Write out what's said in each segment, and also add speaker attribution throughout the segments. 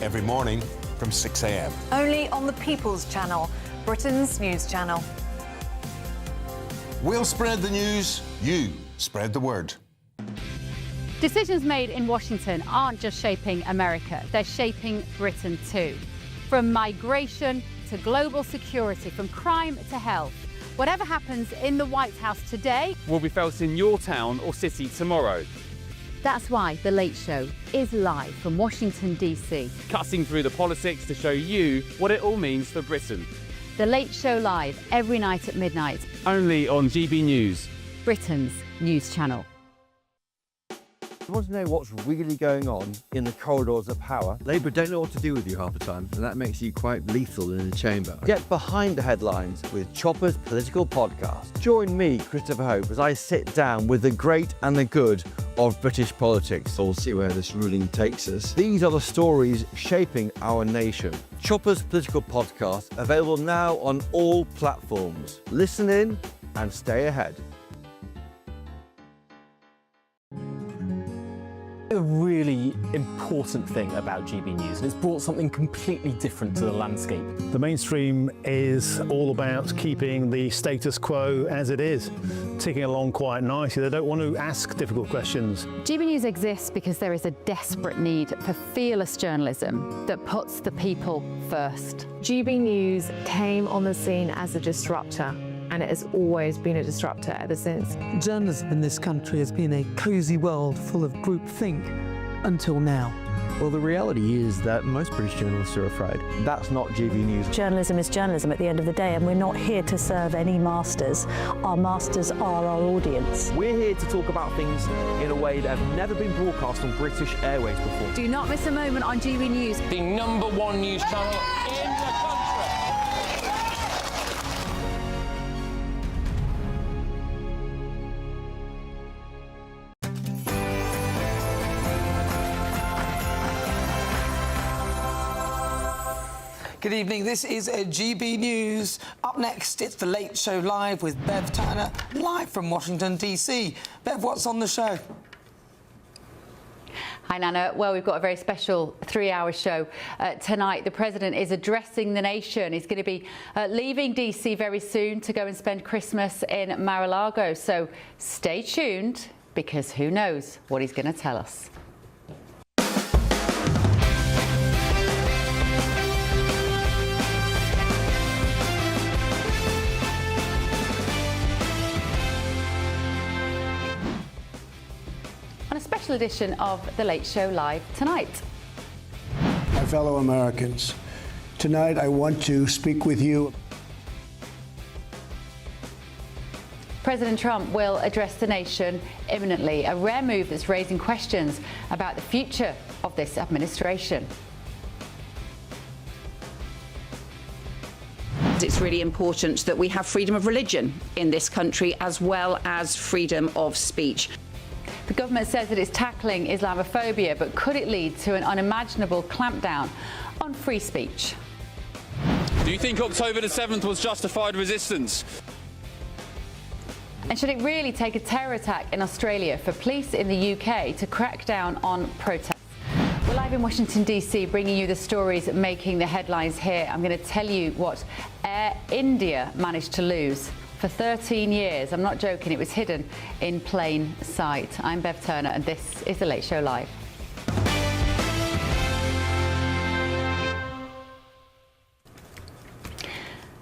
Speaker 1: every morning from 6 a.m.
Speaker 2: Only on the People's Channel, Britain's news channel.
Speaker 1: We'll spread the news, you spread the word.
Speaker 3: Decisions made in Washington aren't just shaping America, they're shaping Britain too. From migration to global security, from crime to health. Whatever happens in the White House today
Speaker 4: will be felt in your town or city tomorrow.
Speaker 3: That's why The Late Show is live from Washington, D.C.
Speaker 4: Cutting through the politics to show you what it all means for Britain.
Speaker 3: The Late Show live every night at midnight.
Speaker 4: Only on GB News,
Speaker 3: Britain's news channel.
Speaker 5: You want to know what's really going on in the corridors of power? Labour don't know what to do with you half the time, and that makes you quite lethal in the chamber. Get behind the headlines with Chopper's Political Podcast. Join me, Christopher Hope, as I sit down with the great and the good of British politics. We'll see where this ruling takes us. These are the stories shaping our nation. Chopper's Political Podcast, available now on all platforms. Listen in and stay ahead.
Speaker 6: A really important thing about GB News, and it's brought something completely different to the landscape.
Speaker 7: The mainstream is all about keeping the status quo as it is, ticking along quite nicely. They don't want to ask difficult questions.
Speaker 3: GB News exists because there is a desperate need for fearless journalism that puts the people first.
Speaker 8: GB News came on the scene as a disruptor, and it has always been a disruptor ever since.
Speaker 9: Journalism in this country has been a cosy world full of groupthink until now.
Speaker 10: Well, the reality is that most British journalists are afraid. That's not GB News.
Speaker 11: Journalism is journalism at the end of the day, and we're not here to serve any masters. Our masters are our audience.
Speaker 10: We're here to talk about things in a way that have never been broadcast on British airways before.
Speaker 3: Do not miss a moment on GB News.
Speaker 12: The #1 news channel in the country.
Speaker 13: Good evening, this is GB News. Up next, it's The Late Show Live with Bev Turner, live from Washington, D.C. Bev, what's on the show?
Speaker 3: Hi, Nana. Well, we've got a very special 3-hour show tonight. The President is addressing the nation. He's going to be leaving DC very soon to go and spend Christmas in Mar-a-Lago. So stay tuned, because who knows what he's going to tell us. On a special edition of The Late Show Live tonight.
Speaker 14: My fellow Americans, tonight I want to speak with you.
Speaker 3: President Trump will address the nation imminently, a rare move that's raising questions about the future of this administration.
Speaker 15: It's really important that we have freedom of religion in this country as well as freedom of speech.
Speaker 3: The government says that it's tackling Islamophobia, but could it lead to an unimaginable clampdown on free speech?
Speaker 4: Do you think October the 7th was justified resistance?
Speaker 3: And should it really take a terror attack in Australia for police in the UK to crack down on protests? We're live in Washington, D.C., bringing you the stories making the headlines here. I'm going to tell you what Air India managed to lose for 13 years. I'm not joking, it was hidden in plain sight. I'm Bev Turner, and this is The Late Show Live.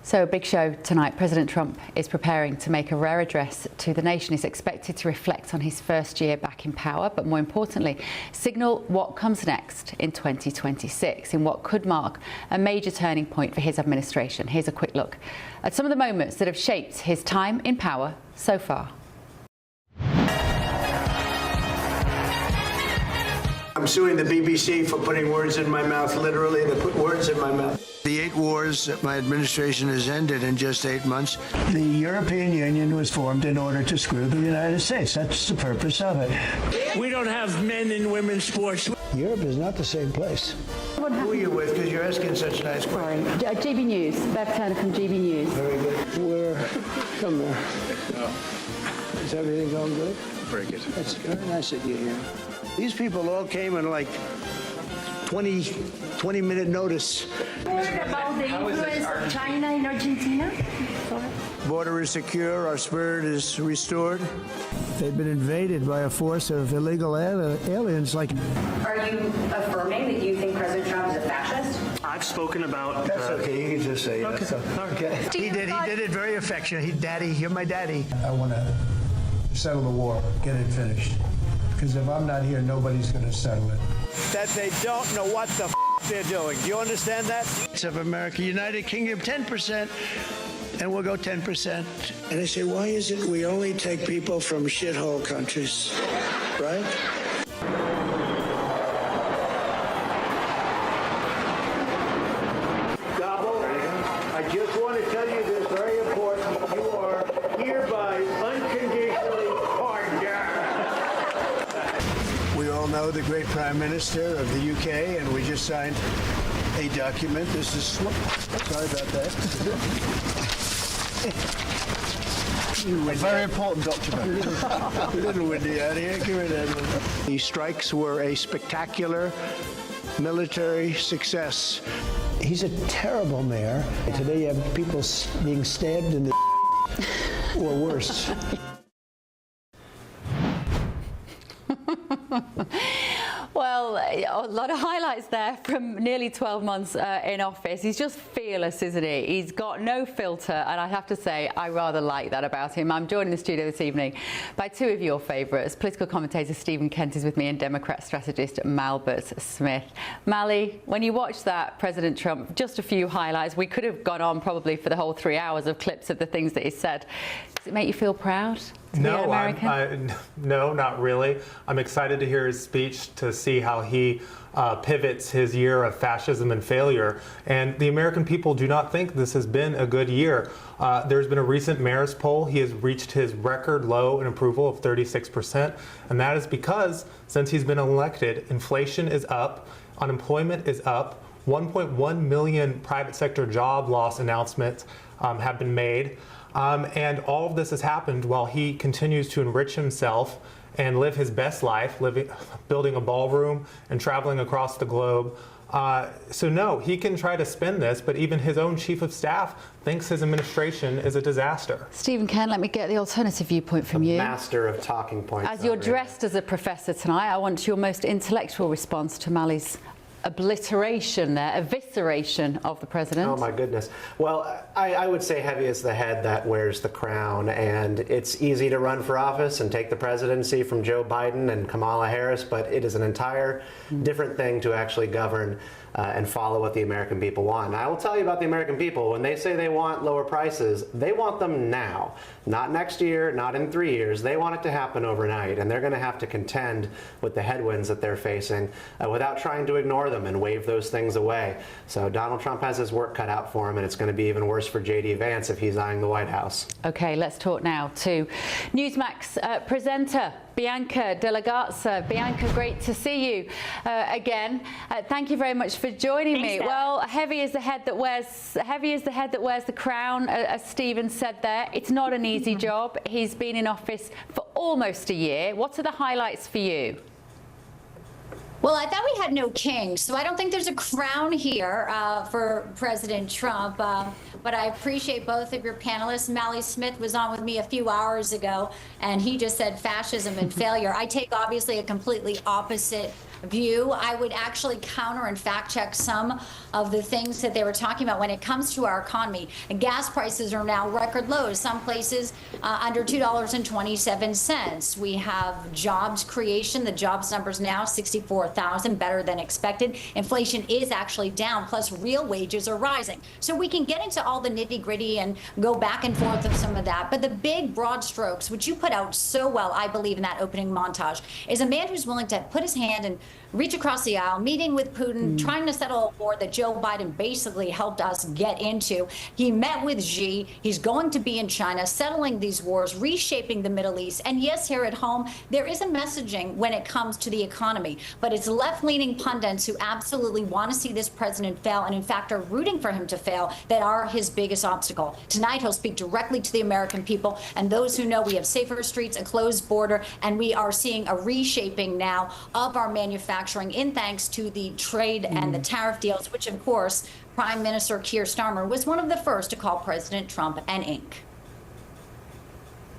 Speaker 3: So, a big show tonight. President Trump is preparing to make a rare address to the nation. He's expected to reflect on his first year back in power, but more importantly, signal what comes next in 2026, in what could mark a major turning point for his administration. Here's a quick look at some of the moments that have shaped his time in power so far.
Speaker 14: I'm suing the BBC for putting words in my mouth. Literally, they put words in my mouth. The 8 wars that my administration has ended in just 8 months. The European Union was formed in order to screw the United States. That's the purpose of it. We don't have men and women's sports. Europe is not the same place. Who are you with? Because you're asking such nice questions.
Speaker 3: GB News. Bev Turner from GB News.
Speaker 14: Very good. Come there. Is everything going good?
Speaker 4: Very good.
Speaker 14: That's very nice of you here. These people all came in like 20-minute notice.
Speaker 11: About the influence of China in Argentina?
Speaker 14: Border is secure, our spirit is restored. They've been invaded by a force of illegal aliens like...
Speaker 16: Are you affirming that you think President Trump is a fascist?
Speaker 17: I've spoken about...
Speaker 14: That's okay, you can just say
Speaker 17: okay.
Speaker 14: Okay. He did it very affectionate. Daddy, you're my daddy. I want to settle the war, get it finished. Because if I'm not here, nobody's going to settle it. That they don't know what the they're doing. Do you understand that? Of America, United Kingdom, 10%. And we'll go 10%. And I say, why is it we only take people from shithole countries, right? Gobble, I just want to tell you this, very important. You are hereby unconditionally pardoned. We all know the great Prime Minister of the UK, and we just signed a document. This is, sorry about that. A very important document. A little windy out here. Give it that. The strikes were a spectacular military success. He's a terrible mayor. Today you have people being stabbed in the or worse.
Speaker 3: Well, a lot of highlights there from nearly 12 months in office. He's just fearless, isn't he? He's got no filter, and I have to say, I rather like that about him. I'm joined in the studio this evening by two of your favourites. Political commentator Stephen Kent is with me, and Democrat strategist Malbert Smith. Mally, when you watch that, President Trump, just a few highlights. We could have gone on probably for the whole 3 hours of clips of the things that he said. Does it make you feel proud to be an American?
Speaker 6: No, not really. I'm excited to hear his speech, to see how he pivots his year of fascism and failure. And the American people do not think this has been a good year. There's been a recent Marist poll. He has reached his record low in approval of 36%. And that is because since he's been elected, inflation is up, unemployment is up, 1.1 million private sector job loss announcements have been made. And all of this has happened while he continues to enrich himself and live his best life, building a ballroom and traveling across the globe. So no, he can try to spin this, but even his own chief of staff thinks his administration is a disaster.
Speaker 3: Stephen Kent, let me get the alternative viewpoint from you.
Speaker 18: Master of talking points.
Speaker 3: As you're dressed as a professor tonight, I want your most intellectual response to Mally's obliteration there, evisceration of the president.
Speaker 18: Oh my goodness. Well, I would say heavy is the head that wears the crown, and it's easy to run for office and take the presidency from Joe Biden and Kamala Harris, but it is an entire different thing to actually govern and follow what the American people want. And I will tell you about the American people. When they say they want lower prices, they want them now. Not next year, not in 3 years. They want it to happen overnight, and they're going to have to contend with the headwinds that they're facing without trying to ignore them and wave those things away. So Donald Trump has his work cut out for him, and it's going to be even worse for J.D. Vance if he's eyeing the White House.
Speaker 3: Okay, let's talk now to Newsmax presenter Bianca Della Garza. Bianca, great to see you again. Thank you very much for joining me. Well, heavy is the head that wears the crown, as Stephen said there. It's not an easy job. He's been in office for almost a year. What are the highlights for you?
Speaker 19: Well, I thought we had no king, so I don't think there's a crown here for President Trump. But I appreciate both of your panelists. Mally Smith was on with me a few hours ago, and he just said fascism and failure. I take obviously a completely opposite view. I would actually counter and fact check some of the things that they were talking about when it comes to our economy. And gas prices are now record lows, some places under $2.27. We have jobs creation. The jobs numbers now 64,000, better than expected. Inflation is actually down, plus real wages are rising. So we can get into all the nitty gritty and go back and forth of some of that. But the big broad strokes, which you put out so well, I believe, in that opening montage, is a man who's willing to put his hand and reach across the aisle, meeting with Putin, trying to settle a war that Joe Biden basically helped us get into. He met with Xi. He's going to be in China, settling these wars, reshaping the Middle East. And yes, here at home, there is a messaging when it comes to the economy. But it's left-leaning pundits who absolutely want to see this president fail and, in fact, are rooting for him to fail that are his biggest obstacle. Tonight, he'll speak directly to the American people and those who know we have safer streets, a closed border, and we are seeing a reshaping now of our manufacturing manufacturing in thanks to the trade and the tariff deals, which, of course, Prime Minister Keir Starmer was one of the first to call President Trump an ink.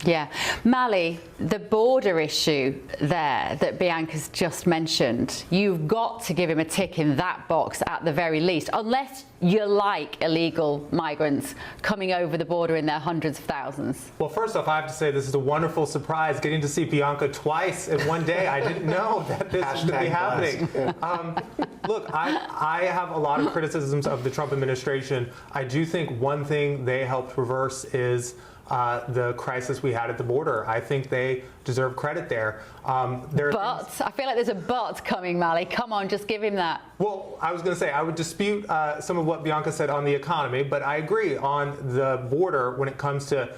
Speaker 3: Yeah. Mali, the border issue there that Bianca's just mentioned, you've got to give him a tick in that box at the very least, unless you like illegal migrants coming over the border in their hundreds of thousands.
Speaker 6: Well, first off, I have to say this is a wonderful surprise, getting to see Bianca twice in one day. I didn't know that this would be happening. Look, I have a lot of criticisms of the Trump administration. I do think one thing they helped reverse is the crisis we had at the border. I think they deserve credit there.
Speaker 3: But I feel like there's a but coming, Mali. Come on, just give him that.
Speaker 6: Well, I was going to say, I would dispute some of what Bianca said on the economy, but I agree on the border when it comes to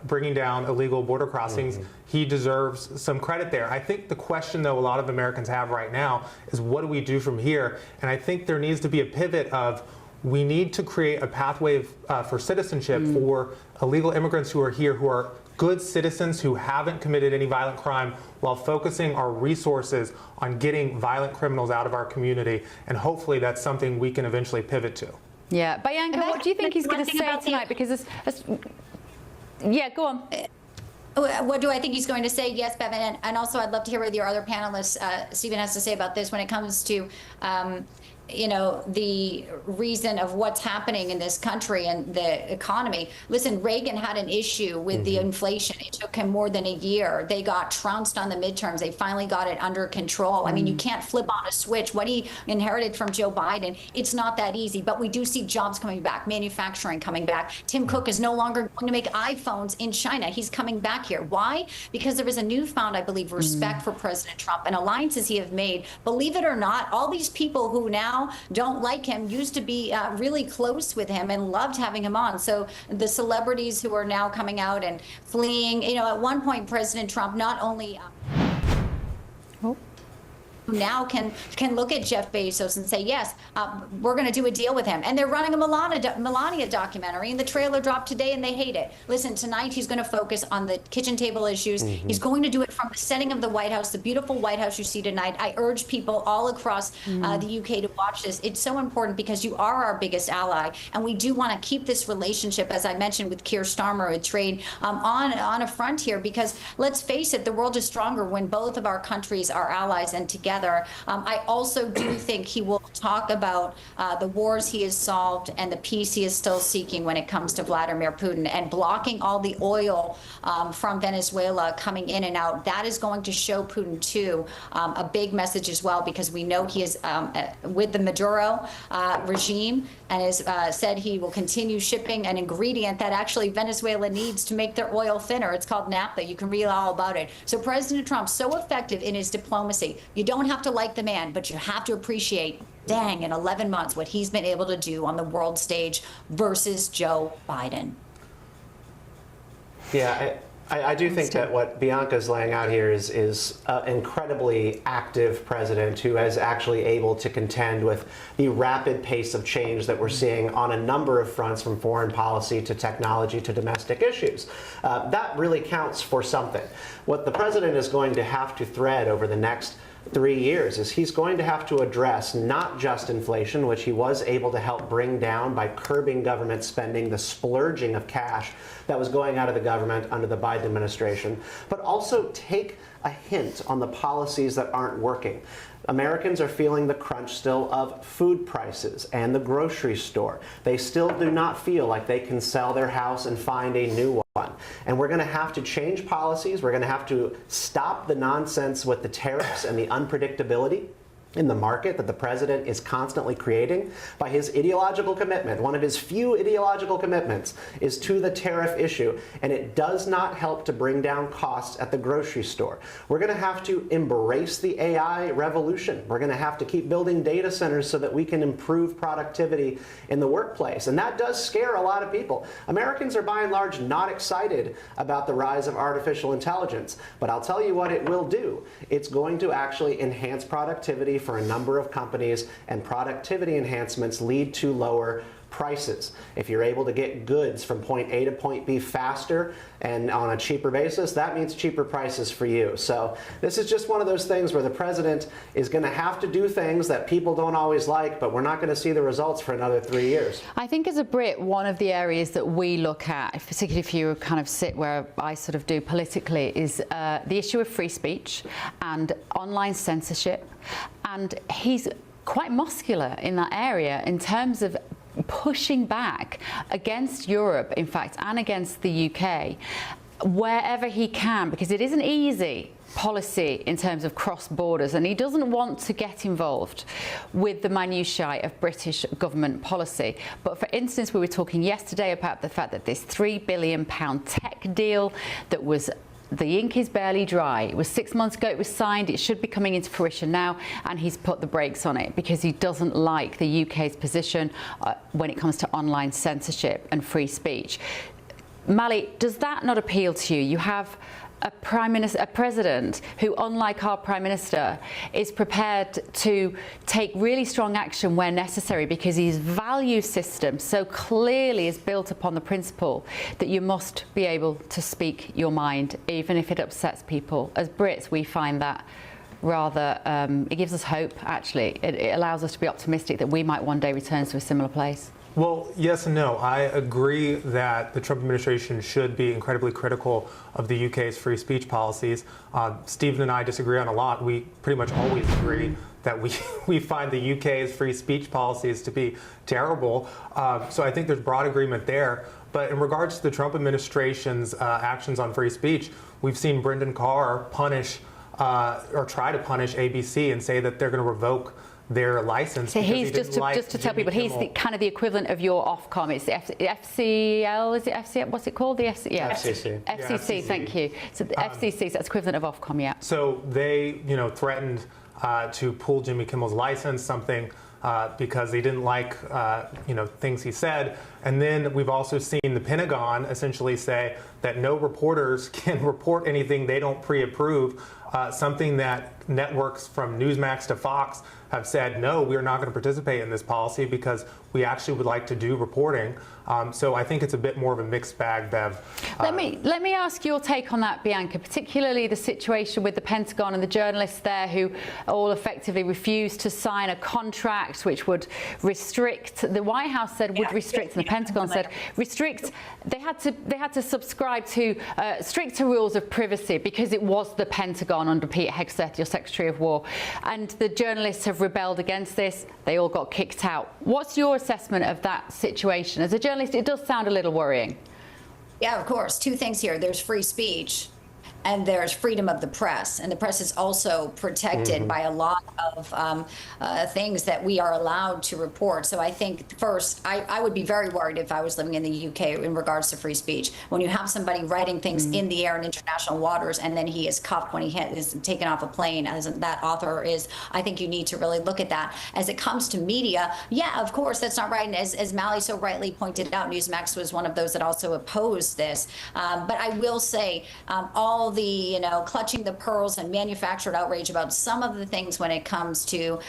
Speaker 6: bringing down illegal border crossings. He deserves some credit there. I think the question, though, a lot of Americans have right now is what do we do from here? And I think there needs to be a pivot of we need to create a pathway for citizenship for illegal immigrants who are here, who are good citizens who haven't committed any violent crime, while focusing our resources on getting violent criminals out of our community. And hopefully that's something we can eventually pivot to.
Speaker 3: Yeah. Bianca, what do you think he's going to say tonight? Because yeah, go on.
Speaker 19: What do I think he's going to say? Yes, Bevan, and also I'd love to hear what your other panelists, Stephen, has to say about this when it comes to you know, the reason of what's happening in this country and the economy. Listen, Reagan had an issue with the inflation. It took him more than a year. They got trounced on the midterms. They finally got it under control. I mean, you can't flip on a switch. What he inherited from Joe Biden, it's not that easy. But we do see jobs coming back, manufacturing coming back. Tim Cook is no longer going to make iPhones in China. He's coming back here. Why? Because there is a newfound, I believe, respect for President Trump and alliances he have made. Believe it or not, all these people who now don't like him used to be really close with him and loved having him on. So the celebrities who are now coming out and fleeing, you know, at one point President Trump not only now can look at Jeff Bezos and say, yes, we're going to do a deal with him. And they're running a Melania documentary, and the trailer dropped today, and they hate it. Listen, tonight he's going to focus on the kitchen table issues. He's going to do it from the setting of the White House, the beautiful White House you see tonight. I urge people all across the UK to watch this. It's so important because you are our biggest ally, and we do want to keep this relationship, as I mentioned, with Keir Starmer, with trade on a front here, because let's face it, the world is stronger when both of our countries are allies and together. I also do think he will talk about the wars he has solved and the peace he is still seeking when it comes to Vladimir Putin and blocking all the oil from Venezuela coming in and out. That is going to show Putin, too, a big message as well, because we know he is with the Maduro regime and has said he will continue shipping an ingredient that actually Venezuela needs to make their oil thinner. It's called naphtha. You can read all about it. So President Trump, so effective in his diplomacy. You don't have to like the man, but you have to appreciate, dang, in 11 months, what he's been able to do on the world stage versus Joe Biden.
Speaker 18: Yeah, I do think that what Bianca's laying out here is an incredibly active president who is actually able to contend with the rapid pace of change that we're seeing on a number of fronts, from foreign policy to technology to domestic issues. That really counts for something. What the president is going to have to thread over the next 3 years is he's going to have to address not just inflation, which he was able to help bring down by curbing government spending, the splurging of cash that was going out of the government under the Biden administration, but also take a hint on the policies that aren't working. Americans are feeling the crunch still of food prices and the grocery store. They still do not feel like they can sell their house and find a new one. And we're going to have to change policies. We're going to have to stop the nonsense with the tariffs and the unpredictability in the market that the president is constantly creating by his ideological commitment. One of his few ideological commitments is to the tariff issue, and it does not help to bring down costs at the grocery store. We're going to have to embrace the AI revolution. We're going to have to keep building data centers so that we can improve productivity in the workplace. And that does scare a lot of people. Americans are by and large not excited about the rise of artificial intelligence, but I'll tell you what it will do. It's going to actually enhance productivity for a number of companies, and productivity enhancements lead to lower prices. If you're able to get goods from point A to point B faster and on a cheaper basis, that means cheaper prices for you. So this is just one of those things where the president is going to have to do things that people don't always like, but we're not going to see the results for another 3 years.
Speaker 3: I think as a Brit, one of the areas that we look at, particularly if you kind of sit where I sort of do politically, is the issue of free speech and online censorship. And he's quite muscular in that area in terms of pushing back against Europe, in fact, and against the UK, wherever he can, because it isn't easy policy in terms of cross borders, and he doesn't want to get involved with the minutiae of British government policy. But for instance, we were talking yesterday about the fact that this £3 billion tech deal that was the ink is barely dry. It was 6 months ago it was signed. It should be coming into fruition now, and he's put the brakes on it because he doesn't like the UK's position when it comes to online censorship and free speech. Mali, does that not appeal to you? You have a president who, unlike our Prime Minister, is prepared to take really strong action where necessary because his value system so clearly is built upon the principle that you must be able to speak your mind, even if it upsets people. As Brits, we find that rather, it gives us hope, actually. It allows us to be optimistic that we might one day return to a similar place.
Speaker 6: Well, yes and no. I agree that the Trump administration should be incredibly critical of the UK's free speech policies. Stephen and I disagree on a lot. We pretty much always agree that we find the UK's free speech policies to be terrible. So I think there's broad agreement there. But in regards to the Trump administration's actions on free speech, we've seen Brendan Carr punish or try to punish ABC and say that they're going to revoke their license.
Speaker 3: So he's
Speaker 6: just
Speaker 3: to tell people, he's kind of the equivalent of your Ofcom. It's the FCL, is it FCL? What's it called? FCC.
Speaker 18: FCC.
Speaker 3: FCC, thank you. So the FCC, so that's equivalent of Ofcom, yeah.
Speaker 6: So they, threatened to pull Jimmy Kimmel's license, something because they didn't like, things he said. And then we've also seen the Pentagon essentially say that no reporters can report anything they don't pre-approve, something that networks from Newsmax to Fox have said, no, we're not going to participate in this policy because we actually would like to do reporting. So I think it's a bit more of a mixed bag, Bev.
Speaker 3: Let me ask your take on that, Bianca, particularly the situation with the Pentagon and the journalists there who all effectively refused to sign a contract which would restrict, the White House said would restrict, and the Pentagon said restrict. They had to subscribe to stricter rules of privacy because it was the Pentagon under Pete Hegseth, your Secretary of War, and the journalists have rebelled against this. They all got kicked out. What's your assessment of that situation? As a journalist, it does sound a little worrying.
Speaker 19: Yeah, of course. Two things here. There's free speech and there's freedom of the press. And the press is also protected by a lot of things that we are allowed to report. So I think, first, I would be very worried if I was living in the UK in regards to free speech. When you have somebody writing things in the air in international waters and then he is cuffed when he is taken off a plane, as that author is, I think you need to really look at that. As it comes to media, yeah, of course, that's not right. And as Mally so rightly pointed out, Newsmax was one of those that also opposed this. But I will say, all the clutching the pearls and manufactured outrage about some of the things when it comes to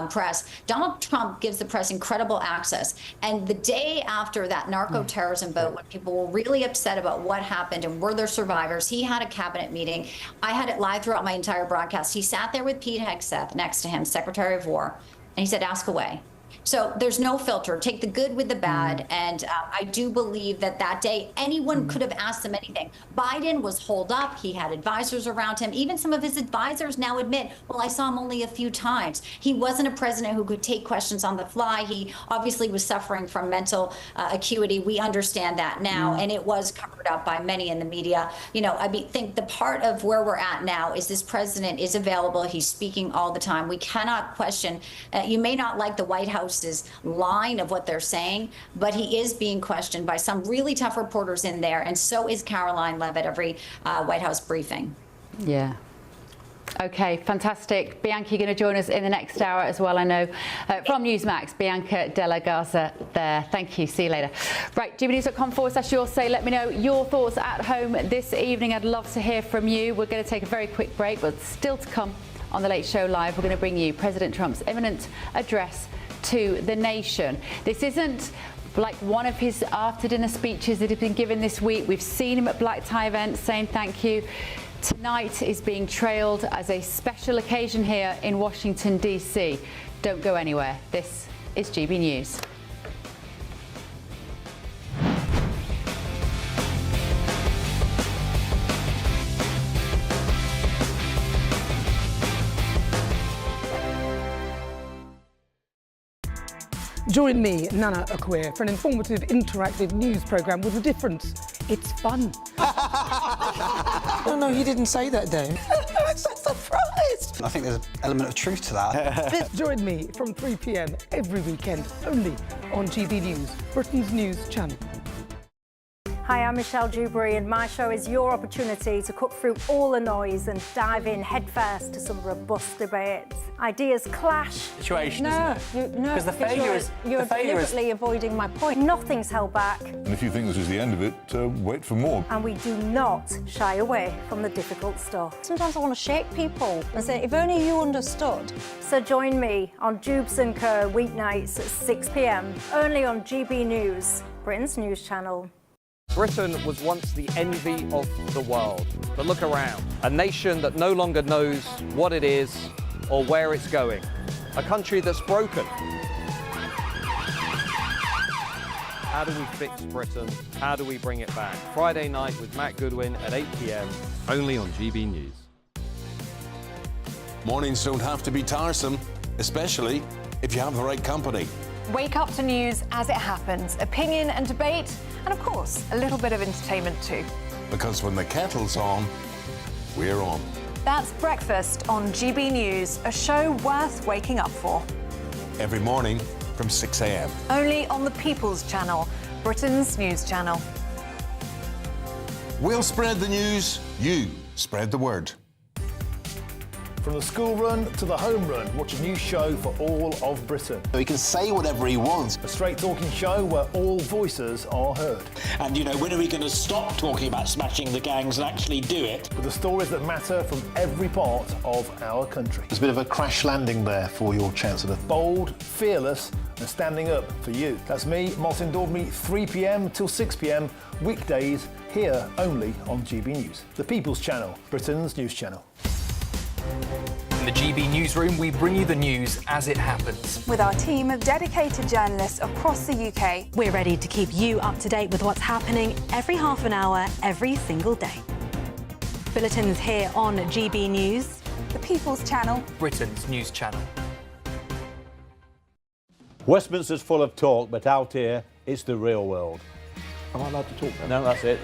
Speaker 19: press. Donald Trump gives the press incredible access. And the day after that narco-terrorism vote, when people were really upset about what happened and were there survivors, he had a cabinet meeting. I had it live throughout my entire broadcast. He sat there with Pete Hegseth next to him, Secretary of War, and he said, ask away. So there's no filter. Take the good with the bad. And I do believe that that day, anyone could have asked him anything. Biden was holed up. He had advisors around him. Even some of his advisors now admit, well, I saw him only a few times. He wasn't a president who could take questions on the fly. He obviously was suffering from mental acuity. We understand that now. And it was covered up by many in the media. I think the part of where we're at now is this president is available. He's speaking all the time. We cannot question. You may not like the White House's line of what they're saying, but he is being questioned by some really tough reporters in there, and so is Caroline Levitt every White House briefing.
Speaker 3: Yeah. Okay, fantastic. Bianca, you're going to join us in the next hour as well, I know. From Newsmax, Bianca Della Garza there. Thank you. See you later. Right, gbnews.com/your say. Let me know your thoughts at home this evening. I'd love to hear from you. We're going to take a very quick break, but still to come on The Late Show Live, we're going to bring you President Trump's imminent address to the nation. This isn't Like one of his after-dinner speeches that have been given this week. We've seen him at black tie events saying thank you. Tonight is being trailed as a special occasion here in Washington, D.C. Don't go anywhere. This is GB News.
Speaker 9: Join me, Nana Akwe, for an informative, interactive news programme with a difference. It's fun.
Speaker 13: No, you didn't say that, Dave. I'm so surprised.
Speaker 17: I think there's an element of truth to that.
Speaker 9: Join me from 3 p.m. every weekend, only on GB News, Britain's news channel.
Speaker 20: Hi, I'm Michelle Dewberry, and my show is your opportunity to cut through all the noise and dive in headfirst to some robust debates. Ideas clash.
Speaker 17: Situation,
Speaker 20: No,
Speaker 17: Because the failure is...
Speaker 20: You're deliberately avoiding my point. Nothing's held back.
Speaker 21: And if you think this is the end of it, wait for more.
Speaker 20: And we do not shy away from the difficult stuff.
Speaker 22: Sometimes I want to shake people and say, if only you understood.
Speaker 20: So join me on Jubes & Co. weeknights at 6 p.m, only on GB News, Britain's news channel.
Speaker 10: Britain was once the envy of the world, but look around. A nation that no longer knows what it is or where it's going. A country that's broken. How do we fix Britain? How do we bring it back? Friday night with Matt Goodwin at 8 p.m, only on GB News.
Speaker 1: Mornings don't have to be tiresome, especially if you have the right company.
Speaker 2: Wake up to news as it happens, opinion and debate, and of course, a little bit of entertainment too.
Speaker 1: Because when the kettle's on, we're on.
Speaker 2: That's Breakfast on GB News, a show worth waking up for.
Speaker 1: Every morning from 6 a.m.
Speaker 2: Only on the People's Channel, Britain's news channel.
Speaker 1: We'll spread the news, you spread the word.
Speaker 7: From the school run to the home run, watch a new show for all of Britain.
Speaker 23: He can say whatever he wants.
Speaker 7: A straight-talking show where all voices are heard.
Speaker 24: And, when are we going to stop talking about smashing the gangs and actually do it?
Speaker 7: With the stories that matter from every part of our country.
Speaker 23: There's a bit of a crash landing there for your Chancellor.
Speaker 7: Bold, fearless and standing up for you. That's me, Martin Daubney, 3 p.m. till 6 p.m, weekdays, here only on GB News. The People's Channel, Britain's news channel.
Speaker 25: In the GB Newsroom, we bring you the news as it happens.
Speaker 26: With our team of dedicated journalists across the UK,
Speaker 27: we're ready to keep you up to date with what's happening every half an hour, every single day. Bulletins here on GB News.
Speaker 26: The People's Channel,
Speaker 25: Britain's news channel.
Speaker 5: Westminster's full of talk, but out here, it's the real world.
Speaker 23: Am I allowed to talk then?
Speaker 5: No, that's it.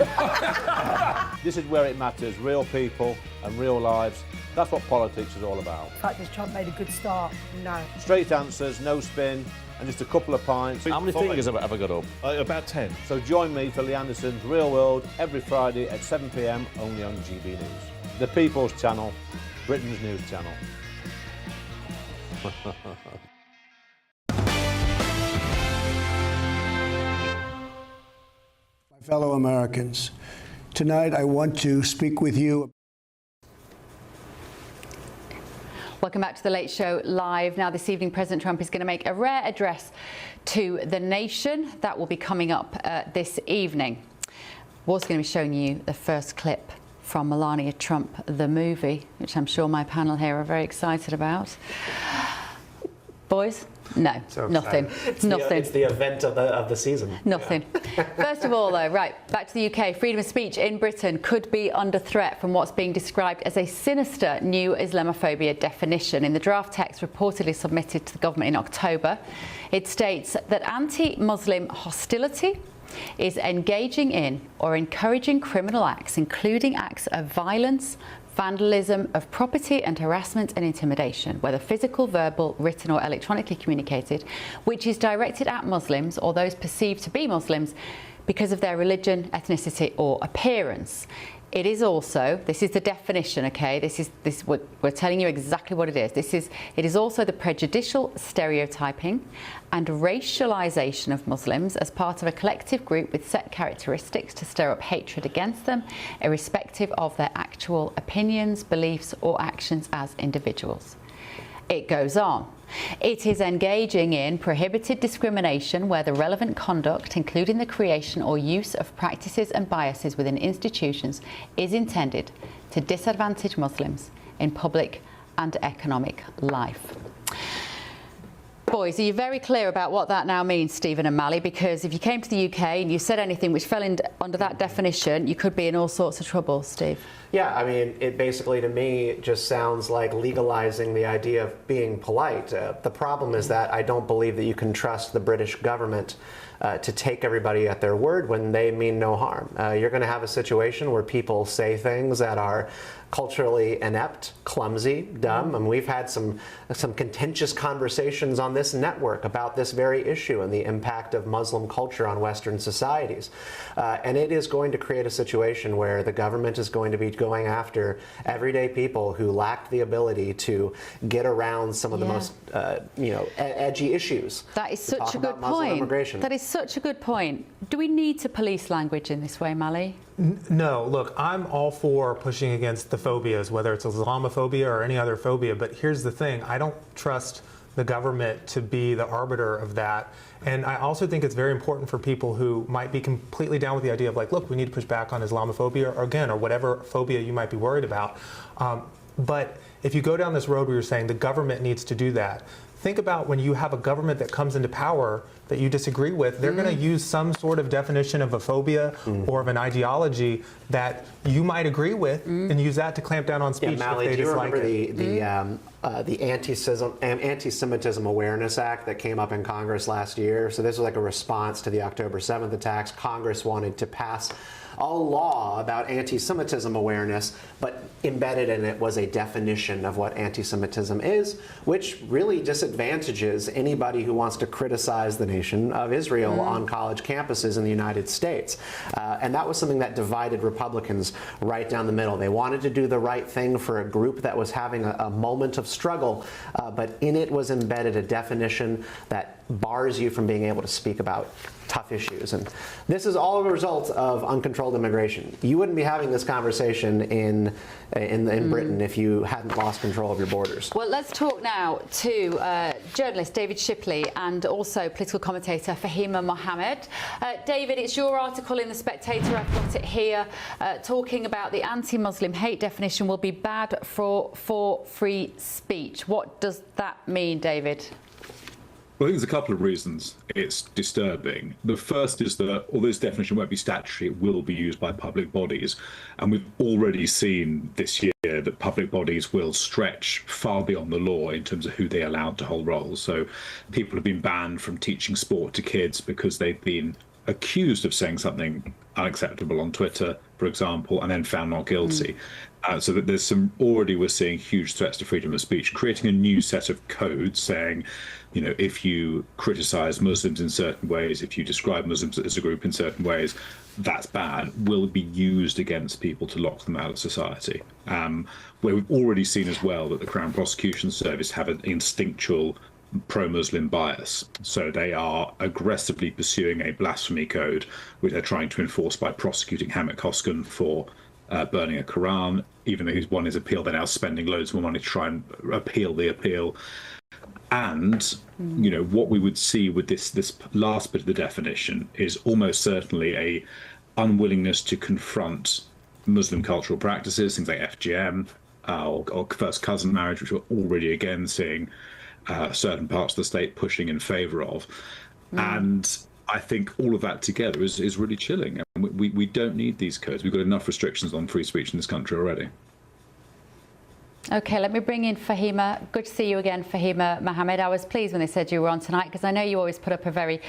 Speaker 5: This is where it matters, real people and real lives. That's what politics is all about.
Speaker 22: In fact, has Trump made a good start? No.
Speaker 5: Straight answers, no spin, and just a couple of pints.
Speaker 21: How many fingers have I ever got up? About 10.
Speaker 5: So join me for Lee Anderson's Real World every Friday at 7 p.m, only on GB News. The People's Channel, Britain's news channel.
Speaker 14: My fellow Americans, tonight I want to speak with you.
Speaker 3: Welcome back to The Late Show Live. Now, this evening, President Trump is going to make a rare address to the nation. That will be coming up this evening. We're also going to be showing you the first clip from Melania Trump, the movie, which I'm sure my panel here are very excited about. Boys? No,
Speaker 18: So
Speaker 3: nothing. Nothing.
Speaker 18: It's the event of the season.
Speaker 3: Nothing. First of all, though, right, back to the UK. Freedom of speech in Britain could be under threat from what's being described as a sinister new Islamophobia definition. In the draft text reportedly submitted to the government in October, it states that anti-Muslim hostility is engaging in or encouraging criminal acts, including acts of violence, vandalism of property and harassment and intimidation, whether physical, verbal, written or electronically communicated, which is directed at Muslims or those perceived to be Muslims because of their religion, ethnicity or appearance. It is also, this is the definition, okay, we're telling you exactly what it is. It is also the prejudicial stereotyping and racialization of Muslims as part of a collective group with set characteristics to stir up hatred against them, irrespective of their actual opinions, beliefs or actions as individuals. It goes on. It is engaging in prohibited discrimination where the relevant conduct, including the creation or use of practices and biases within institutions, is intended to disadvantage Muslims in public and economic life. Boys, are you very clear about what that now means, Stephen and Mally? Because if you came to the UK and you said anything which fell under that definition, you could be in all sorts of trouble, Steve.
Speaker 18: Yeah, I mean, it basically, to me, just sounds like legalizing the idea of being polite. The problem is that I don't believe that you can trust the British government to take everybody at their word when they mean no harm. You're going to have a situation where people say things that are culturally inept, clumsy, dumb, and we've had some contentious conversations on this network about this very issue and the impact of Muslim culture on Western societies. And it is going to create a situation where the government is going to be going after everyday people who lack the ability to get around some of the most, edgy issues.
Speaker 3: That is such a good point. That is such a good point. Do we need to police language in this way, Mally?
Speaker 4: No, look, I'm all for pushing against the phobias, whether it's Islamophobia or any other phobia, but here's the thing, I don't trust the government to be the arbiter of that. And I also think it's very important for people who might be completely down with the idea of like, look, we need to push back on Islamophobia or whatever phobia you might be worried about. But if you go down this road where you're saying the government needs to do that, think about when you have a government that comes into power that you disagree with, they're going to use some sort of definition of a phobia or of an ideology that you might agree with and use that to clamp down on speech.
Speaker 18: Yeah, Mally,
Speaker 4: if they
Speaker 18: do you
Speaker 4: dislike
Speaker 18: remember the Anti-Semitism Awareness Act that came up in Congress last year? So this was like a response to the October 7th attacks. Congress wanted to pass a law about anti-Semitism awareness, but embedded in it was a definition of what anti-Semitism is, which really disadvantages anybody who wants to criticize the nation of Israel on college campuses in the United States. And that was something that divided Republicans right down the middle. They wanted to do the right thing for a group that was having a moment of struggle, but in it was embedded a definition that bars you from being able to speak about tough issues. And this is all a result of uncontrolled immigration. You wouldn't be having this conversation in Britain if you hadn't lost control of your borders.
Speaker 3: Well, let's talk now to journalist David Shipley and also political commentator Fahima Mohammed. David, it's your article in The Spectator, I've got it here, talking about the anti-Muslim hate definition will be bad for free speech. What does that mean, David?
Speaker 21: Well, I think there's a couple of reasons it's disturbing. The first is that although this definition won't be statutory, it will be used by public bodies. And we've already seen this year that public bodies will stretch far beyond the law in terms of who they allow to hold roles. So people have been banned from teaching sport to kids because they've been accused of saying something unacceptable on Twitter, for example, and then found not guilty. So that there's we're seeing huge threats to freedom of speech, creating a new set of codes saying, if you criticize Muslims in certain ways, if you describe Muslims as a group in certain ways, that's bad, will be used against people to lock them out of society. Where we've already seen as well that the Crown Prosecution Service have an instinctual pro-Muslim bias. So they are aggressively pursuing a blasphemy code, which they're trying to enforce by prosecuting Hamid Koskan for burning a Quran. Even though he's won his appeal, they're now spending loads more money to try and appeal the appeal. And, what we would see with this last bit of the definition is almost certainly a unwillingness to confront Muslim cultural practices, things like FGM or first cousin marriage, which we're already again seeing certain parts of the state pushing in favour of. And I think all of that together is really chilling. And we don't need these codes. We've got enough restrictions on free speech in this country already.
Speaker 3: OK, let me bring in Fahima. Good to see you again, Fahima Mohammed. I was pleased when they said you were on tonight because I know you always put up a very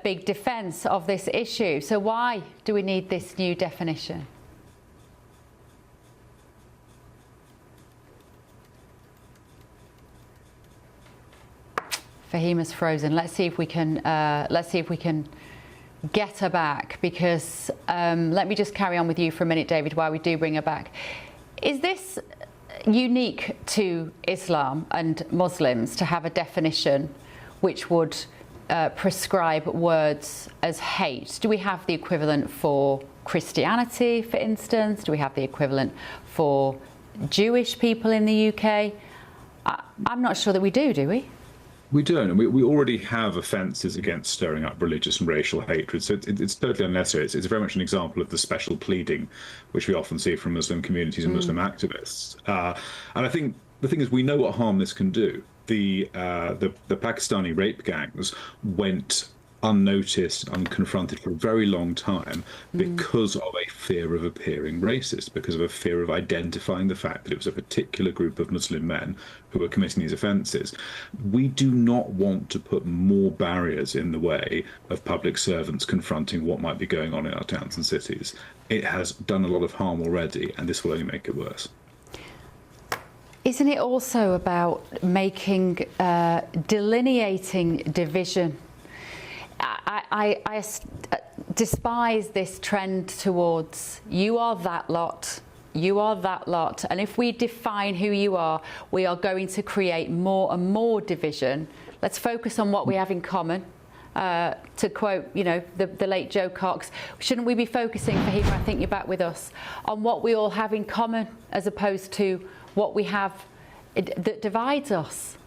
Speaker 3: big defence of this issue. So why do we need this new definition? Fahima's frozen. Let's see if we can get her back, because let me just carry on with you for a minute, David, while we do bring her back. Is this unique to Islam and Muslims to have a definition which would prescribe words as hate? Do we have the equivalent for Christianity, for instance? Do we have the equivalent for Jewish people in the UK? I'm not sure that we do we?
Speaker 21: We don't, and we already have offences against stirring up religious and racial hatred, so it's totally unnecessary. It's very much an example of the special pleading which we often see from Muslim communities and Muslim activists. And I think the thing is, we know what harm this can do. The Pakistani rape gangs went unnoticed, unconfronted for a very long time because of a fear of appearing racist, because of a fear of identifying the fact that it was a particular group of Muslim men who were committing these offences. We do not want to put more barriers in the way of public servants confronting what might be going on in our towns and cities. It has done a lot of harm already, and this will only make it worse.
Speaker 3: Isn't it also about making, delineating division? I despise this trend towards you are that lot, you are that lot, and if we define who you are, we are going to create more and more division. Let's focus on what we have in common. To quote, you know, the late Joe Cox, shouldn't we be focusing, Fahima, I think you're back with us, on what we all have in common as opposed to what we have that divides us?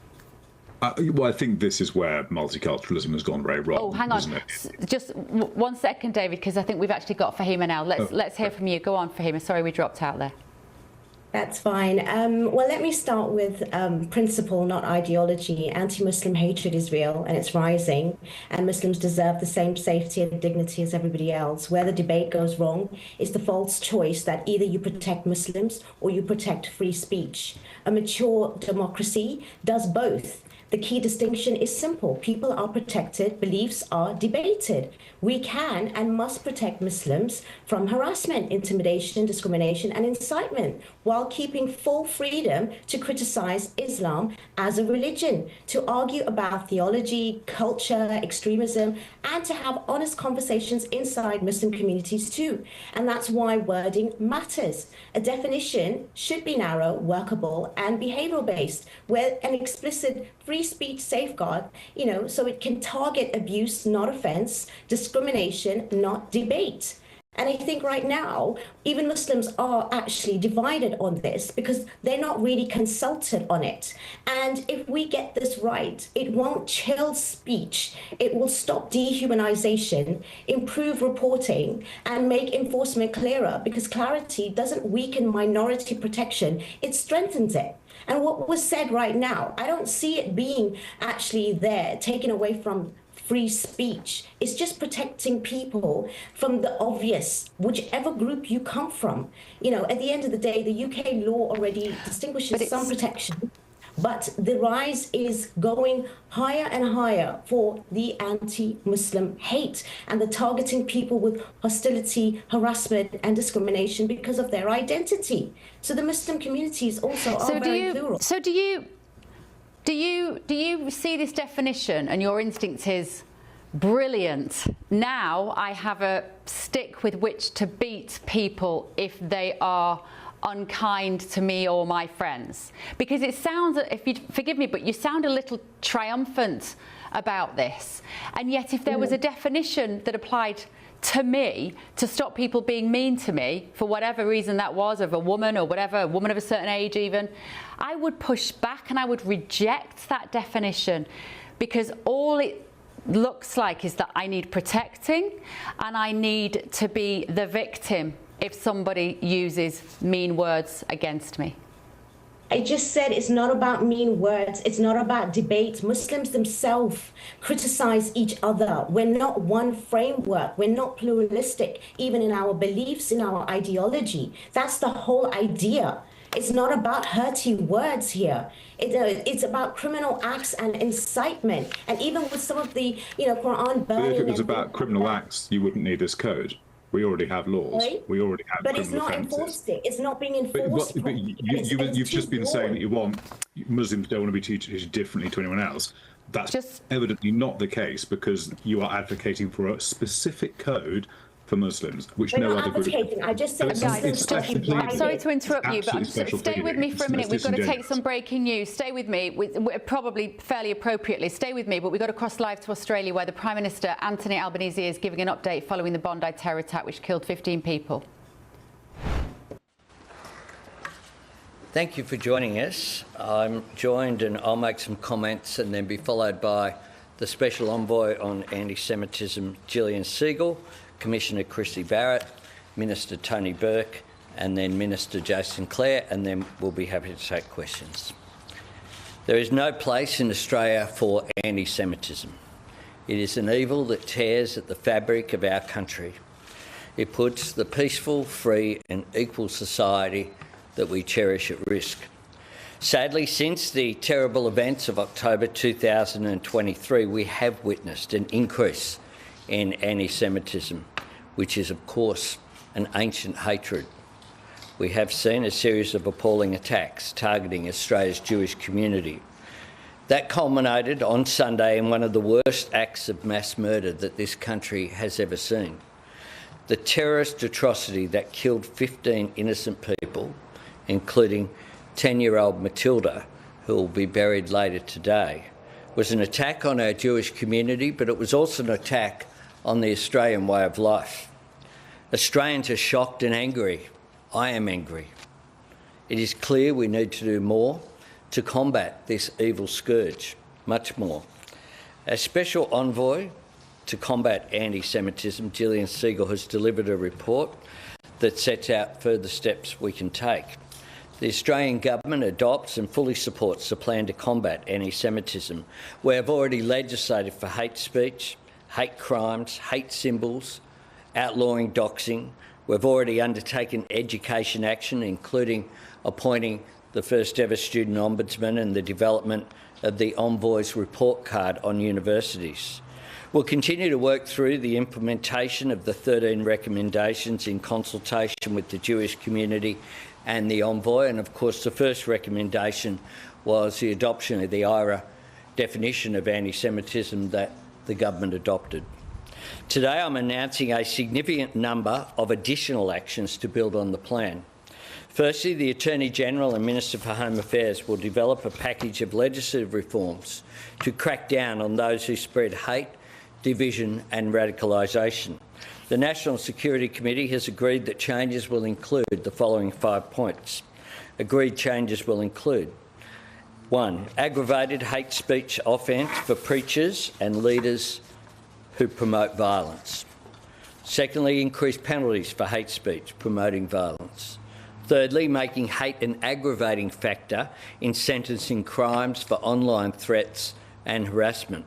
Speaker 21: Well, I think this is where multiculturalism has gone very wrong.
Speaker 3: Oh, hang on. Just 1 second, David, because I think we've actually got Fahima now. Let's hear from you. Go on, Fahima. Sorry, we dropped out there.
Speaker 6: That's fine. Well, let me start with principle, not ideology. Anti-Muslim hatred is real and it's rising, and Muslims deserve the same safety and dignity as everybody else. Where the debate goes wrong is the false choice that either you protect Muslims or you protect free speech. A mature democracy does both. The key distinction is simple. People are protected, beliefs are debated. We can and must protect Muslims from harassment, intimidation, discrimination, and incitement, while keeping full freedom to criticize Islam as a religion, to argue about theology, culture, extremism, and to have honest conversations inside Muslim communities too. And that's why wording matters. A definition should be narrow, workable, and behavioral based, where an explicit free speech safeguard, you know, so it can target abuse, not offense, discrimination, not debate. And I think right now, even Muslims are actually divided on this because they're not really consulted on it. And if we get this right, it won't chill speech. It will stop dehumanization, improve reporting, and make enforcement clearer, because clarity doesn't weaken minority protection, it strengthens it. And what was said right now, I don't see it being actually there, taken away from free speech. It's just protecting people from the obvious, whichever group you come from. You know, at the end of the day, the UK law already distinguishes some protection, but the rise is going higher and higher for the anti-Muslim hate and the targeting people with hostility, harassment, and discrimination because of their identity. So the Muslim communities also are very plural.
Speaker 3: So do you see this definition and your instinct is brilliant? Now I have a stick with which to beat people if they are unkind to me or my friends, because it sounds, if you forgive me, but you sound a little triumphant about this. And yet if there was a definition that applied to me to stop people being mean to me for whatever reason that was, of a woman or whatever, a woman of a certain age even, I would push back and I would reject that definition, because all it looks like is that I need protecting and I need to be the victim if somebody uses mean words against me.
Speaker 6: I just said it's not about mean words. It's not about debate. Muslims themselves criticize each other. We're not one framework. We're not pluralistic, even in our beliefs, in our ideology. That's the whole idea. It's not about hurting words here. It's about criminal acts and incitement. And even with some of the, Quran burning.
Speaker 21: But if it was about criminal acts, you wouldn't need this code. We already have laws.
Speaker 6: Right?
Speaker 21: We already have
Speaker 6: But it's
Speaker 21: criminal
Speaker 6: not
Speaker 21: offences.
Speaker 6: enforcing. It's not being enforced.
Speaker 21: But you've just been saying that you want Muslims don't want to be treated differently to anyone else. That's evidently not the case, because you are advocating for a specific code for Muslims, which
Speaker 6: We're
Speaker 21: no
Speaker 6: not
Speaker 21: other group.
Speaker 6: advocating. I just said
Speaker 3: Sorry to interrupt you, but stay with me for a minute. We've got to take
Speaker 21: disingenuous.
Speaker 3: some breaking news. Stay with me. We're probably fairly appropriately. Stay with me, but we've got to cross live to Australia, where the Prime Minister, Anthony Albanese, is giving an update following the Bondi terror attack, which killed 15 people.
Speaker 8: Thank you for joining us. I'm joined and I'll make some comments and then be followed by the Special Envoy on Anti-Semitism, Gillian Siegel, Commissioner Christy Barrett, Minister Tony Burke, and then Minister Jason Clare, and then we'll be happy to take questions. There is no place in Australia for anti-Semitism. It is an evil that tears at the fabric of our country. It puts the peaceful, free and equal society that we cherish at risk. Sadly, since the terrible events of October 2023, we have witnessed an increase in anti-Semitism, which is, of course, an ancient hatred. We have seen a series of appalling attacks targeting Australia's Jewish community. That culminated on Sunday in one of the worst acts of mass murder that this country has ever seen. The terrorist atrocity that killed 15 innocent people, including 10-year-old Matilda, who will be buried later today, was an attack on our Jewish community, but it was also an attack on the Australian way of life. Australians are shocked and angry. I am angry. It is clear we need to do more to combat this evil scourge, much more. As Special Envoy to combat anti-Semitism, Gillian Siegel has delivered a report that sets out further steps we can take. The Australian Government adopts and fully supports the plan to combat anti-Semitism. We have already legislated for hate speech, hate crimes, hate symbols, outlawing doxing. We've already undertaken education action, including appointing the first ever student ombudsman and the development of the Envoy's report card on universities. We'll continue to work through the implementation of the 13 recommendations in consultation with the Jewish community and the Envoy, and of course the first recommendation was the adoption of the IRA definition of anti-Semitism that the government adopted. Today I'm announcing a significant number of additional actions to build on the plan. Firstly, the Attorney-General and Minister for Home Affairs will develop a package of legislative reforms to crack down on those who spread hate, division and radicalisation. The National Security Committee has agreed that changes will include the following 5 points. Agreed changes will include: 1. Aggravated hate speech offence for preachers and leaders who promote violence. Secondly, increased penalties for hate speech promoting violence. Thirdly, making hate an aggravating factor in sentencing crimes for online threats and harassment.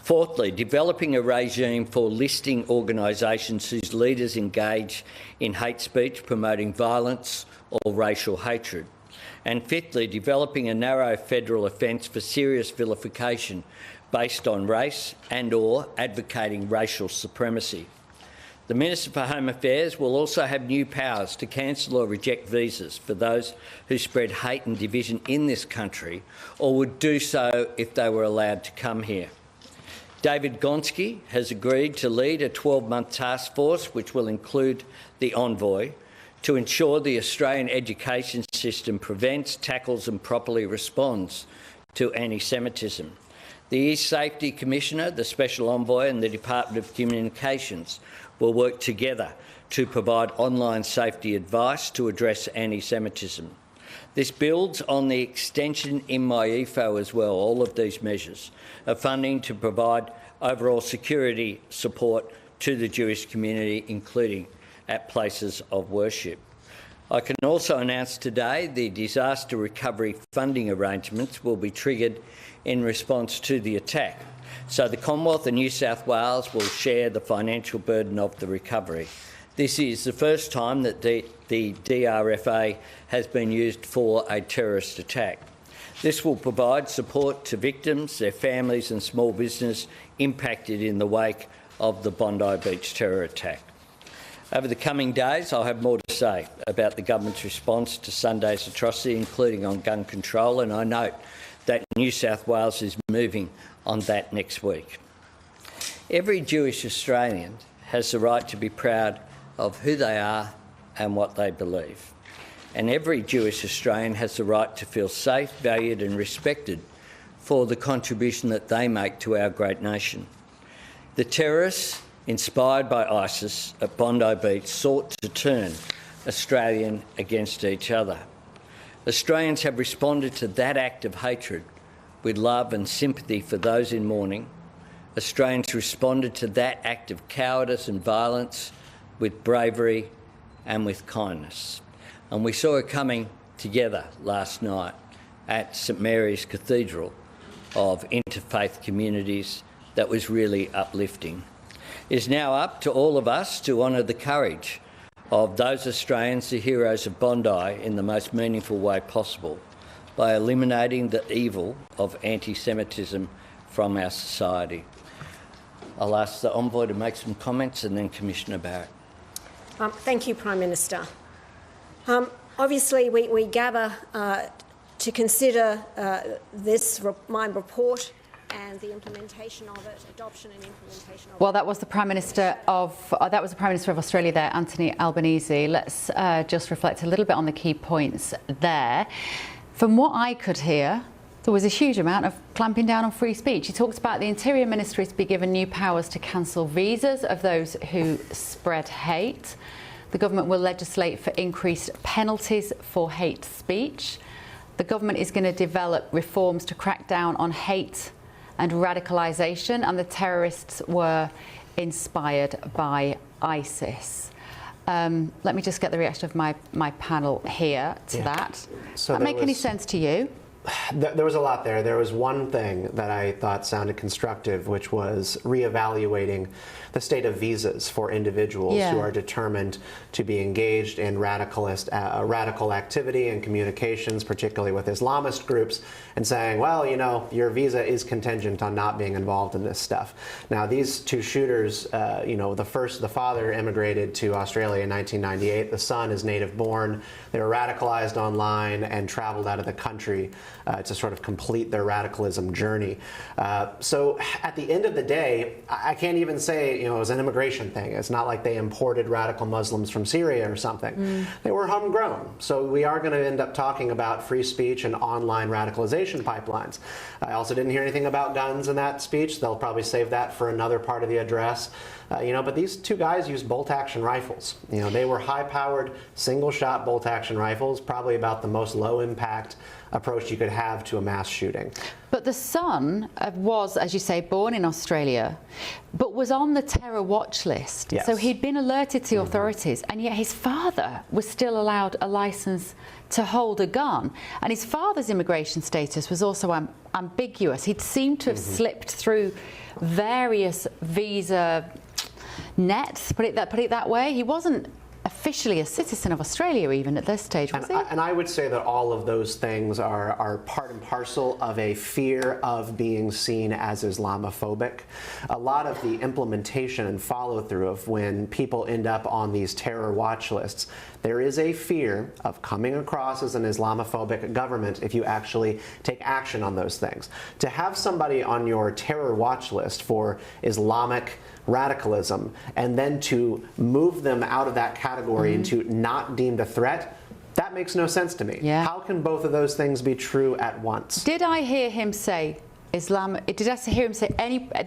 Speaker 8: Fourthly, developing a regime for listing organisations whose leaders engage in hate speech promoting violence or racial hatred. And fifthly, developing a narrow federal offence for serious vilification based on race and/or advocating racial supremacy. The Minister for Home Affairs will also have new powers to cancel or reject visas for those who spread hate and division in this country or would do so if they were allowed to come here. David Gonski has agreed to lead a 12-month task force, which will include the Envoy, to ensure the Australian education system prevents, tackles and properly responds to anti-Semitism. The East Safety Commissioner, the Special Envoy and the Department of Communications will work together to provide online safety advice to address anti-Semitism. This builds on the extension in my EFO as well, all of these measures, of funding to provide overall security support to the Jewish community, including at places of worship. I can also announce today the disaster recovery funding arrangements will be triggered in response to the attack. So the Commonwealth and New South Wales will share the financial burden of the recovery. This is the first time that the DRFA has been used for a terrorist attack. This will provide support to victims, their families and small business impacted in the wake of the Bondi Beach terror attack. Over the coming days, I'll have more to say about the government's response to Sunday's atrocity, including on gun control, and I note that New South Wales is moving on that next week. Every Jewish Australian has the right to be proud of who they are and what they believe. And every Jewish Australian has the right to feel safe, valued and respected for the contribution that they make to our great nation. The terrorists, inspired by ISIS at Bondi Beach, sought to turn Australians against each other. Australians have responded to that act of hatred with love and sympathy for those in mourning. Australians responded to that act of cowardice and violence with bravery and with kindness. And we saw it coming together last night at St Mary's Cathedral of interfaith communities. That was really uplifting. It is now up to all of us to honour the courage of those Australians, the heroes of Bondi, in the most meaningful way possible by eliminating the evil of anti-Semitism from our society. I'll ask the Envoy to make some comments and then Commissioner Barrett.
Speaker 9: Thank you, Prime Minister. Obviously, we gather to consider my report and the implementation of it, adoption and implementation of it.
Speaker 3: Well, that was the Prime Minister of Australia there, Anthony Albanese. Let's just reflect a little bit on the key points there. From what I could hear, there was a huge amount of clamping down on free speech. He talks about the Interior Ministry to be given new powers to cancel visas of those who spread hate. The government will legislate for increased penalties for hate speech. The government is going to develop reforms to crack down on hate and radicalisation, and the terrorists were inspired by ISIS. Let me just get the reaction of my panel here to that. Does that make any sense to you?
Speaker 18: There was a lot there. There was one thing that I thought sounded constructive, which was reevaluating the state of visas for individuals who are determined to be engaged in radical activity and communications, particularly with Islamist groups, and saying, well, you know, your visa is contingent on not being involved in this stuff. Now, these two shooters, you know, the father immigrated to Australia in 1998. The son is native born. They were radicalized online and traveled out of the country to sort of complete their radicalism journey. So at the end of the day, I can't even say, you know, it was an immigration thing. It's not like they imported radical Muslims from Syria or something. They were homegrown. So we are going to end up talking about free speech and online radicalization pipelines. I also didn't hear anything about guns in that speech. They'll probably save that for another part of the address. You know, but these two guys used bolt-action rifles. You know, they were high-powered, single-shot bolt-action rifles, probably about the most low-impact approach you could have to a mass shooting.
Speaker 3: But the son was, as you say, born in Australia, but was on the terror watch list.
Speaker 18: Yes.
Speaker 3: So he'd been alerted to authorities, and yet his father was still allowed a license to hold a gun. And his father's immigration status was also ambiguous. He'd seemed to have slipped through various visa nets, put it that way. He wasn't officially a citizen of Australia even at this stage, was he?
Speaker 18: And I would say that all of those things are part and parcel of a fear of being seen as Islamophobic. A lot of the implementation and follow-through of when people end up on these terror watch lists, there is a fear of coming across as an Islamophobic government if you actually take action on those things. To have somebody on your terror watch list for Islamic radicalism and then to move them out of that category into not deemed a threat, that makes no sense to me. How can both of those things be true at once?
Speaker 3: Did I hear him say Islam? Did I hear him say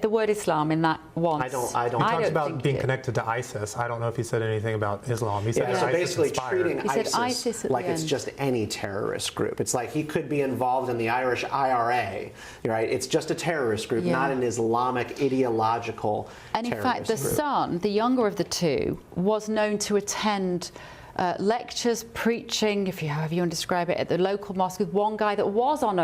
Speaker 3: the word Islam in that once?
Speaker 18: I don't.
Speaker 4: He talks about being connected to ISIS. I don't know if he said anything about Islam. He said
Speaker 18: so basically
Speaker 4: ISIS-inspired.
Speaker 18: treating ISIS like it's just any terrorist group. It's like he could be involved in the Irish IRA, right? It's just a terrorist group, not an Islamic ideological
Speaker 3: And in fact, the
Speaker 18: group.
Speaker 3: son, the younger of the two, was known to attend lectures, preaching, however you want to describe it, at the local mosque with one guy that was on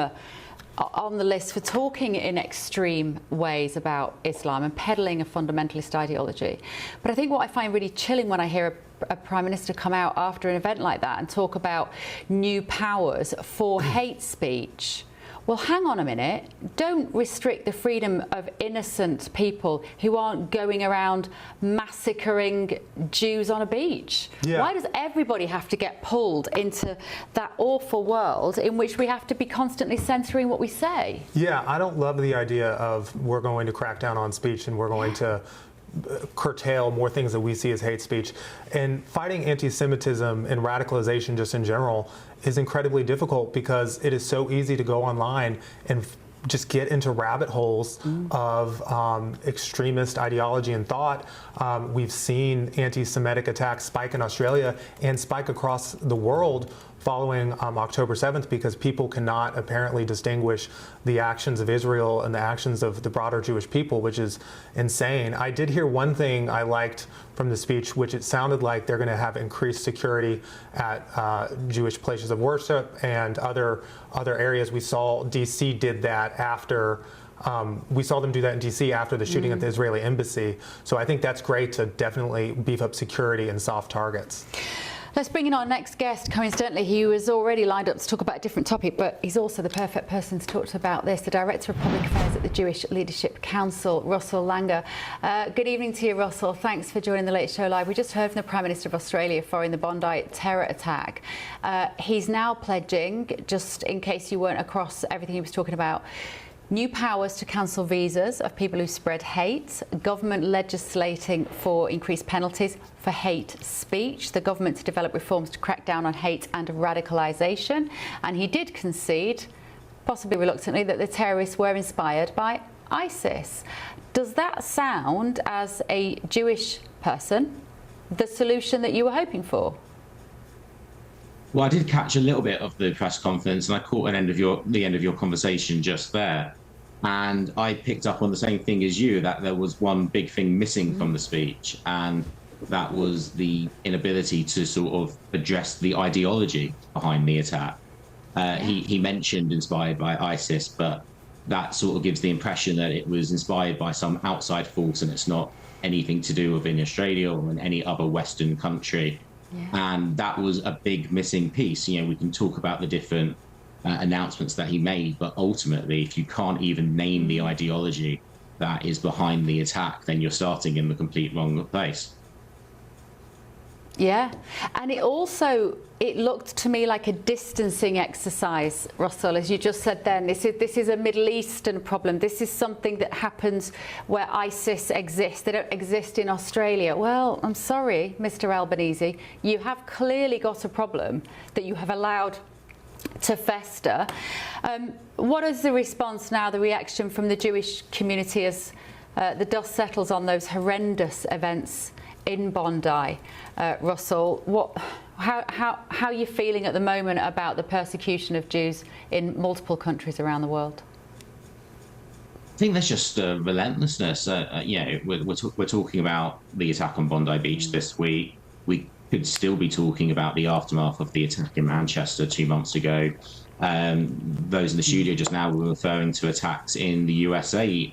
Speaker 3: the list for talking in extreme ways about Islam and peddling a fundamentalist ideology. But I think what I find really chilling when I hear a Prime Minister come out after an event like that and talk about new powers for hate speech. Well, hang on a minute. Don't restrict the freedom of innocent people who aren't going around massacring Jews on a beach. Why does everybody have to get pulled into that awful world in which we have to be constantly censoring what we say?
Speaker 4: Yeah, I don't love the idea of we're going to crack down on speech and we're going to curtail more things that we see as hate speech. And fighting anti-Semitism and radicalization just in general is incredibly difficult because it is so easy to go online and just get into rabbit holes of extremist ideology and thought. We've seen anti-Semitic attacks spike in Australia and spike across the world following October 7th, because people cannot apparently distinguish the actions of Israel and the actions of the broader Jewish people, which is insane. I did hear one thing I liked from the speech, which it sounded like they're going to have increased security at Jewish places of worship and other areas. We saw D.C. did that after. We saw them do that in D.C. after the shooting at the Israeli embassy. So I think that's great to definitely beef up security and soft targets.
Speaker 3: Let's bring in our next guest. Coincidentally, he was already lined up to talk about a different topic, but he's also the perfect person to talk to about this, the Director of Public Affairs at the Jewish Leadership Council, Russell Langer. Good evening to you, Russell. Thanks for joining the Late Show Live. We just heard from the Prime Minister of Australia following the Bondi terror attack. He's now pledging, just in case you weren't across everything he was talking about, new powers to cancel visas of people who spread hate, government legislating for increased penalties for hate speech, the government to develop reforms to crack down on hate and radicalisation. And he did concede, possibly reluctantly, that the terrorists were inspired by ISIS. Does that sound, as a Jewish person, the solution that you were hoping for?
Speaker 11: Well, I did catch a little bit of the press conference, and I caught the end of your conversation just there. And I picked up on the same thing as you, that there was one big thing missing from the speech, and that was the inability to sort of address the ideology behind the attack. He mentioned inspired by ISIS, but that sort of gives the impression that it was inspired by some outside force, and it's not anything to do with in Australia or in any other Western country. Yeah. And that was a big missing piece. You know, we can talk about the different announcements that he made, but ultimately, if you can't even name the ideology that is behind the attack, then you're starting in the complete wrong place.
Speaker 3: Yeah, and it looked to me like a distancing exercise, Russell, as you just said then. This is a Middle Eastern problem. This is something that happens where ISIS exists. They don't exist in Australia. Well, I'm sorry, Mr. Albanese, you have clearly got a problem that you have allowed to fester. What is the response now, the reaction from the Jewish community as the dust settles on those horrendous events in Bondi? Russell, how are you feeling at the moment about the persecution of Jews in multiple countries around the world?
Speaker 11: I think there's just relentlessness. We're talking about the attack on Bondi Beach this week. We could still be talking about the aftermath of the attack in Manchester 2 months ago. Those in the studio just now were referring to attacks in the USA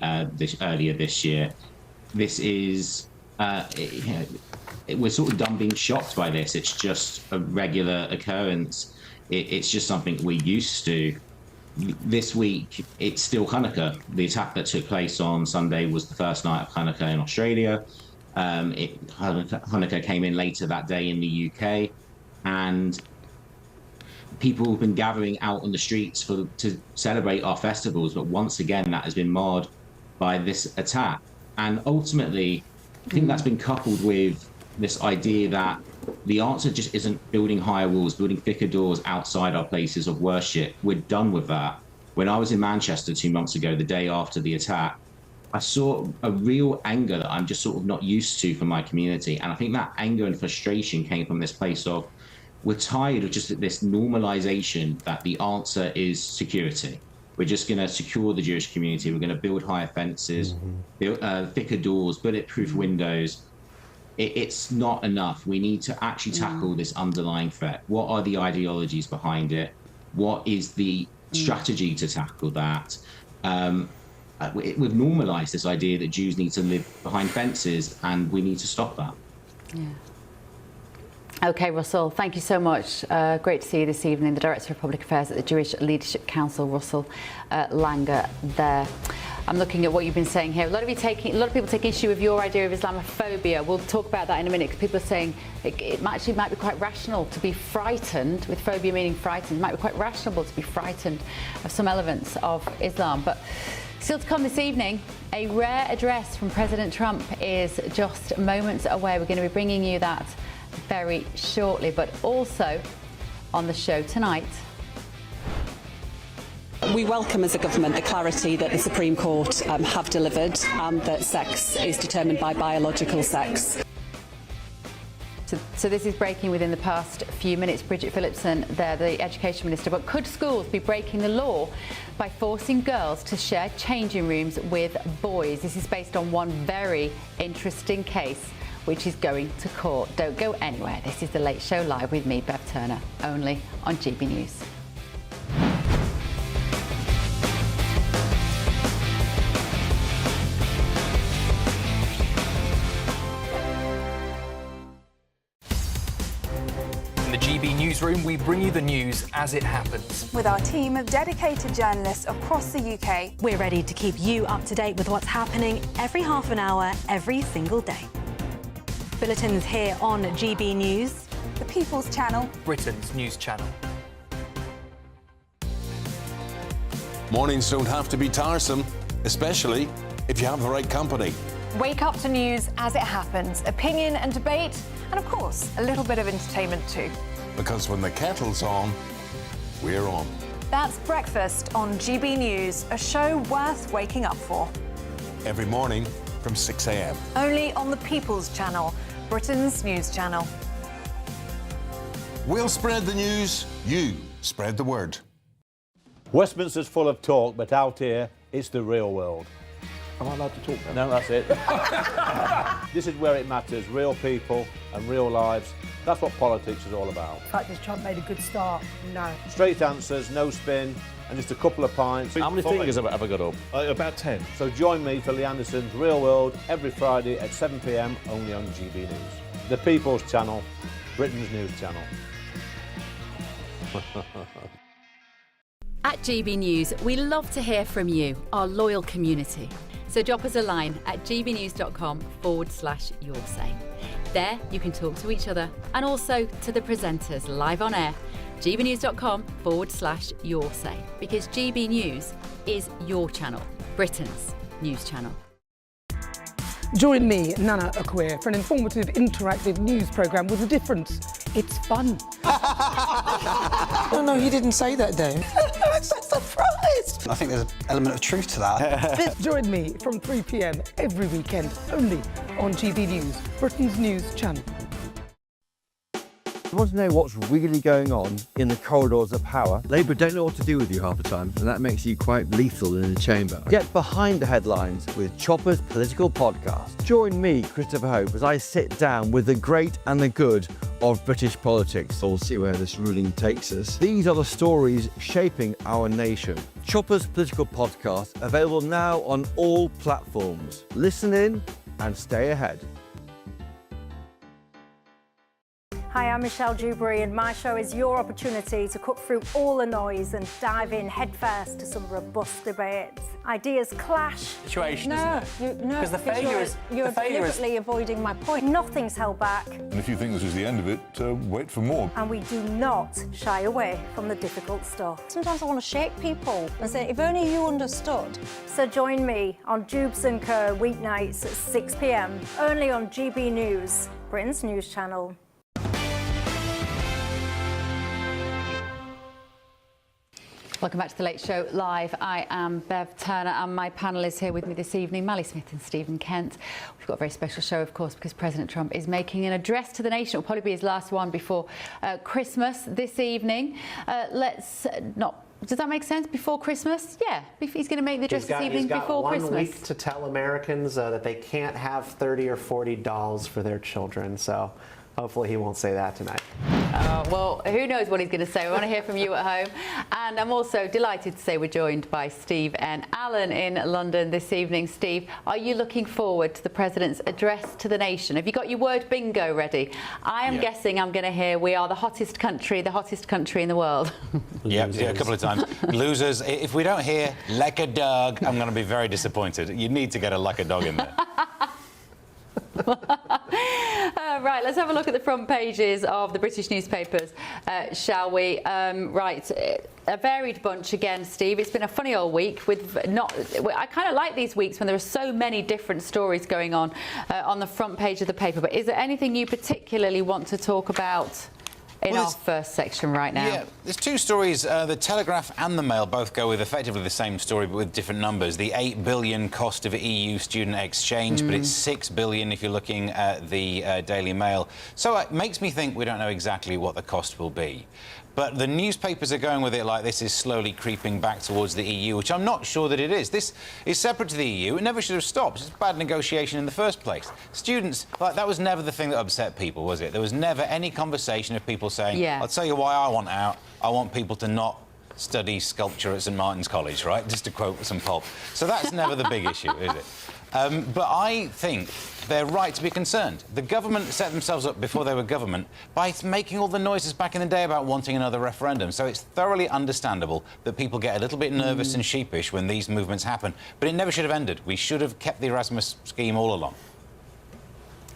Speaker 11: earlier this year. This is, we're sort of done being shocked by this. It's just a regular occurrence. It's just something we're used to. This week, it's still Hanukkah. The attack that took place on Sunday was the first night of Hanukkah in Australia. Hanukkah came in later that day in the UK, and people have been gathering out on the streets to celebrate our festivals, but once again that has been marred by this attack. And ultimately, I think that's been coupled with this idea that the answer just isn't building higher walls, building thicker doors outside our places of worship. We're done with that. When I was in Manchester 2 months ago, the day after the attack, I saw a real anger that I'm just sort of not used to from my community. And I think that anger and frustration came from this place of, we're tired of just this normalization that the answer is security. We're just going to secure the Jewish community. We're going to build higher fences, build thicker doors, bulletproof windows. It's not enough. We need to actually tackle this underlying threat. What are the ideologies behind it? What is the strategy to tackle that? We've normalised this idea that Jews need to live behind fences, and we need to stop that.
Speaker 3: Yeah. OK, Russell, thank you so much. Great to see you this evening. The Director of Public Affairs at the Jewish Leadership Council, Russell Langer there. I'm looking at what you've been saying here. A lot of people take issue with your idea of Islamophobia. We'll talk about that in a minute, because people are saying it actually might be quite rational to be frightened, with phobia meaning frightened. It might be quite rational to be frightened of some elements of Islam. But still to come this evening, a rare address from President Trump is just moments away. We're going to be bringing you that very shortly, but also on the show tonight.
Speaker 12: We welcome as a government the clarity that the Supreme Court have delivered, and that sex is determined by biological sex.
Speaker 3: So this is breaking within the past few minutes. Bridget Phillipson, there, the Education Minister. But could schools be breaking the law by forcing girls to share changing rooms with boys? This is based on one very interesting case which is going to court. Don't go anywhere. This is The Late Show Live with me, Bev Turner, only on GB News.
Speaker 25: In the GB Newsroom, we bring you the news as it happens.
Speaker 26: With our team of dedicated journalists across the UK,
Speaker 27: We're ready to keep you up to date with what's happening every half an hour, every single day. Bulletins here on GB News,
Speaker 26: the People's Channel,
Speaker 25: Britain's news channel.
Speaker 1: Mornings don't have to be tiresome, especially if you have the right company.
Speaker 2: Wake up to news as it happens, opinion and debate, and of course, a little bit of entertainment too.
Speaker 1: Because when the kettle's on, we're on.
Speaker 2: That's Breakfast on GB News, a show worth waking up for.
Speaker 1: Every morning from 6 a.m.
Speaker 2: Only on the People's Channel, Britain's news channel.
Speaker 1: We'll spread the news, you spread the word.
Speaker 23: Westminster's full of talk, but out here, it's the real world. Am I allowed to talk now? No, that's it. This is where it matters, real people and real lives. That's what politics is all about.
Speaker 10: In fact, has Trump made a good start? No.
Speaker 23: Straight answers, no spin, and just a couple of pints. How many fingers have I got up? About 10. So join me for Lee Anderson's Real World every Friday at 7 p.m, only on GB News. The People's Channel, Britain's news channel.
Speaker 3: At GB News, we love to hear from you, our loyal community. So drop us a line at gbnews.com/yoursay. There you can talk to each other and also to the presenters live on air. gbnews.com/yoursay, because GB News is your channel, Britain's news channel.
Speaker 10: Join me, Nana Akweer, for an informative, interactive news programme with a difference. It's fun.
Speaker 13: No, he didn't say that, Dave.
Speaker 10: I'm so surprised.
Speaker 13: I think there's an element of truth to that.
Speaker 10: Join me from 3 p.m. every weekend, only on GB News, Britain's news channel.
Speaker 5: You want to know what's really going on in the corridors of power? Labour don't know what to do with you half the time, and that makes you quite lethal in the chamber. Get behind the headlines with Chopper's political podcast. Join me, Christopher Hope, as I sit down with the great and the good of British politics. We'll see where this ruling takes us. These are the stories shaping our nation. Chopper's political podcast, available now on all platforms. Listen in and stay ahead.
Speaker 22: Hi, I'm Michelle Dewberry, and my show is your opportunity to cut through all the noise and dive in headfirst to some robust debates. Ideas clash.
Speaker 24: Situation,
Speaker 22: no,
Speaker 24: isn't it?
Speaker 22: No,
Speaker 24: Because the failure is
Speaker 22: you're deliberately avoiding my point. Nothing's held back,
Speaker 15: And if you think this is the end of it, wait for more.
Speaker 22: and we do not shy away from the difficult stuff. Sometimes I want to shake people and say, if only you understood. So join me on Jubes & Co. weeknights at 6 p.m, only on GB News, Britain's news channel.
Speaker 3: Welcome back to The Late Show Live. I am Bev Turner, and my panel is here with me this evening, Mally Smith and Stephen Kent. We've got a very special show, of course, because President Trump is making an address to the nation. It will probably be his last one before Christmas this evening. Does that make sense? Before Christmas? Yeah, he's going to make the address this evening before Christmas.
Speaker 18: He's got 1 week to tell Americans that they can't have 30 or 40 dolls for their children. So hopefully he won't say that tonight.
Speaker 3: Well, who knows what he's going to say. We want to hear from you at home. And I'm also delighted to say we're joined by Steve N. Allen in London this evening. Steve, are you looking forward to the President's address to the nation? Have you got your word bingo ready? I am guessing I'm going to hear we are the hottest country in the world.
Speaker 24: Yeah, a couple of times. Losers. If we don't hear like a dog, I'm going to be very disappointed. You need to get a like a dog in there.
Speaker 3: Right, let's have a look at the front pages of the British newspapers, shall we? Right, a varied bunch again, Steve. It's been a funny old week I kind of like these weeks when there are so many different stories going on the front page of the paper. But is there anything you particularly want to talk about in our first section right now.
Speaker 24: Yeah, there's two stories. The Telegraph and the Mail both go with effectively the same story, but with different numbers. The $8 billion cost of EU student exchange, but it's $6 billion if you're looking at the Daily Mail. So it makes me think we don't know exactly what the cost will be. But the newspapers are going with it like this is slowly creeping back towards the EU, which I'm not sure that it is. This is separate to the EU. It never should have stopped. It's bad negotiation in the first place. Students, like, that was never the thing that upset people, was it? There was never any conversation of people saying, I'll tell you why I want out. I want people to not study sculpture at St Martin's College, right? Just to quote some pulp. So that's never the big issue, is it? But I think they're right to be concerned. The government set themselves up before they were government by making all the noises back in the day about wanting another referendum. So it's thoroughly understandable that people get a little bit nervous and sheepish when these movements happen. But it never should have ended. We should have kept the Erasmus scheme all along.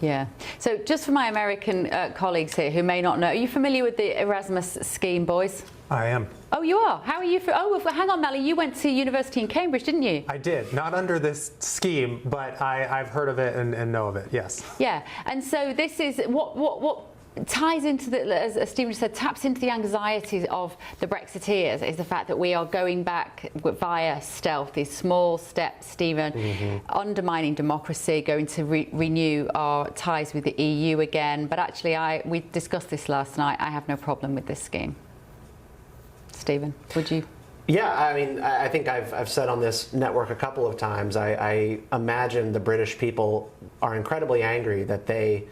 Speaker 3: Yeah. So just for my American colleagues here who may not know, are you familiar with the Erasmus scheme, boys?
Speaker 4: I am.
Speaker 3: Oh, you are? How are you? Oh, hang on, Mally, you went to university in Cambridge, didn't you?
Speaker 4: I did. Not under this scheme, but I've heard of it and know of it, yes.
Speaker 3: Yeah. And so this is what ties into the, as Stephen said, taps into the anxieties of the Brexiteers, is the fact that we are going back via stealth, these small steps, Stephen, undermining democracy, going to renew our ties with the EU again. But actually, we discussed this last night. I have no problem with this scheme. Stephen, would you?
Speaker 18: Yeah, I mean, I think I've said on this network a couple of times, I imagine the British people are incredibly angry that they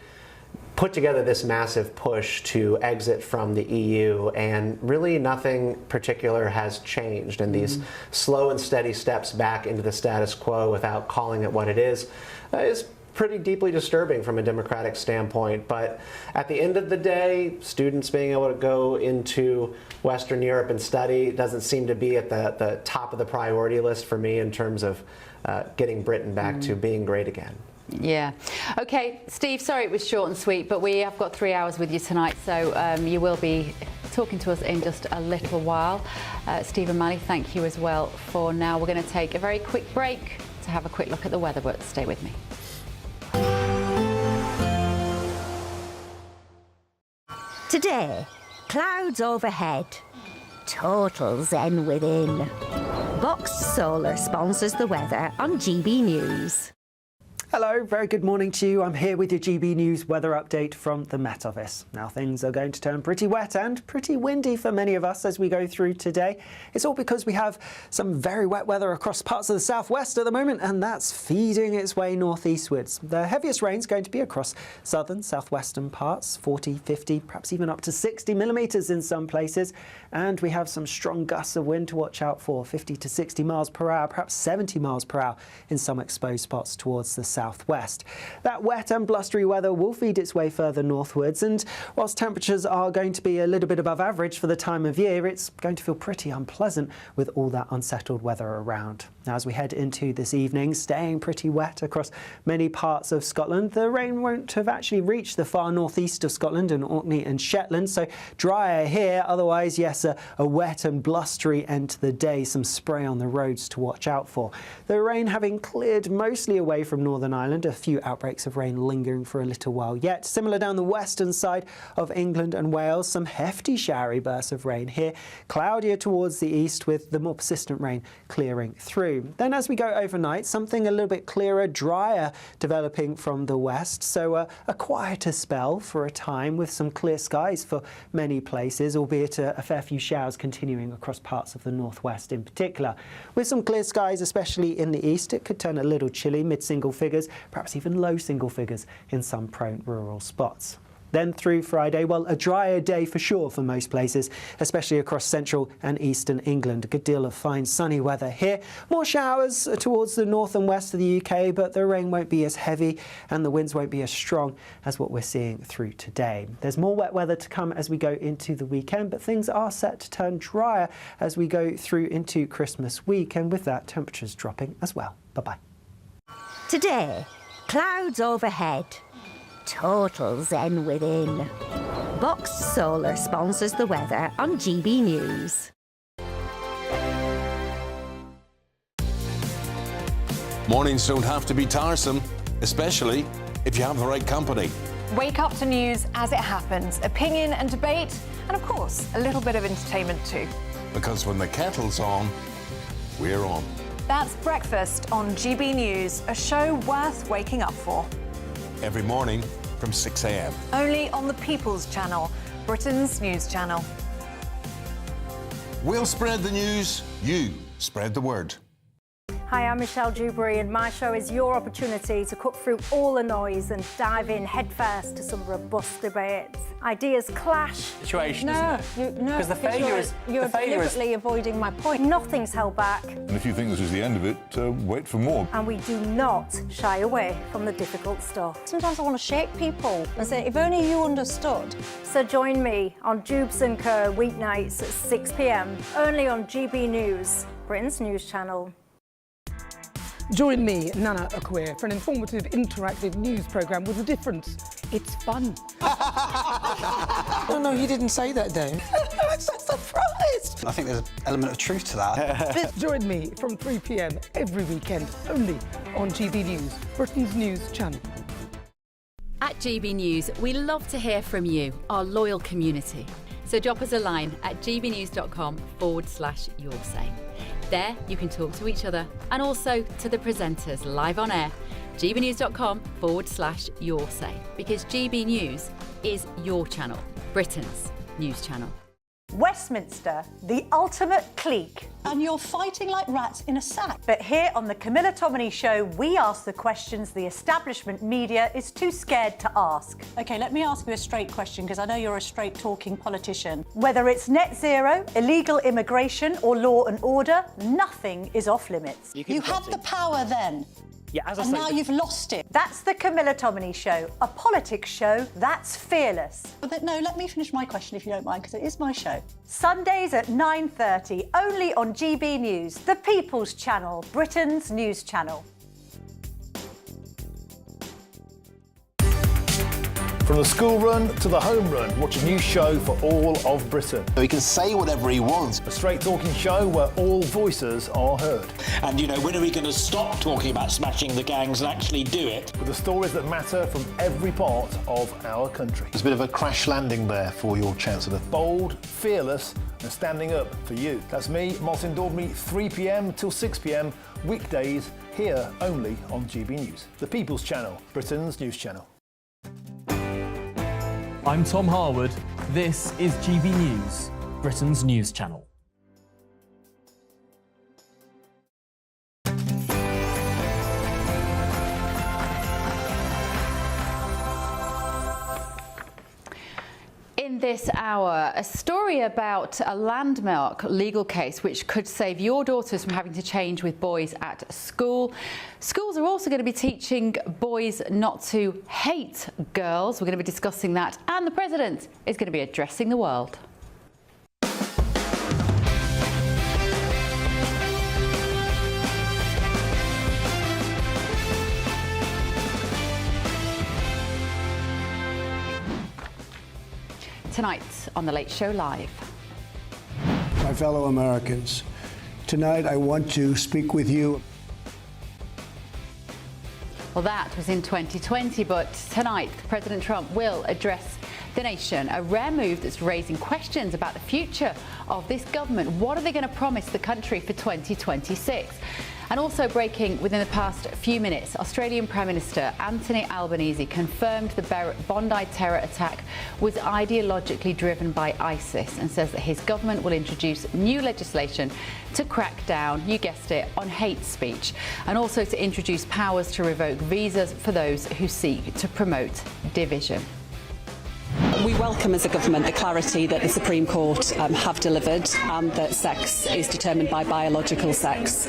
Speaker 18: put together this massive push to exit from the EU, and really nothing particular has changed. And these slow and steady steps back into the status quo without calling it what it is pretty deeply disturbing from a democratic standpoint. But at the end of the day, students being able to go into Western Europe and study doesn't seem to be at the top of the priority list for me in terms of getting Britain back to being great again.
Speaker 3: Yeah. OK, Steve, sorry it was short and sweet, but we have got 3 hours with you tonight, so you will be talking to us in just a little while. Steve and Mally, thank you as well for now. We're going to take a very quick break to have a quick look at the weather, but stay with me.
Speaker 6: Today, clouds overhead, total zen within. Boxed Solar sponsors the weather on GB News.
Speaker 7: Hello, very good morning to you. I'm here with your GB News weather update from the Met Office. Now, things are going to turn pretty wet and pretty windy for many of us as we go through today. It's all because we have some very wet weather across parts of the southwest at the moment, and that's feeding its way northeastwards. The heaviest rain's going to be across southern, southwestern parts, 40, 50, perhaps even up to 60 millimetres in some places. And we have some strong gusts of wind to watch out for, 50 to 60 miles per hour, perhaps 70 miles per hour in some exposed spots towards the southwest. That wet and blustery weather will feed its way further northwards, and whilst temperatures are going to be a little bit above average for the time of year, it's going to feel pretty unpleasant with all that unsettled weather around. Now, as we head into this evening, staying pretty wet across many parts of Scotland. The rain won't have actually reached the far northeast of Scotland and Orkney and Shetland, so drier here. Otherwise, yes, a wet and blustery end to the day, some spray on the roads to watch out for. The rain having cleared mostly away from Northern Ireland, a few outbreaks of rain lingering for a little while yet. Similar down the western side of England and Wales, some hefty showery bursts of rain here. Cloudier towards the east with the more persistent rain clearing through. Then as we go overnight, something a little bit clearer, drier developing from the west. So a quieter spell for a time with some clear skies for many places, albeit a fair few showers continuing across parts of the northwest in particular. With some clear skies, especially in the east, it could turn a little chilly, mid-single figures, perhaps even low single figures in some prone rural spots. Then through Friday, well, a drier day for sure for most places, especially across central and eastern England. A good deal of fine sunny weather here. More showers towards the north and west of the UK, but the rain won't be as heavy and the winds won't be as strong as what we're seeing through today. There's more wet weather to come as we go into the weekend, but things are set to turn drier as we go through into Christmas week, and with that, temperatures dropping as well. Bye-bye.
Speaker 6: Today, clouds overhead, total zen within. Boxed Solar sponsors the weather on GB News.
Speaker 1: Mornings don't have to be tiresome, especially if you have the right company.
Speaker 2: Wake up to news as it happens, opinion and debate, and of course, a little bit of entertainment too.
Speaker 1: Because when the kettle's on, we're on.
Speaker 2: That's Breakfast on GB News, a show worth waking up for.
Speaker 1: Every morning from 6 a.m.
Speaker 2: Only on the People's Channel, Britain's news channel.
Speaker 1: We'll spread the news, you spread the word.
Speaker 22: Hi, I'm Michelle Dewberry, and my show is your opportunity to cut through all the noise and dive in headfirst to some robust debates. Ideas clash.
Speaker 8: Situation, isn't it?
Speaker 22: No,
Speaker 8: Because the failure is
Speaker 22: you're deliberately avoiding my point. Nothing's held back,
Speaker 15: And if you think this is the end of it, wait for more.
Speaker 22: and we do not shy away from the difficult stuff. Sometimes I want to shake people and say, if only you understood. So join me on Jubes and Co weeknights at 6 p.m. only on GB News, Britain's news channel.
Speaker 10: Join me, Nana Akweer, for an informative, interactive news programme with a difference. It's fun.
Speaker 13: No, you didn't say that, Dave. I'm so surprised. I think there's an element of truth to that.
Speaker 10: Join me from 3 p.m. every weekend, only on GB News, Britain's news channel.
Speaker 3: At GB News, we love to hear from you, our loyal community. So drop us a line at gbnews.com/yoursay. There, you can talk to each other and also to the presenters live on air. gbnews.com/yoursay, because GB News is your channel, Britain's news channel.
Speaker 22: Westminster, the ultimate clique.
Speaker 27: And you're fighting like rats in a sack.
Speaker 22: But here on the Camilla Tominey Show, we ask the questions the establishment media is too scared to ask.
Speaker 27: OK, let me ask you a straight question, because I know you're a straight-talking politician.
Speaker 22: Whether it's net zero, illegal immigration or law and order, nothing is off limits.
Speaker 27: You had the power then.
Speaker 13: Yeah, as I
Speaker 27: And
Speaker 13: say,
Speaker 27: now you've lost it.
Speaker 22: That's the Camilla Tominey Show, a politics show that's fearless.
Speaker 27: No, let me finish my question if you don't mind, because it is my show.
Speaker 22: Sundays at 9:30, only on GB News, the People's Channel, Britain's news channel.
Speaker 14: From the school run to the home run, watch a new show for all of Britain.
Speaker 16: He can say whatever he wants.
Speaker 14: A straight talking show where all voices are heard.
Speaker 17: And, when are we going to stop talking about smashing the gangs and actually do it?
Speaker 14: With the stories that matter from every part of our country.
Speaker 16: There's a bit of a crash landing there for your Chancellor.
Speaker 14: Bold, fearless and standing up for you. That's me, Martin Daubney, 3 p.m. till 6 p.m, weekdays, here only on GB News. The People's Channel, Britain's news channel.
Speaker 19: I'm Tom Harwood. This is GB News, Britain's news channel.
Speaker 3: In this hour, a story about a landmark legal case which could save your daughters from having to change with boys at school. Schools are also going to be teaching boys not to hate girls. We're going to be discussing that, and the President is going to be addressing the world. Tonight on The Late Show Live.
Speaker 20: My fellow Americans, tonight I want to speak with you.
Speaker 3: Well, that was in 2020, but tonight President Trump will address the nation, a rare move that's raising questions about the future of this government. What are they going to promise the country for 2026? And also breaking within the past few minutes, Australian Prime Minister Anthony Albanese confirmed the Bondi terror attack was ideologically driven by ISIS and says that his government will introduce new legislation to crack down, you guessed it, on hate speech, and also to introduce powers to revoke visas for those who seek to promote division.
Speaker 12: We welcome as a government the clarity that the Supreme Court have delivered, and that sex is determined by biological sex.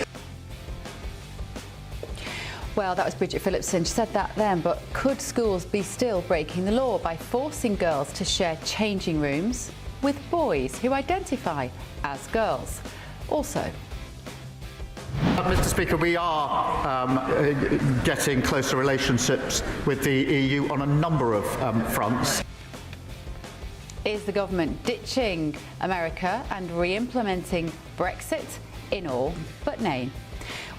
Speaker 3: Well, that was Bridget Phillipson. She said that then, but could schools be still breaking the law by forcing girls to share changing rooms with boys who identify as girls? Also,
Speaker 21: Mr. Speaker, we are getting closer relationships with the EU on a number of fronts.
Speaker 3: is the government ditching America and re-implementing Brexit in all but name?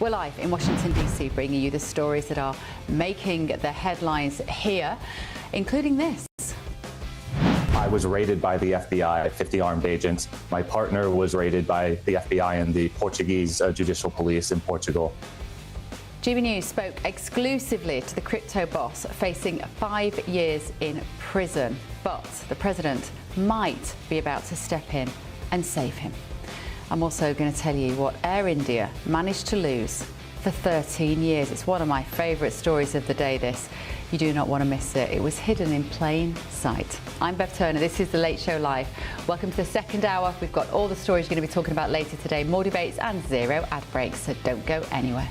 Speaker 3: We're live in Washington, D.C., bringing you the stories that are making the headlines here, including this.
Speaker 5: I was raided by the FBI, 50 armed agents. My partner was raided by the FBI and the Portuguese judicial police in Portugal.
Speaker 3: GB News spoke exclusively to the crypto boss facing 5 years in prison. But the president might be about to step in and save him. I'm also going to tell you what Air India managed to lose for 13 years. It's one of my favourite stories of the day, this. You do not want to miss it. It was hidden in plain sight. I'm Bev Turner. This is The Late Show Live. Welcome to the second hour. We've got all the stories you're going to be talking about later today, more debates and 0 ad breaks, so don't go anywhere.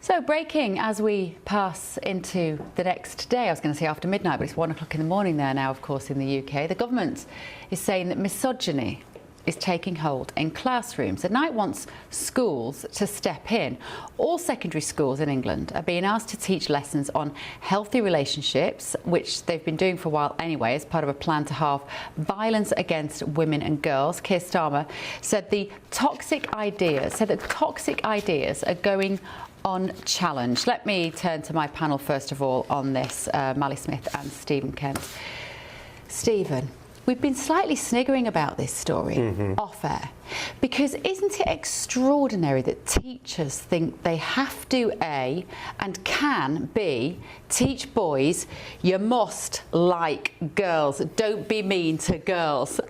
Speaker 3: So breaking as we pass into the next day, I was going to say after midnight, but it's 1 o'clock in the morning there now, of course, in the UK. The government is saying that misogyny is taking hold in classrooms. The Knight wants schools to step in. All secondary schools in England are being asked to teach lessons on healthy relationships, which they've been doing for a while anyway, as part of a plan to halve violence against women and girls. Keir Starmer said that toxic ideas are going unchallenged. Let me turn to my panel first of all on this, Mally Smith and Stephen Kent. Stephen, we've been slightly sniggering about this story off air, because isn't it extraordinary that teachers think they have to A and can B teach boys you must like girls, don't be mean to girls?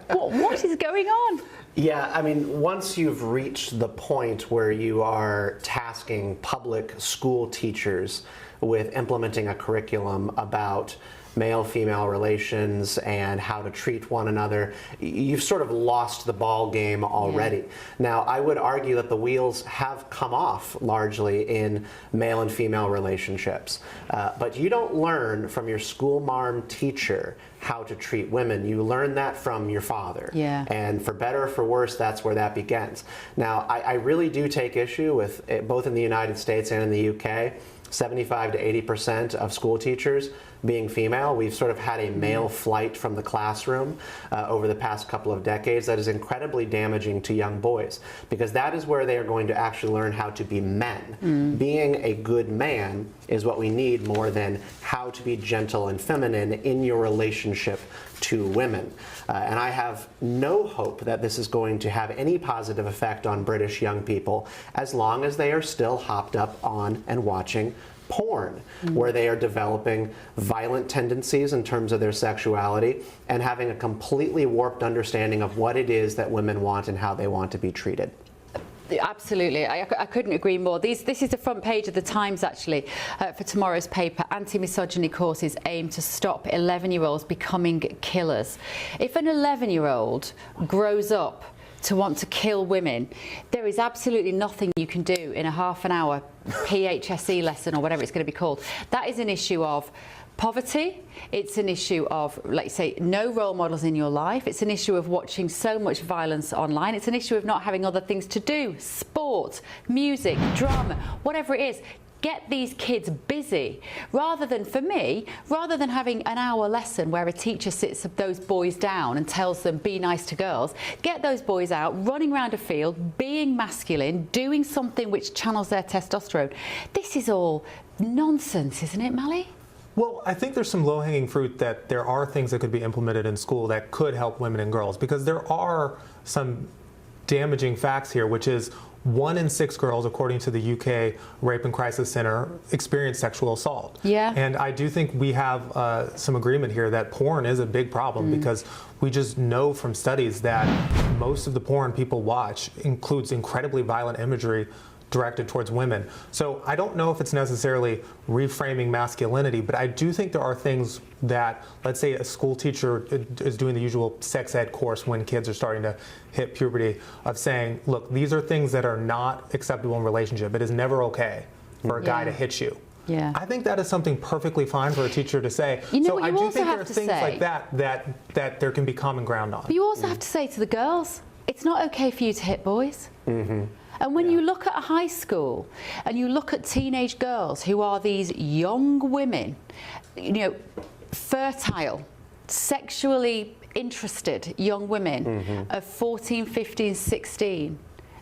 Speaker 3: What is going on?
Speaker 18: Yeah, I mean, once you've reached the point where you are tasking public school teachers with implementing a curriculum about male-female relations and how to treat one another, you've sort of lost the ball game already. Yeah. Now, I would argue that the wheels have come off largely in male and female relationships, but you don't learn from your school marm teacher how to treat women. You learn that from your father. Yeah. And for better or for worse, that's where that begins. Now, I really do take issue with it, both in the United States and in the UK, 75 to 80% of school teachers being female. We've sort of had a male flight from the classroom over the past couple of decades that is incredibly damaging to young boys, because that is where they are going to actually learn how to be men. Being a good man is what we need more than how to be gentle and feminine in your relationship to women. And I have no hope that this is going to have any positive effect on British young people as long as they are still hopped up on and watching porn, where they are developing violent tendencies in terms of their sexuality and having a completely warped understanding of what it is that women want and how they want to be treated.
Speaker 3: Absolutely, I couldn't agree more. This is the front page of the Times, actually, for tomorrow's paper. Anti-misogyny courses aim to stop 11-year-olds becoming killers. If an 11-year-old grows up to want to kill women, there is absolutely nothing you can do in a half an hour PHSE lesson or whatever it's going to be called. That is an issue of poverty. It's an issue of, let's say, no role models in your life. It's an issue of watching so much violence online. It's an issue of not having other things to do, sport, music, drama, whatever it is. Get these kids busy, rather than, for me, rather than having an hour lesson where a teacher sits those boys down and tells them be nice to girls. Get those boys out running around a field, being masculine, doing something which channels their testosterone. This is all nonsense, isn't it, Mally?
Speaker 4: Well, I think there's some low-hanging fruit that there are things that could be implemented in school that could help women and girls, because there are some damaging facts here, which is 1 in 6 girls, according to the UK Rape and Crisis Center, experience sexual assault. Yeah. And I do think we have some agreement here that porn is a big problem, because we just know from studies that most of the porn people watch includes incredibly violent imagery directed towards women. So I don't know if it's necessarily reframing masculinity, but I do think there are things that, let's say a school teacher is doing the usual sex ed course when kids are starting to hit puberty, of saying, look, these are things that are not acceptable in relationship. It is never okay for a guy to hit you. Yeah. I think that is something perfectly fine for a teacher to say.
Speaker 3: You know,
Speaker 4: so
Speaker 3: what
Speaker 4: I
Speaker 3: you
Speaker 4: do
Speaker 3: also
Speaker 4: think there
Speaker 3: have
Speaker 4: are
Speaker 3: to
Speaker 4: things
Speaker 3: say,
Speaker 4: like that there can be common ground on.
Speaker 3: But you also have to say to the girls, it's not okay for you to hit boys. And when you look at a high school and you look at teenage girls who are these young women, you know, fertile sexually interested young women of 14, 15, 16,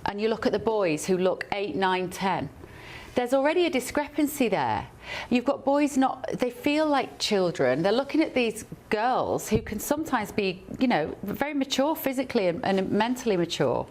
Speaker 3: and you look at the boys who look 8, 9, 10, there's already a discrepancy there. You've got boys they feel like children. They're looking at these girls who can sometimes be, you know, very mature physically and mentally mature.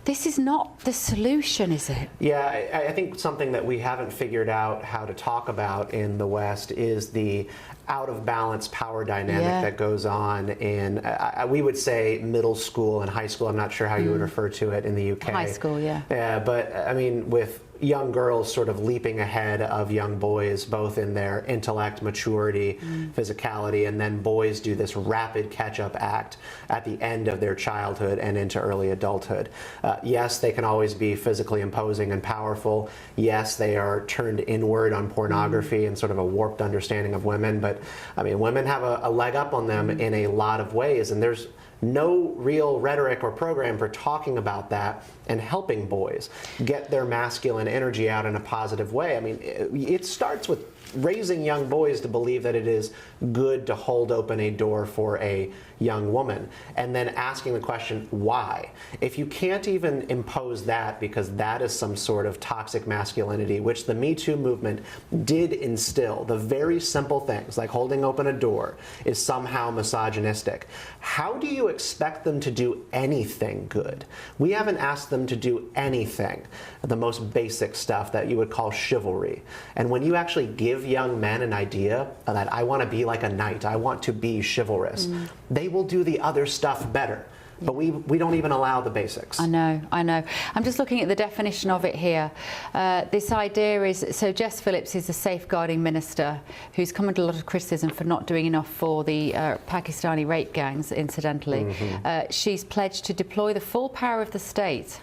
Speaker 3: This is not the solution, is it?
Speaker 18: Yeah, I think something that we haven't figured out how to talk about in the West is the out of balance power dynamic that goes on in, we would say, middle school and high school. I'm not sure how you would refer to it in the UK.
Speaker 3: High school, yeah.
Speaker 18: Yeah, but I mean, with young girls sort of leaping ahead of young boys, both in their intellect, maturity, physicality, and then boys do this rapid catch-up act at the end of their childhood and into early adulthood. Yes, they can always be physically imposing and powerful. Yes, they are turned inward on pornography and sort of a warped understanding of women, but I mean, women have a leg up on them in a lot of ways, and there's no real rhetoric or program for talking about that and helping boys get their masculine energy out in a positive way. I mean, it starts with raising young boys to believe that it is good to hold open a door for a young woman, and then asking the question, why? If you can't even impose that because that is some sort of toxic masculinity, which the Me Too movement did instill, the very simple things like holding open a door is somehow misogynistic, how do you expect them to do anything good? We haven't asked them to do anything, the most basic stuff that you would call chivalry. And when you actually give young men an idea that I want to be like a knight, I want to be chivalrous, they will do the other stuff better. But we don't even allow the basics.
Speaker 3: I know. I'm just looking at the definition of it here. This idea is, so Jess Phillips is a safeguarding minister who's come under a lot of criticism for not doing enough for the Pakistani rape gangs, incidentally. She's pledged to deploy the full power of the state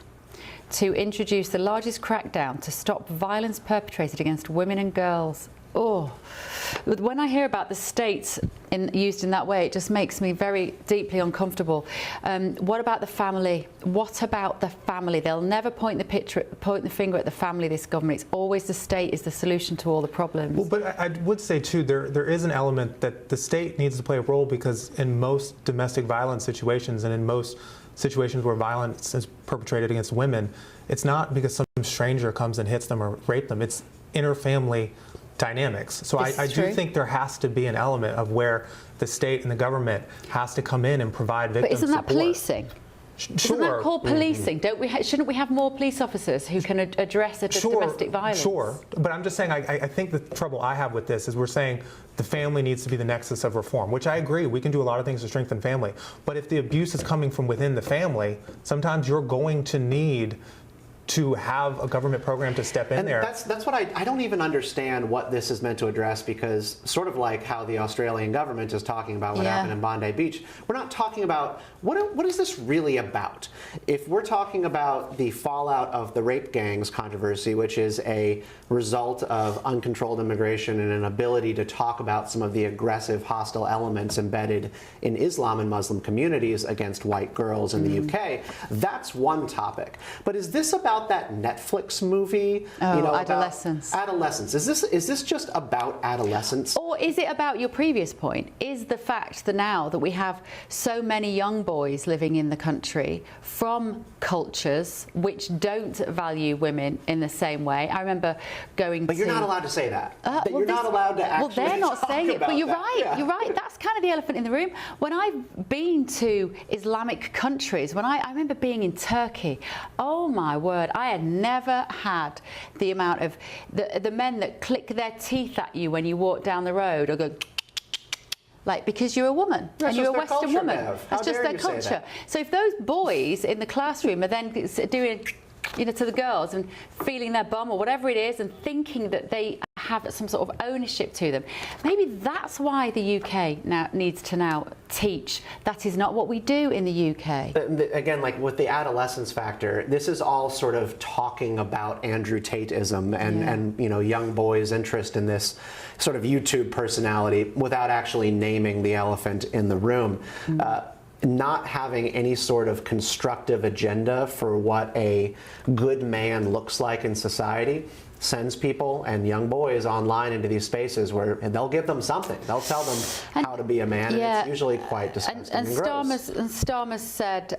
Speaker 3: to introduce the largest crackdown to stop violence perpetrated against women and girls. Oh, when I hear about the state used in that way, it just makes me very deeply uncomfortable. What about the family? What about the family? They'll never point the finger at the family, this government. It's always the state is the solution to all the problems.
Speaker 4: Well, but I would say, too, there is an element that the state needs to play a role, because in most domestic violence situations and in most situations where violence is perpetrated against women, it's not because some stranger comes and hits them or rapes them. It's inter-family dynamics. So I do think there has to be an element of where the state and the government has to come in and provide victim support.
Speaker 3: But isn't that policing?
Speaker 4: Sure.
Speaker 3: Isn't that called policing? Shouldn't we have more police officers who can address domestic violence?
Speaker 4: Sure, but I'm just saying, I think the trouble I have with this is we're saying the family needs to be the nexus of reform, which I agree, we can do a lot of things to strengthen family. But if the abuse is coming from within the family, sometimes you're going to need to have a government program to step in there.
Speaker 18: That's what I don't even understand what this is meant to address, because sort of like how the Australian government is talking about what happened in Bondi Beach, we're not talking about what is this really about. If we're talking about the fallout of the rape gangs controversy, which is a result of uncontrolled immigration and an ability to talk about some of the aggressive, hostile elements embedded in Islam and Muslim communities against white girls in the UK, that's one topic. But is this about that Netflix movie?
Speaker 3: Adolescence.
Speaker 18: Adolescence. Is this just about adolescence?
Speaker 3: Or is it about your previous point? Is the fact that now that we have so many young boys living in the country from cultures which don't value women in the same way? I remember going
Speaker 18: But you're not allowed to say that. You're not allowed to actually
Speaker 3: Well, they're not saying it, but you're
Speaker 18: that.
Speaker 3: right.
Speaker 18: Yeah.
Speaker 3: You're right. That's kind of the elephant in the room. When I've been to Islamic countries, when I remember being in Turkey, oh my word, I had never had the amount of the men that click their teeth at you when you walk down the road or go like, because you're a woman and you're a Western woman. That's just their culture. So if those boys in the classroom are then doing, to the girls and feeling their bum or whatever it is and thinking that they have some sort of ownership to them, maybe that's why the UK now needs to teach that is not what we do in the UK.
Speaker 18: Again, like with the adolescence factor, this is all sort of talking about Andrew Tate-ism and young boys' interest in this sort of YouTube personality without actually naming the elephant in the room. Not having any sort of constructive agenda for what a good man looks like in society sends people and young boys online into these spaces where they'll give them something. They'll tell them how to be a man, and it's usually quite disgusting and gross.
Speaker 3: Starmer's said,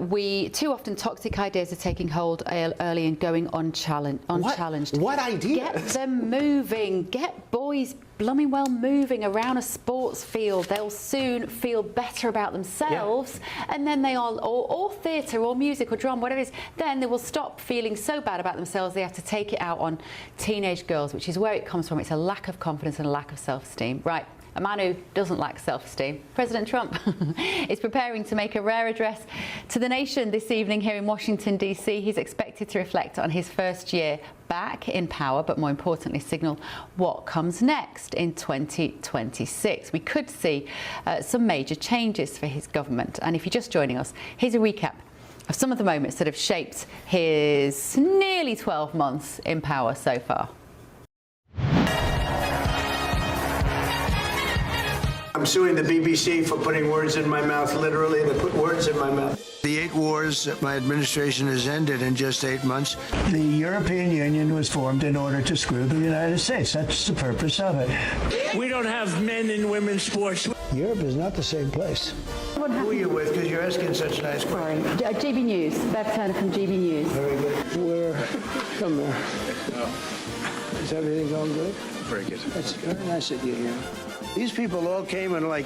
Speaker 3: we too often toxic ideas are taking hold early and going unchallenged.
Speaker 18: What idea?
Speaker 3: Get them moving. Get boys blooming well moving around a sports field. They'll soon feel better about themselves, and then they all, or theatre or music or drama, whatever it is, then they will stop feeling so bad about themselves they have to take it out on teenage girls, which is where it comes from. It's a lack of confidence and a lack of self-esteem. Right. A man who doesn't lack self-esteem, President Trump, is preparing to make a rare address to the nation this evening here in Washington, D.C. He's expected to reflect on his first year back in power, but more importantly, signal what comes next in 2026. We could see some major changes for his government. And if you're just joining us, here's a recap of some of the moments that have shaped his nearly 12 months in power so far.
Speaker 20: I'm suing the BBC for putting words in my mouth. Literally, they put words in my mouth. The 8 wars that my administration has ended in just 8 months. The European Union was formed in order to screw the United States. That's the purpose of it. We don't have men in women's sports. Europe is not the same place. Who are you with? Because you're asking such nice questions.
Speaker 3: GB News. Bev Turner from GB News.
Speaker 20: Very good. Come there. Is everything going good?
Speaker 15: Very good.
Speaker 20: That's very nice of you here. These people all came in like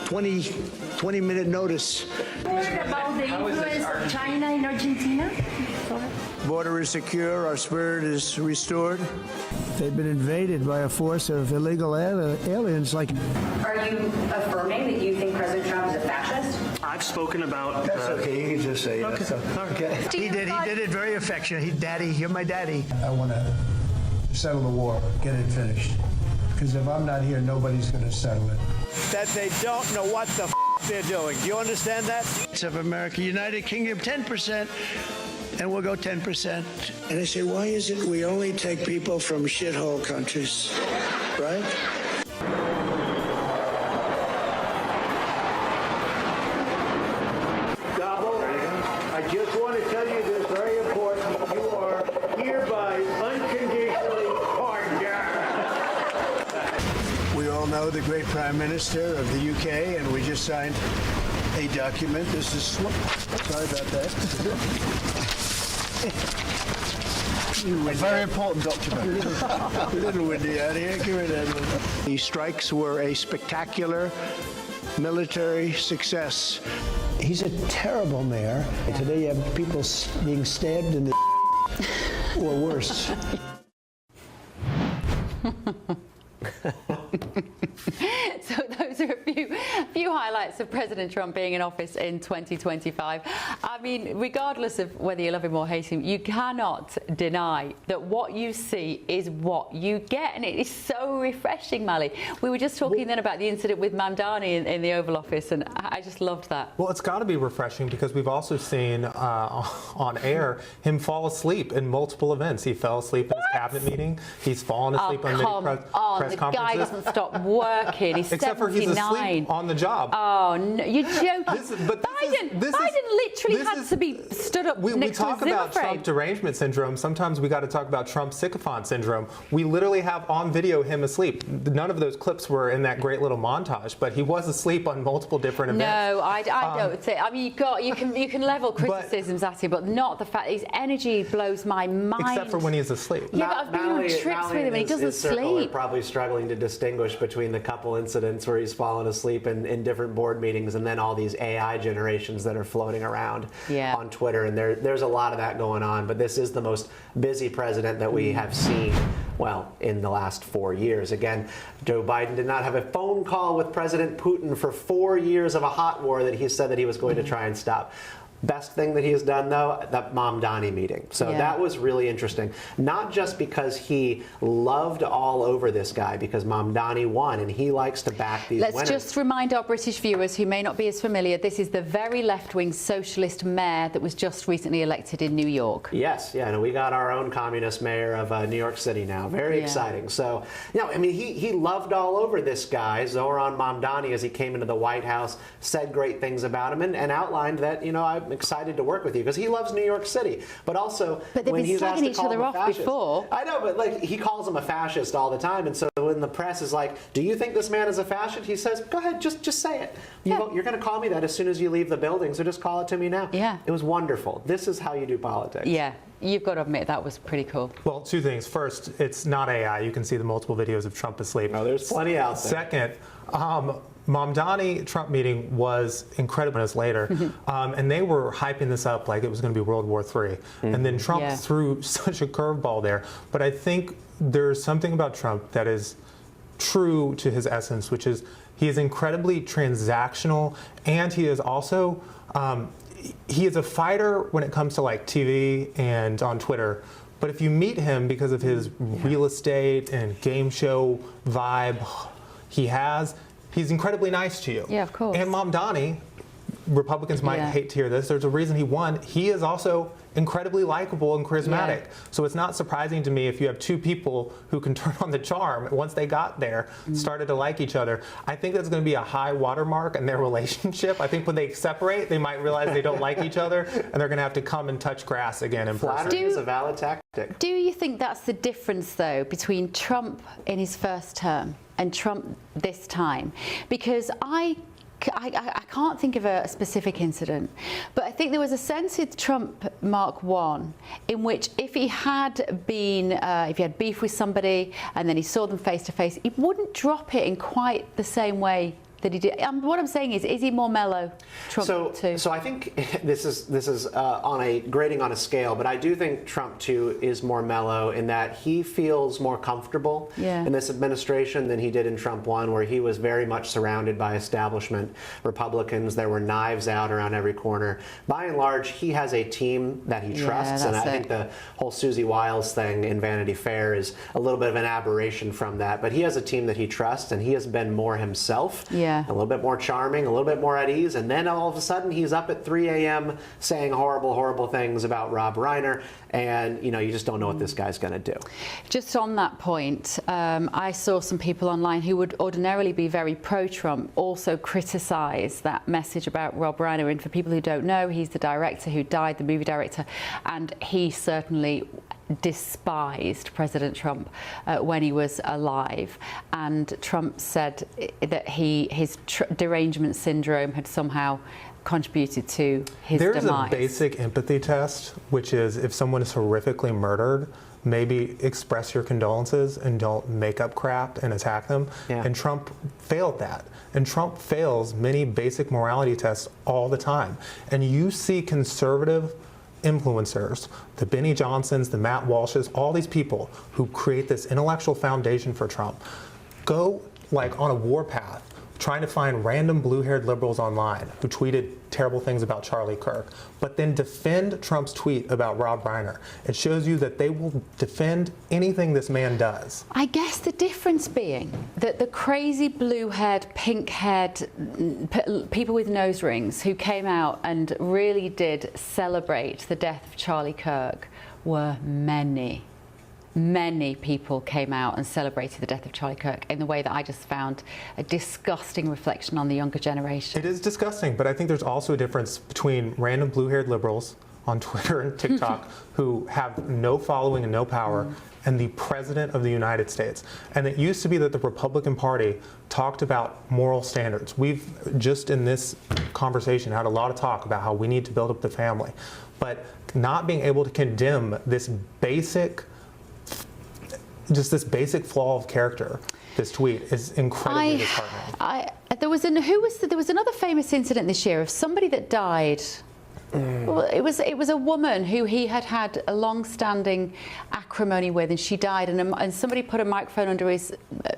Speaker 20: 20-minute notice.
Speaker 7: Heard about the influence of China in Argentina?
Speaker 20: Border is secure, our spirit is restored. They've been invaded by a force of illegal aliens like...
Speaker 7: Are you affirming that you think President Trump is a fascist?
Speaker 20: I've spoken about... That's okay, you can just say yes. Okay. He did it very affectionate. Daddy, you're my daddy. I want to settle the war, get it finished. Because if I'm not here, nobody's going to settle it. That they don't know what the they're doing. Do you understand that? Of America, United Kingdom, 10%, and we'll go 10%. And I say, why is it we only take people from shithole countries, right? Gobble, I just want to tell you this very important. You are hereby unconditionally pardoned. We all know the great Prime Minister of the UK, and we just signed a document. This is... Sorry about that. A very important document. A little windy out here. Give me that. These strikes were a spectacular military success. He's a terrible mayor. Today you have people being stabbed in the or worse.
Speaker 3: So those are a few highlights of President Trump being in office in 2025. I mean, regardless of whether you love him or hate him, you cannot deny that what you see is what you get, and it is so refreshing, Mali. We were just talking then about the incident with Mamdani in the Oval Office, and I just loved that.
Speaker 4: Well, it's got to be refreshing because we've also seen on air him fall asleep in multiple events. He fell asleep in his cabinet meeting. He's fallen asleep on many press conferences.
Speaker 3: The guy doesn't stop working. He's
Speaker 4: Except
Speaker 3: 79.
Speaker 4: for he's asleep on the job.
Speaker 3: Oh, no, you're joking. Biden literally had to be stood up next to a Zimmer frame.
Speaker 4: We talk about Trump derangement syndrome. Sometimes we got to talk about Trump sycophant syndrome. We literally have on video him asleep. None of those clips were in that great little montage, but he was asleep on multiple different events.
Speaker 3: No, I don't think. I mean, you can level criticisms at him, but not the fact his energy blows my mind.
Speaker 4: Except for when he's asleep.
Speaker 3: Yeah, but I've been on trips with him and he doesn't sleep.
Speaker 18: Probably struggling to distinguish between the couple incidents where he's fallen asleep in different board meetings and then all these AI generations that are floating around on Twitter. And there's a lot of that going on. But this is the most busy president that we have seen, well, in the last 4 years. Again, Joe Biden did not have a phone call with President Putin for 4 years of a hot war that he said that he was going to try and stop. Best thing that he has done, though, that Mamdani meeting. So that was really interesting. Not just because he loved all over this guy, because Mamdani won, and he likes to back these winners.
Speaker 3: Let's just remind our British viewers who may not be as familiar, this is the very left-wing socialist mayor that was just recently elected in New York.
Speaker 18: Yes, yeah, and we got our own communist mayor of New York City now. Very exciting. So, I mean, he loved all over this guy, Zohran Mamdani, as he came into the White House, said great things about him, and outlined that, excited to work with you because he loves New York City. But also,
Speaker 3: but they've
Speaker 18: when
Speaker 3: been
Speaker 18: he's asked
Speaker 3: slagging
Speaker 18: to
Speaker 3: each
Speaker 18: call
Speaker 3: other
Speaker 18: him a
Speaker 3: off
Speaker 18: fascist,
Speaker 3: before.
Speaker 18: I know, but like he calls him a fascist all the time, and so when the press is like, "Do you think this man is a fascist?" he says, "Go ahead, just say it. You're going to call me that as soon as you leave the building, so just call it to me now."
Speaker 3: Yeah,
Speaker 18: it was wonderful. This is how you do politics.
Speaker 3: Yeah. You've got to admit that was pretty cool.
Speaker 4: Well, two things. First, it's not AI. You can see the multiple videos of Trump asleep.
Speaker 18: Oh, there's plenty out there.
Speaker 4: Second, Mamdani Trump meeting was incredible minutes later, and they were hyping this up like it was going to be World War III. And then Trump threw such a curveball there. But I think there's something about Trump that is true to his essence, which is he is incredibly transactional, and he is also he is a fighter when it comes to like TV and on Twitter. But if you meet him because of his real estate and game show vibe he's incredibly nice to you.
Speaker 3: Yeah, of course.
Speaker 4: And Mamdani, Republicans might hate to hear this, there's a reason he won. He is also incredibly likable and charismatic. So it's not surprising to me if you have two people who can turn on the charm once they got there, started to like each other. I think that's going to be a high watermark in their relationship. I think when they separate, they might realize they don't like each other, and they're going to have to come and touch grass again in person.
Speaker 18: Flattery is a valid tactic.
Speaker 3: Do you think that's the difference, though, between Trump in his first term and Trump this time? Because I can't think of a specific incident, but I think there was a sense with Trump Mark I in which if he had been, if he had beef with somebody and then he saw them face to face, he wouldn't drop it in quite the same way that he did. What I'm saying is he more mellow, Trump too?
Speaker 18: So I think this is on a grading on a scale, but I do think Trump too is more mellow in that he feels more comfortable in this administration than he did in Trump 1, where he was very much surrounded by establishment Republicans. There were knives out around every corner. By and large, he has a team that he trusts, and I think the whole Susie Wiles thing in Vanity Fair is a little bit of an aberration from that. But he has a team that he trusts, and he has been more himself. A little bit more charming, a little bit more at ease, and then all of a sudden he's up at 3 a.m. saying horrible, horrible things about Rob Reiner, and you just don't know what this guy's going to do.
Speaker 3: Just on that point, I saw some people online who would ordinarily be very pro-Trump also criticise that message about Rob Reiner. And for people who don't know, he's the director who died, the movie director, and he certainly despised President Trump when he was alive, and Trump said that his derangement syndrome had somehow contributed to his demise.
Speaker 4: There's a basic empathy test, which is if someone is horrifically murdered, maybe express your condolences and don't make up crap and attack them. And Trump failed that. And Trump fails many basic morality tests all the time. And you see conservative influencers, the Benny Johnsons, the Matt Walshes, all these people who create this intellectual foundation for Trump, go like on a warpath trying to find random blue-haired liberals online who tweeted terrible things about Charlie Kirk, but then defend Trump's tweet about Rob Reiner. It shows you that they will defend anything this man does.
Speaker 3: I guess the difference being that the crazy blue-haired, pink-haired people with nose rings who came out and really did celebrate the death of Charlie Kirk were many people came out and celebrated the death of Charlie Kirk in the way that I just found a disgusting reflection on the younger generation.
Speaker 4: It is disgusting, but I think there's also a difference between random blue-haired liberals on Twitter and TikTok who have no following and no power and the President of the United States. And it used to be that the Republican Party talked about moral standards. We've just in this conversation had a lot of talk about how we need to build up the family, but not being able to condemn this basic flaw of character, this tweet, is incredibly disheartening.
Speaker 3: There was another famous incident this year of somebody that died. Well, it was a woman who he had a long-standing acrimony with, and she died. And somebody put a microphone under his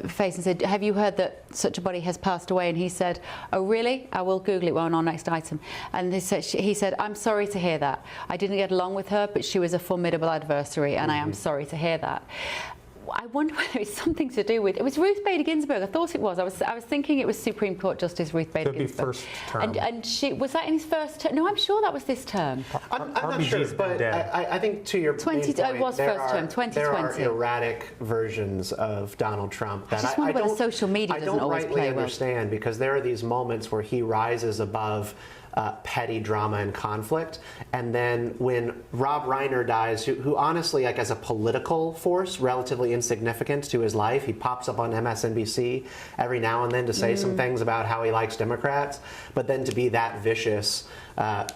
Speaker 3: face and said, "Have you heard that such a body has passed away?" And he said, "Oh, really? I will Google it on our next item." And he said, "I'm sorry to hear that. I didn't get along with her, but she was a formidable adversary, and I am sorry to hear that." I wonder whether it's something to do with. It was Ruth Bader Ginsburg. I thought it was. I was thinking it was Supreme Court Justice Ruth Bader Ginsburg.
Speaker 4: First term.
Speaker 3: And she was that in his first term? No, I'm sure that was this term.
Speaker 18: I'm not sure, but I think to your point,
Speaker 3: it was first term. 2020.
Speaker 18: There are erratic versions of Donald Trump that
Speaker 3: I just wonder whether social media doesn't always play well.
Speaker 18: I don't rightly understand, because there are these moments where he rises above petty drama and conflict. And then when Rob Reiner dies, who honestly, like as a political force, relatively insignificant to his life, he pops up on MSNBC every now and then to say some things about how he likes Democrats, but then to be that vicious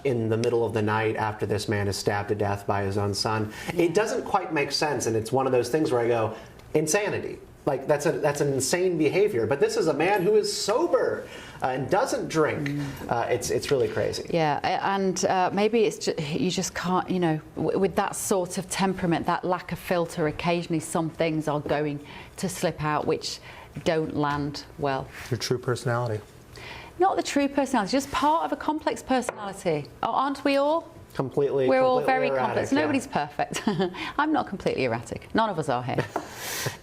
Speaker 18: in the middle of the night after this man is stabbed to death by his own son, it doesn't quite make sense. And it's one of those things where I go, insanity. Like that's an insane behavior. But this is a man who is sober and doesn't drink. It's really crazy.
Speaker 3: Yeah, and maybe it's you just can't, you know, with that sort of temperament, that lack of filter, occasionally some things are going to slip out which don't land well.
Speaker 4: Your true personality.
Speaker 3: Not the true personality, just part of a complex personality. Oh, aren't we all?
Speaker 18: We're
Speaker 3: all very
Speaker 18: erratic,
Speaker 3: complex. Nobody's perfect. I'm not completely erratic. None of us are here.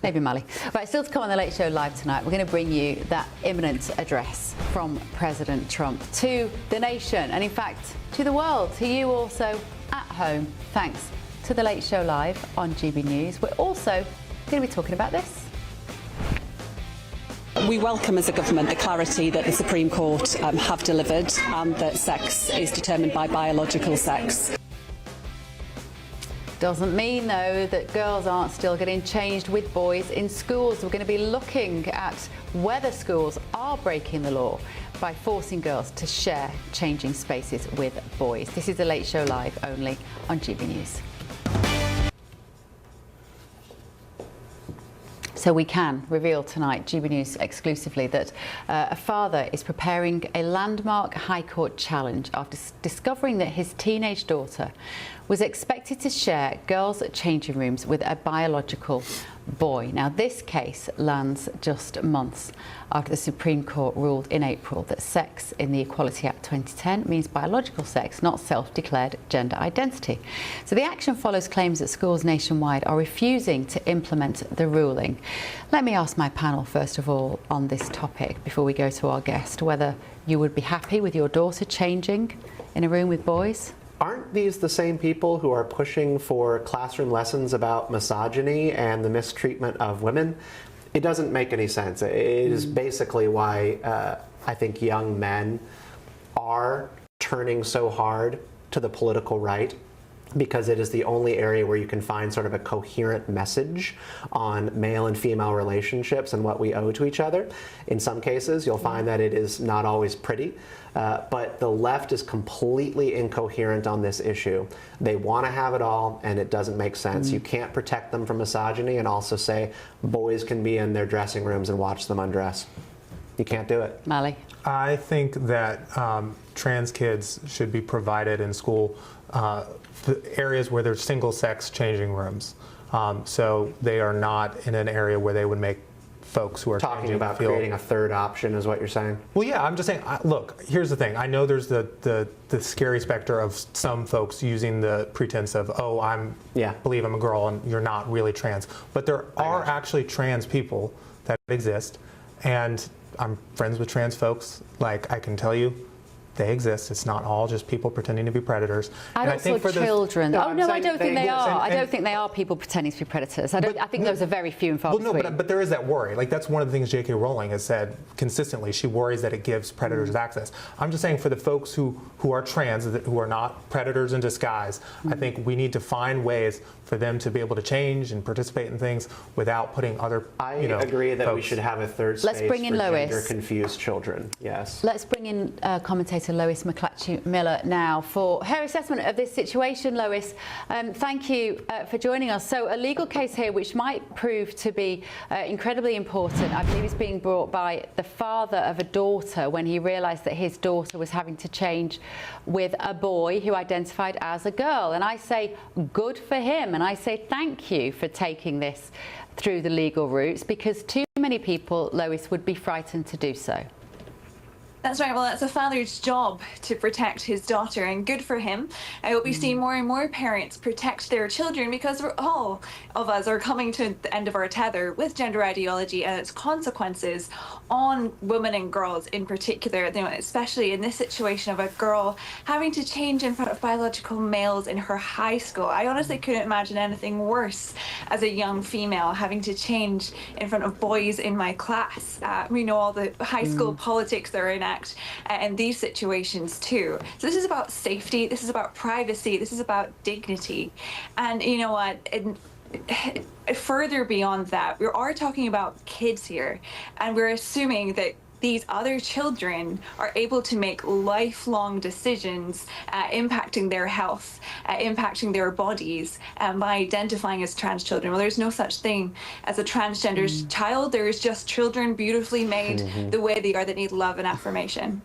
Speaker 3: Maybe Mally. Right, still to come on The Late Show Live tonight, we're going to bring you that imminent address from President Trump to the nation and, in fact, to the world, to you also at home, thanks to The Late Show Live on GB News. We're also going to be talking about this.
Speaker 12: We welcome as a government the clarity that the Supreme Court have delivered and that sex is determined by biological sex.
Speaker 3: Doesn't mean, though, that girls aren't still getting changed with boys in schools. We're going to be looking at whether schools are breaking the law by forcing girls to share changing spaces with boys. This is The Late Show Live, only on GB News. So we can reveal tonight, GB News exclusively, that a father is preparing a landmark High Court challenge after discovering that his teenage daughter was expected to share girls' changing rooms with a biological boy. Now, this case lands just months after the Supreme Court ruled in April that sex in the Equality Act 2010 means biological sex, not self-declared gender identity. So the action follows claims that schools nationwide are refusing to implement the ruling. Let me ask my panel, first of all, on this topic, before we go to our guest, whether you would be happy with your daughter changing in a room with boys?
Speaker 18: Aren't these the same people who are pushing for classroom lessons about misogyny and the mistreatment of women? It doesn't make any sense. It is basically why I think young men are turning so hard to the political right, because it is the only area where you can find sort of a coherent message on male and female relationships and what we owe to each other. In some cases, you'll find that it is not always pretty, but the left is completely incoherent on this issue. They want to have it all, and it doesn't make sense. You can't protect them from misogyny and also say boys can be in their dressing rooms and watch them undress. You can't do it.
Speaker 3: Mally?
Speaker 4: I think that trans kids should be provided in school the areas where there's single-sex changing rooms. So they are not in an area where they would make folks who are
Speaker 18: talking about creating a third option is what you're saying.
Speaker 4: Well, yeah, I'm just saying, look, here's the thing. I know there's the scary specter of some folks using the pretense of, oh, believe I'm a girl and you're not really trans. But there are actually trans people that exist, and I'm friends with trans folks. Like, I can tell you, they exist. It's not all just people pretending to be predators.
Speaker 3: And also children.
Speaker 4: No,
Speaker 3: I don't think they are. I don't think they are people pretending to be predators. I think those are very few and far between.
Speaker 4: Well, no, but there is that worry. Like, that's one of the things J.K. Rowling has said consistently. She worries that it gives predators access. I'm just saying, for the folks who are trans, who are not predators in disguise, I think we need to find ways for them to be able to change and participate in things without putting other,
Speaker 18: I agree that we should have a third space for gender-confused children. Yes.
Speaker 3: Let's bring in commentator Lois McClatchy-Miller now for her assessment of this situation. Lois, thank you for joining us. So a legal case here which might prove to be incredibly important. I believe it's being brought by the father of a daughter when he realised that his daughter was having to change with a boy who identified as a girl. And I say good for him, and I say thank you for taking this through the legal routes, because too many people, Lois, would be frightened to do so.
Speaker 6: That's right. Well, it's a father's job to protect his daughter, and good for him. I hope we see more and more parents protect their children, because all of us are coming to the end of our tether with gender ideology and its consequences on women and girls in particular, especially in this situation of a girl having to change in front of biological males in her high school. I honestly couldn't imagine anything worse as a young female, having to change in front of boys in my class. We know all the high school politics that are in Act in these situations too. So this is about safety, this is about privacy, this is about dignity. And you know what? Further beyond that, we are talking about kids here, and we're assuming that these other children are able to make lifelong decisions impacting their health, impacting their bodies by identifying as trans children. Well, there's no such thing as a transgender child. There is just children beautifully made the way they are that need love and affirmation.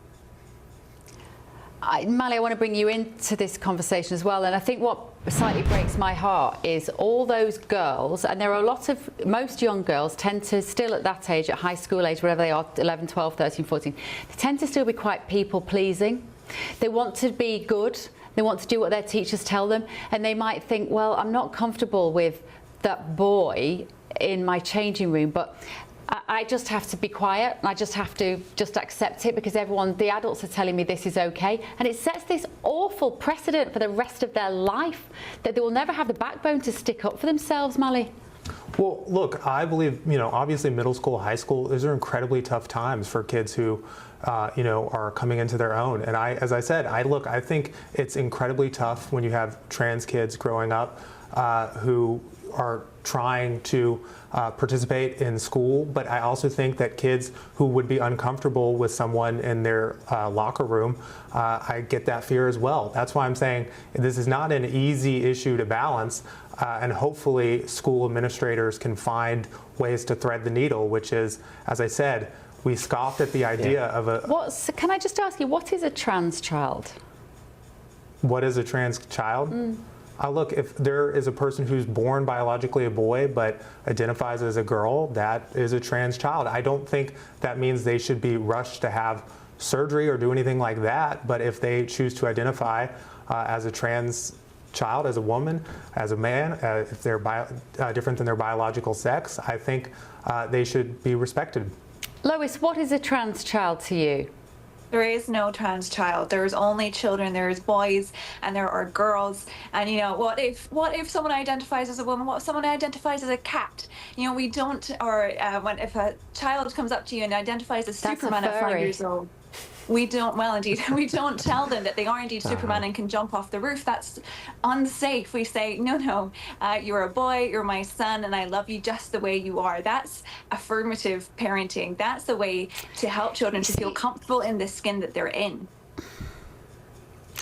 Speaker 3: Mally, I want to bring you into this conversation as well, and I think what slightly breaks my heart is all those girls, and there are a lot of, most young girls tend to still at that age, at high school age, whatever they are, 11, 12, 13, 14, they tend to still be quite people-pleasing. They want to be good, they want to do what their teachers tell them, and they might think, well, I'm not comfortable with that boy in my changing room, but I just have to be quiet, and I just have to accept it because everyone, the adults are telling me this is okay. And it sets this awful precedent for the rest of their life that they will never have the backbone to stick up for themselves, Mally.
Speaker 4: Well, look, I believe, obviously middle school, high school, those are incredibly tough times for kids who, are coming into their own. And as I said, I think it's incredibly tough when you have trans kids growing up who are trying to participate in school, but I also think that kids who would be uncomfortable with someone in their locker room, I get that fear as well. That's why I'm saying this is not an easy issue to balance, and hopefully school administrators can find ways to thread the needle, which is, as I said, we scoffed at the idea of a...
Speaker 3: Can I just ask you, what is a trans child?
Speaker 4: What is a trans child? Look, if there is a person who's born biologically a boy but identifies as a girl, that is a trans child. I don't think that means they should be rushed to have surgery or do anything like that, but if they choose to identify as a trans child, as a woman, as a man, if they're different than their biological sex, I think they should be respected.
Speaker 3: Lois, what is a trans child to you?
Speaker 6: There is no trans child. There's only children. There's boys and there are girls. And what if someone identifies as a woman? What if someone identifies as a cat? We don't. Or if a child comes up to you and identifies as Superman at 5 years old, we don't. Well, indeed, we don't tell them that they are indeed Superman and can jump off the roof. That's unsafe. We say, no, you're a boy. You're my son, and I love you just the way you are. That's affirmative parenting. That's the way to help children to feel comfortable in the skin that they're in.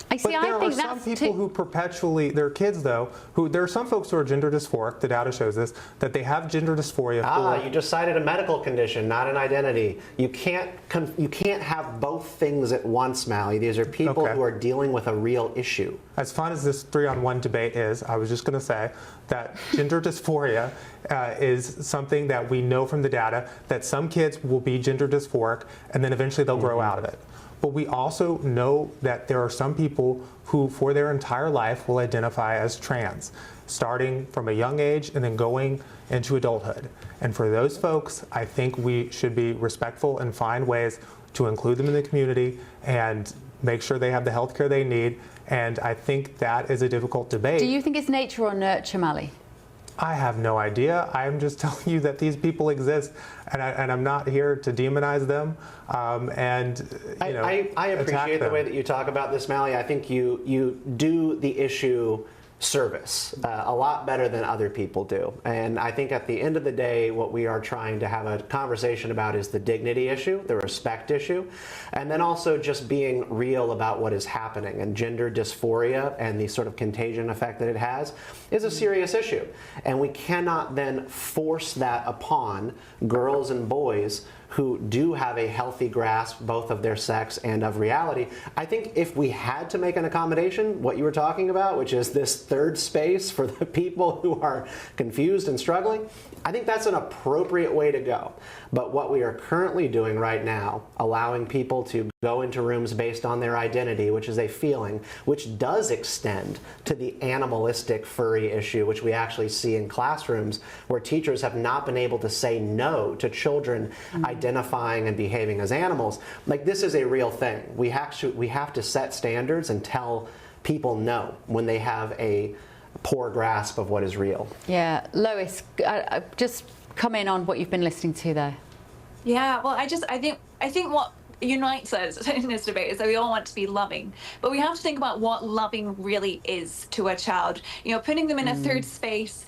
Speaker 3: I see.
Speaker 4: But there are some people who perpetually, there are kids though, there are some folks who are gender dysphoric, the data shows this, that they have gender dysphoria.
Speaker 18: You just cited a medical condition, not an identity. You can't have both things at once, Mally. These are people who are dealing with a real issue.
Speaker 4: As fun as this 3-on-1 debate is, I was just going to say that gender dysphoria is something that we know from the data that some kids will be gender dysphoric and then eventually they'll grow out of it. But we also know that there are some people who, for their entire life, will identify as trans, starting from a young age and then going into adulthood. And for those folks, I think we should be respectful and find ways to include them in the community and make sure they have the health care they need. And I think that is a difficult debate.
Speaker 3: Do you think it's nature or nurture, Mally?
Speaker 4: I have no idea. I'm just telling you that these people exist, and I'm not here to demonize them.
Speaker 18: I appreciate the way that you talk about this, Mally. I think you do the issue service a lot better than other people do. And I think at the end of the day, what we are trying to have a conversation about is the dignity issue, the respect issue, and then also just being real about what is happening. And gender dysphoria and the sort of contagion effect that it has is a serious issue. And we cannot then force that upon girls and boys who do have a healthy grasp both of their sex and of reality. I think if we had to make an accommodation, what you were talking about, which is this third space for the people who are confused and struggling, I think that's an appropriate way to go. But what we are currently doing right now, allowing people to go into rooms based on their identity, which is a feeling, which does extend to the animalistic furry issue, which we actually see in classrooms where teachers have not been able to say no to children identifying and behaving as animals. Like, this is a real thing. We have to set standards and tell people no when they have a poor grasp of what is real.
Speaker 3: Yeah, Lois, just come in on what you've been listening to there.
Speaker 6: Yeah, well, I think unites us in this debate is that we all want to be loving, but we have to think about what loving really is to a child. You know, putting them in a third space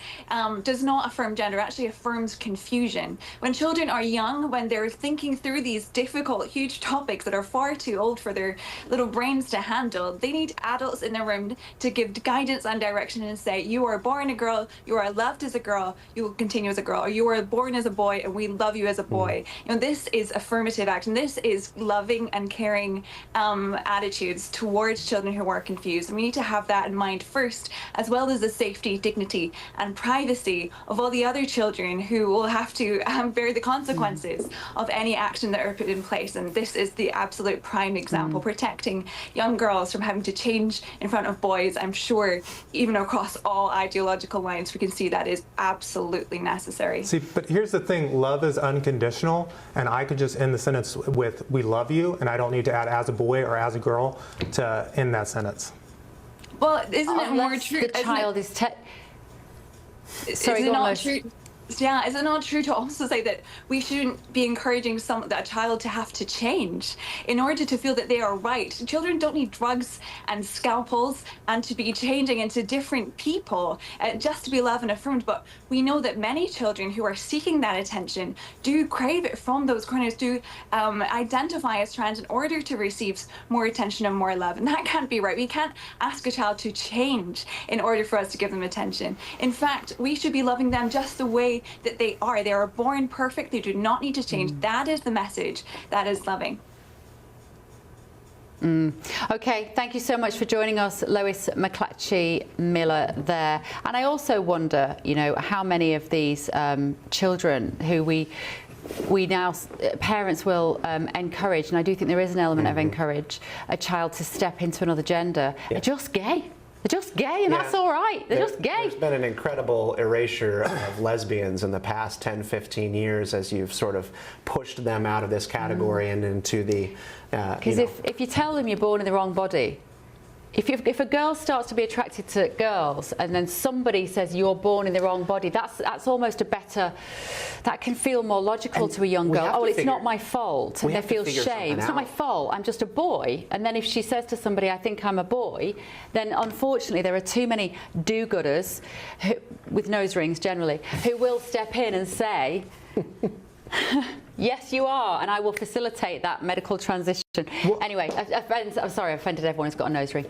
Speaker 6: does not affirm gender, actually affirms confusion. When children are young, when they're thinking through these difficult, huge topics that are far too old for their little brains to handle, they need adults in the room to give guidance and direction and say, you are born a girl, you are loved as a girl, you will continue as a girl, or you are born as a boy and we love you as a boy. You know, this is affirmative action. This is loving and caring attitudes towards children who are confused. And we need to have that in mind first, as well as the safety, dignity and privacy of all the other children who will have to bear the consequences of any action that are put in place. And this is the absolute prime example, protecting young girls from having to change in front of boys. I'm sure even across all ideological lines, we can see that is absolutely necessary.
Speaker 4: See, but here's the thing, love is unconditional, and I could just end the sentence with, we love you, and I don't need to add as a boy or as a girl to end that sentence.
Speaker 6: Well, isn't it more true?
Speaker 3: The child is
Speaker 6: Sorry, is it not true? Yeah, is it not true to also say that we shouldn't be encouraging that child to have to change in order to feel that they are right? Children don't need drugs and scalpels and to be changing into different people just to be loved and affirmed. But we know that many children who are seeking that attention do crave it from those corners, do identify as trans in order to receive more attention and more love. And that can't be right. We can't ask a child to change in order for us to give them attention. In fact, we should be loving them just the way that they are. They are born perfect. They do not need to change. That is the message. That is loving.
Speaker 3: Okay, thank you so much for joining us, Lois McClatchy-Miller there. And I also wonder, you know, how many of these children who we now, parents will encourage, and I do think there is an element of encourage a child to step into another gender, are just gay. They're just gay, and that's all right. They're just gay.
Speaker 18: There's been an incredible erasure of lesbians in the past 10, 15 years as you've sort of pushed them out of this category and into the...
Speaker 3: Because if you tell them you're born in the wrong body, if a girl starts to be attracted to girls and then somebody says you're born in the wrong body, that's almost a better, that can feel more logical to a young girl. Oh, well, it's not my fault, and they feel shame. It's not my fault, I'm just a boy. And then if she says to somebody, I think I'm a boy, then unfortunately there are too many do-gooders, with nose rings generally, who will step in and say, yes, you are, and I will facilitate that medical transition. Anyway, I'm sorry, I offended everyone who's got a nose ring.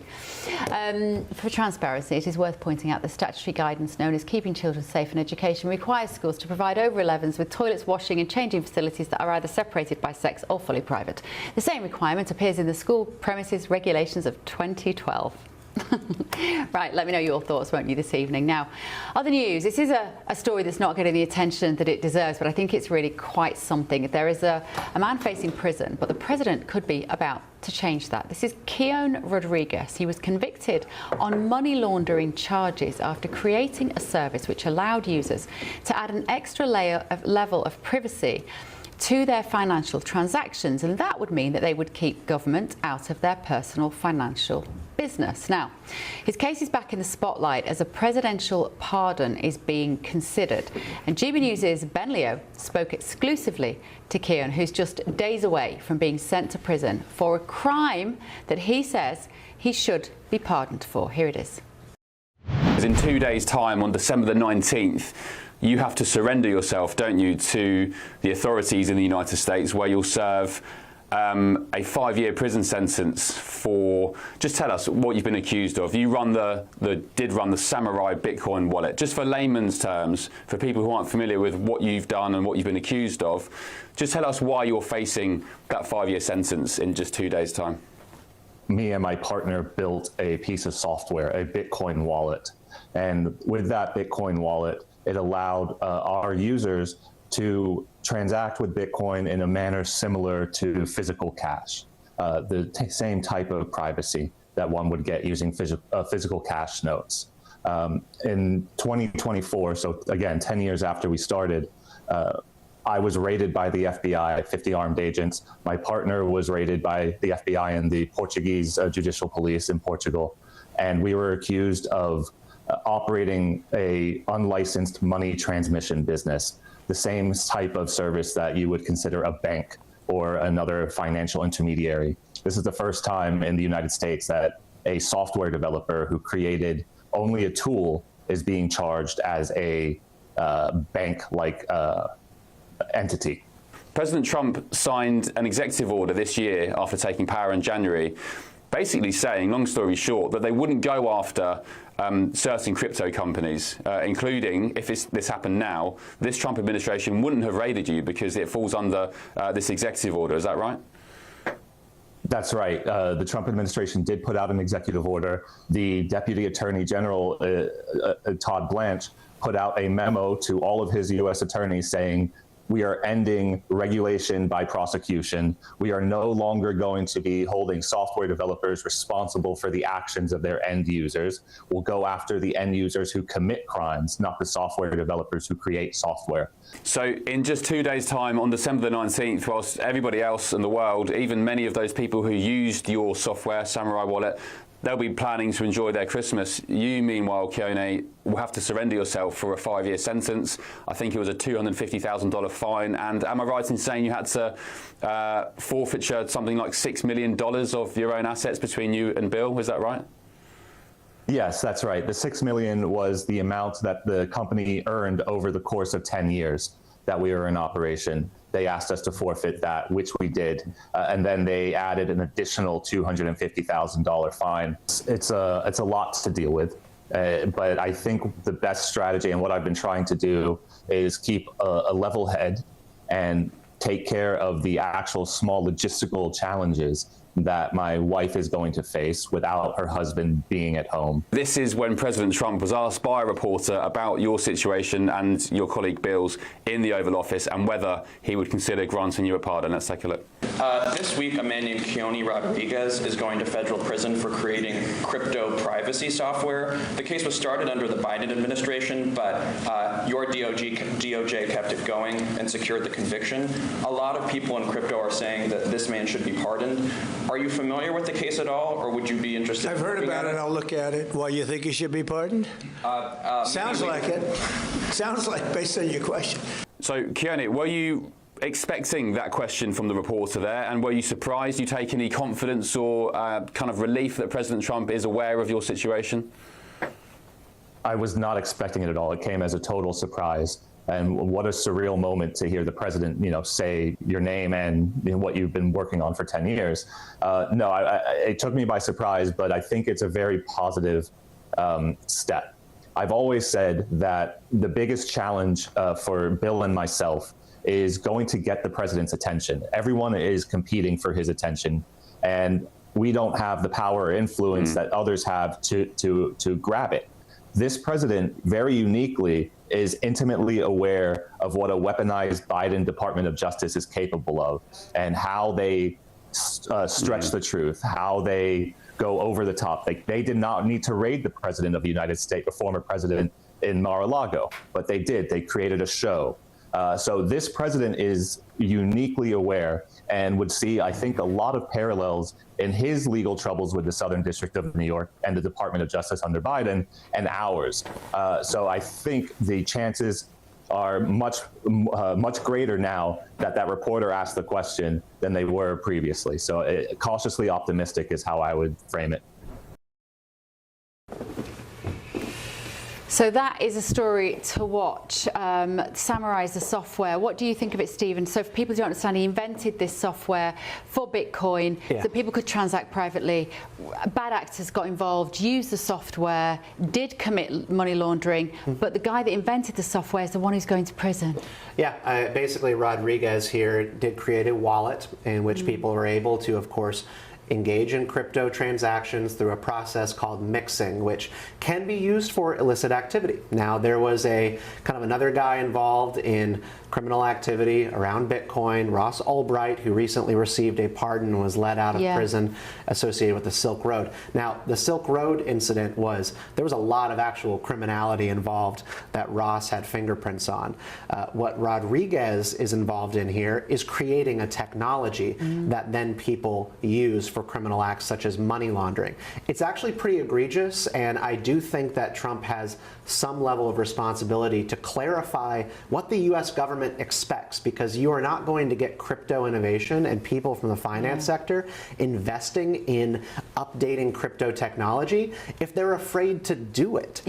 Speaker 3: For transparency, it is worth pointing out the statutory guidance known as Keeping Children Safe in Education requires schools to provide over 11s with toilets, washing and changing facilities that are either separated by sex or fully private. The same requirement appears in the School Premises Regulations of 2012. Right, let me know your thoughts, won't you, this evening. Now, other news. This is a story that's not getting the attention that it deserves, but I think it's really quite something. There is a man facing prison, but the president could be about to change that. This is Keon Rodriguez. He was convicted on money laundering charges after creating a service which allowed users to add an extra level of privacy to their financial transactions, and that would mean that they would keep government out of their personal financial business. Now, his case is back in the spotlight as a presidential pardon is being considered, and GB News' Ben Leo spoke exclusively to Keon, who's just days away from being sent to prison for a crime that he says he should be pardoned for. Here it is.
Speaker 2: In 2 days' time, on December the 19th, you have to surrender yourself, don't you, to the authorities in the United States, where you'll serve a 5-year prison sentence for, just tell us what you've been accused of. You did run the Samurai Bitcoin wallet. Just for layman's terms, for people who aren't familiar with what you've done and what you've been accused of, just tell us why you're facing that 5-year sentence in just 2 days' time.
Speaker 5: Me and my partner built a piece of software, a Bitcoin wallet. And with that Bitcoin wallet, it allowed our users to transact with Bitcoin in a manner similar to physical cash, the same type of privacy that one would get using physical cash notes. In 2024, so again, 10 years after we started, I was raided by the FBI, 50 armed agents. My partner was raided by the FBI and the Portuguese judicial police in Portugal. And we were accused of operating a unlicensed money transmission business, the same type of service that you would consider a bank or another financial intermediary. This is the first time in the United States that a software developer who created only a tool is being charged as a bank-like entity.
Speaker 2: President Trump signed an executive order this year after taking power in January, basically saying, long story short, that they wouldn't go after certain crypto companies, including, if this happened now, this Trump administration wouldn't have raided you because it falls under this executive order. Is that right?
Speaker 5: That's right. The Trump administration did put out an executive order. The Deputy Attorney General, Todd Blanche, put out a memo to all of his U.S. attorneys saying, we are ending regulation by prosecution. We are no longer going to be holding software developers responsible for the actions of their end users. We'll go after the end users who commit crimes, not the software developers who create software.
Speaker 2: So in just 2 days' time, on December the 19th, whilst everybody else in the world, even many of those people who used your software, Samurai Wallet, they'll be planning to enjoy their Christmas. You, meanwhile, Keone, will have to surrender yourself for a 5-year sentence. I think it was a $250,000 fine. And am I right in saying you had to forfeiture something like $6 million of your own assets between you and Bill? Is that right?
Speaker 5: Yes, that's right. The $6 million was the amount that the company earned over the course of 10 years that we were in operation. They asked us to forfeit that, which we did, and then they added an additional $250,000 fine. It's a lot to deal with, but I think the best strategy and what I've been trying to do is keep a level head and take care of the actual small logistical challenges that my wife is going to face without her husband being at home.
Speaker 2: This is when President Trump was asked by a reporter about your situation and your colleague Bill's in the Oval Office and whether he would consider granting you a pardon. Let's take a look.
Speaker 1: This week, a man named Keone Rodriguez is going to federal prison for creating crypto privacy software. The case was started under the Biden administration, but your DOJ kept it going and secured the conviction. A lot of people in crypto are saying that this man should be pardoned. Are you familiar with the case at all, or would you be interested?
Speaker 20: I've heard about it. I'll look at it. Why, you think he should be pardoned? Sounds like it. Sounds like, based on your question.
Speaker 2: So, Keone, were you expecting that question from the reporter there, and were you surprised? You take any confidence or kind of relief that President Trump is aware of your situation?
Speaker 5: I was not expecting it at all. It came as a total surprise. And what a surreal moment to hear the president, say your name and what you've been working on for 10 years. No, it took me by surprise, but I think it's a very positive step. I've always said that the biggest challenge for Bill and myself is going to get the president's attention. Everyone is competing for his attention, and we don't have the power or influence that others have to grab it. This president, very uniquely, is intimately aware of what a weaponized Biden Department of Justice is capable of and how they stretch the truth, how they go over the top. They did not need to raid the president of the United States, the former president, in Mar-a-Lago, but they did. They created a show. So this president is uniquely aware and would see, I think, a lot of parallels in his legal troubles with the Southern District of New York and the Department of Justice under Biden and ours. So I think the chances are much greater now that reporter asked the question than they were previously. So cautiously optimistic is how I would frame it.
Speaker 3: So that is a story to watch. Samurai's the software. What do you think of it, Stephen? So for people who don't understand, he invented this software for Bitcoin so people could transact privately. Bad actors got involved, used the software, did commit money laundering, but the guy that invented the software is the one who's going to prison.
Speaker 18: Yeah, basically Rodriguez here did create a wallet in which people were able to, of course, engage in crypto transactions through a process called mixing, which can be used for illicit activity. Now, there was a kind of another guy involved in criminal activity around Bitcoin, Ross Ulbright, who recently received a pardon and was let out of prison associated with the Silk Road. Now, the Silk Road incident there was a lot of actual criminality involved that Ross had fingerprints on. What Rodriguez is involved in here is creating a technology that then people use for criminal acts such as money laundering. It's actually pretty egregious, and I do think that Trump has some level of responsibility to clarify what the U.S. government expects, because you are not going to get crypto innovation and people from the finance sector investing in updating crypto technology if they're afraid to do it.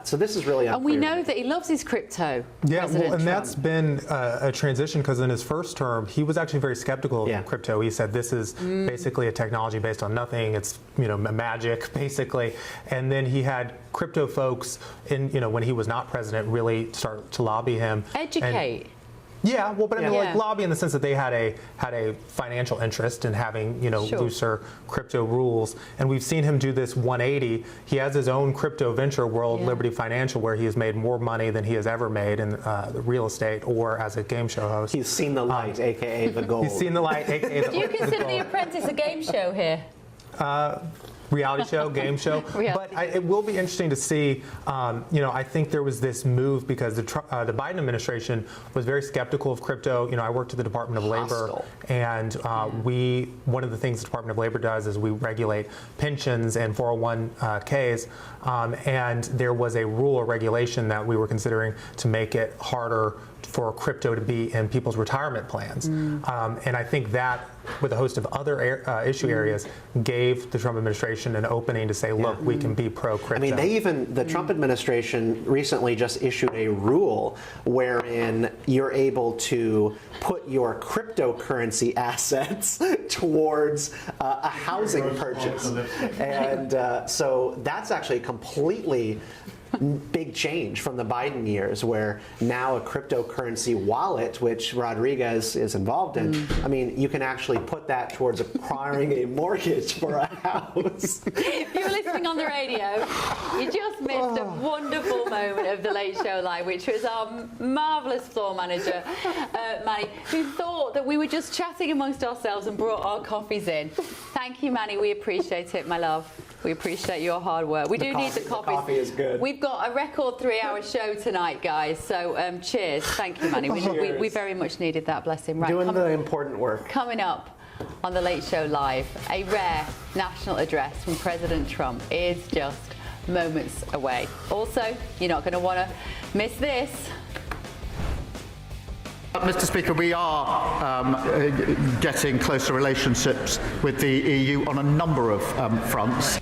Speaker 18: So this is really unclear.
Speaker 3: And we know that he loves his crypto.
Speaker 4: Yeah,
Speaker 3: President
Speaker 4: and
Speaker 3: Trump.
Speaker 4: that's been a transition, because in his first term, he was actually very skeptical of crypto. He said this is basically a technology based on nothing. It's magic, basically. And then he had crypto folks, when he was not president, really start to lobby him.
Speaker 3: Educate.
Speaker 4: Yeah, well, but I mean, like lobby in the sense that they had a financial interest in having looser crypto rules, and we've seen him do this 180. He has his own crypto venture, World Liberty Financial, where he has made more money than he has ever made in real estate or as a game show host.
Speaker 18: He's seen the light, aka the gold.
Speaker 4: He's seen the light, aka the
Speaker 3: Do you consider The Apprentice a game show here?
Speaker 4: Reality show, game show. But it will be interesting to see. I think there was this move because the Biden administration was very skeptical of crypto. I worked at the Department of Labor, and one of the things the Department of Labor does is we regulate pensions and 401ks, and there was a rule or regulation that we were considering to make it harder for crypto to be in people's retirement plans. And I think that, with a host of other issue areas, gave the Trump administration an opening to say, look, we can be pro-crypto.
Speaker 18: I mean, the Trump administration recently just issued a rule wherein you're able to put your cryptocurrency assets towards a housing purchase. And so that's actually completely big change from the Biden years, where now a cryptocurrency wallet, which Rodriguez is involved in, I mean, you can actually put that towards acquiring a mortgage for a house.
Speaker 3: If you were listening on the radio, you just missed a wonderful moment of the Late Show Live, which was our marvellous floor manager, Manny, who thought that we were just chatting amongst ourselves and brought our coffees in. Thank you, Manny. We appreciate it, my love. We appreciate your hard work. We do need the coffees.
Speaker 18: The coffee is good.
Speaker 3: We've got a record 3-hour show tonight, guys. So cheers. Thank you, Manny. We very much needed that. Bless him. Right,
Speaker 18: doing the important work.
Speaker 3: Coming up on the Late Show Live, a rare national address from President Trump is just moments away. Also, you're not going to want to miss this.
Speaker 21: Mr. Speaker, we are getting closer relationships with the EU on a number of fronts.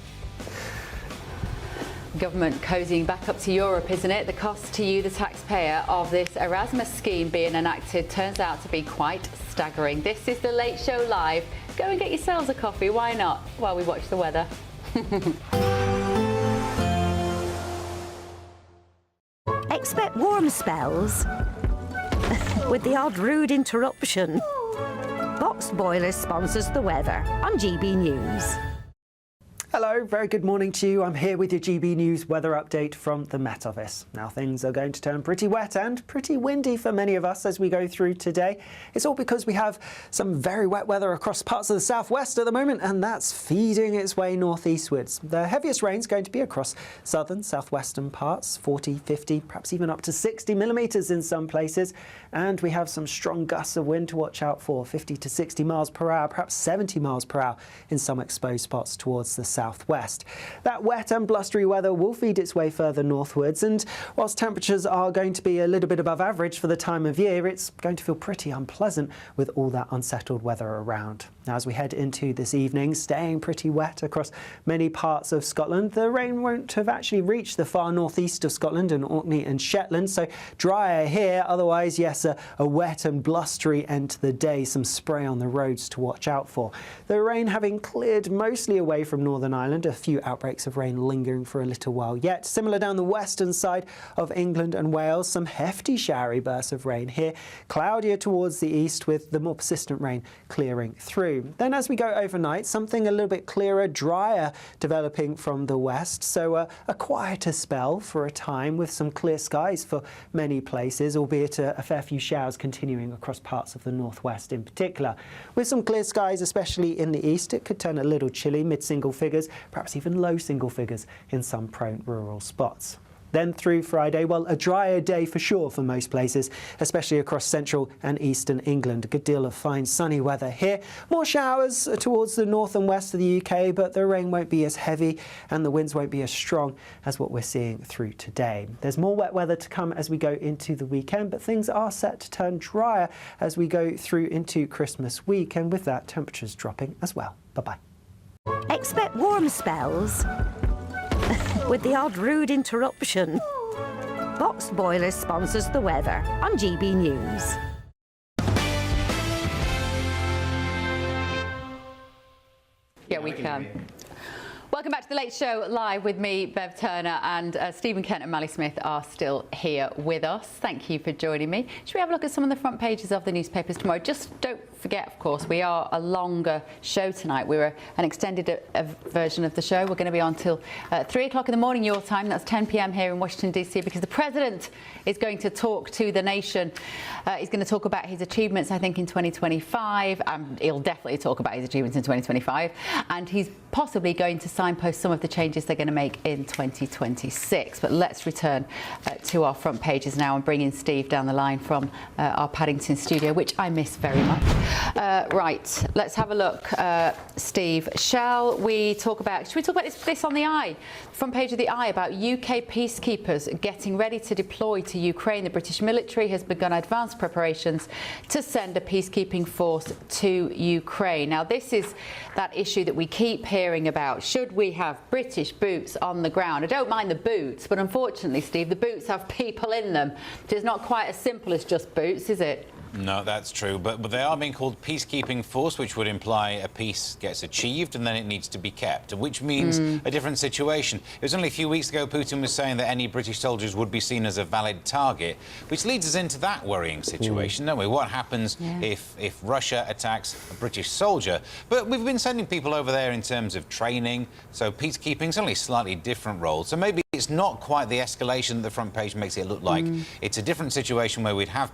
Speaker 3: Government cozying back up to Europe, isn't it? The cost to you, the taxpayer, of this Erasmus scheme being enacted turns out to be quite staggering. This is the Late Show Live. Go and get yourselves a coffee, why not, while we watch the weather.
Speaker 8: Expect warm spells with the odd rude interruption. Box Boiler sponsors the weather on GB News.
Speaker 9: Hello, very good morning to you. I'm here with your GB News weather update from the Met Office. Now, things are going to turn pretty wet and pretty windy for many of us as we go through today. It's all because we have some very wet weather across parts of the southwest at the moment, and that's feeding its way northeastwards. The heaviest rain is going to be across southern, southwestern parts, 40, 50, perhaps even up to 60 millimetres in some places. And we have some strong gusts of wind to watch out for, 50 to 60 miles per hour, perhaps 70 miles per hour in some exposed spots towards the southwest. That wet and blustery weather will feed its way further northwards, and whilst temperatures are going to be a little bit above average for the time of year, it's going to feel pretty unpleasant with all that unsettled weather around. Now, as we head into this evening, staying pretty wet across many parts of Scotland. The rain won't have actually reached the far northeast of Scotland and Orkney and Shetland, so drier here. Otherwise, yes, a wet and blustery end to the day. Some spray on the roads to watch out for. The rain having cleared mostly away from Northern Ireland, a few outbreaks of rain lingering for a little while yet. Similar down the western side of England and Wales, some hefty showery bursts of rain here. Cloudier towards the east with the more persistent rain clearing through. Then as we go overnight, something a little bit clearer, drier developing from the west. So a quieter spell for a time with some clear skies for many places, albeit a fair few showers continuing across parts of the northwest in particular. With some clear skies, especially in the east, it could turn a little chilly, mid-single figures, perhaps even low single figures in some prone rural spots. Then through Friday, well, a drier day for sure for most places, especially across central and eastern England. A good deal of fine sunny weather here. More showers towards the north and west of the UK, but the rain won't be as heavy and the winds won't be as strong as what we're seeing through today. There's more wet weather to come as we go into the weekend, but things are set to turn drier as we go through into Christmas week, and with that, temperatures dropping as well. Bye-bye.
Speaker 8: Expect warm spells with the odd rude interruption. Box Boilers sponsors the weather on GB News.
Speaker 3: Yeah, we can. Welcome back to The Late Show Live with me, Bev Turner, and Stephen Kent and Mally Smith are still here with us. Thank you for joining me. Should we have a look at some of the front pages of the newspapers tomorrow? Just don't forget, of course, we are a longer show tonight. We're an extended version of the show. We're going to be on till 3 o'clock in the morning your time. That's 10 p.m. here in Washington, D.C., because the President is going to talk to the nation. He's going to talk about his achievements, I think, in 2025. He'll definitely talk about his achievements in 2025. And he's possibly going to signpost some of the changes they're going to make in 2026. But let's return to our front pages now and bring in Steve down the line from our Paddington studio, which I miss very much. Right, let's have a look, Steve. Should we talk about this on the Eye? Front page of the Eye about UK peacekeepers getting ready to deploy to Ukraine. The British military has begun advanced preparations to send a peacekeeping force to Ukraine. Now, this is that issue that we keep hearing about. Should we have British boots on the ground? I don't mind the boots, but unfortunately, Steve, the boots have people in them. It's not quite as simple as just boots, is it?
Speaker 10: No, that's true, but they are being called peacekeeping force, which would imply a peace gets achieved and then it needs to be kept, which means a different situation. It was only a few weeks ago Putin was saying that any British soldiers would be seen as a valid target, which leads us into that worrying situation, don't we? What happens if Russia attacks a British soldier? But we've been sending people over there in terms of training, so peacekeeping's only a slightly different role. So maybe it's not quite the escalation that the front page makes it look like. It's a different situation where we'd have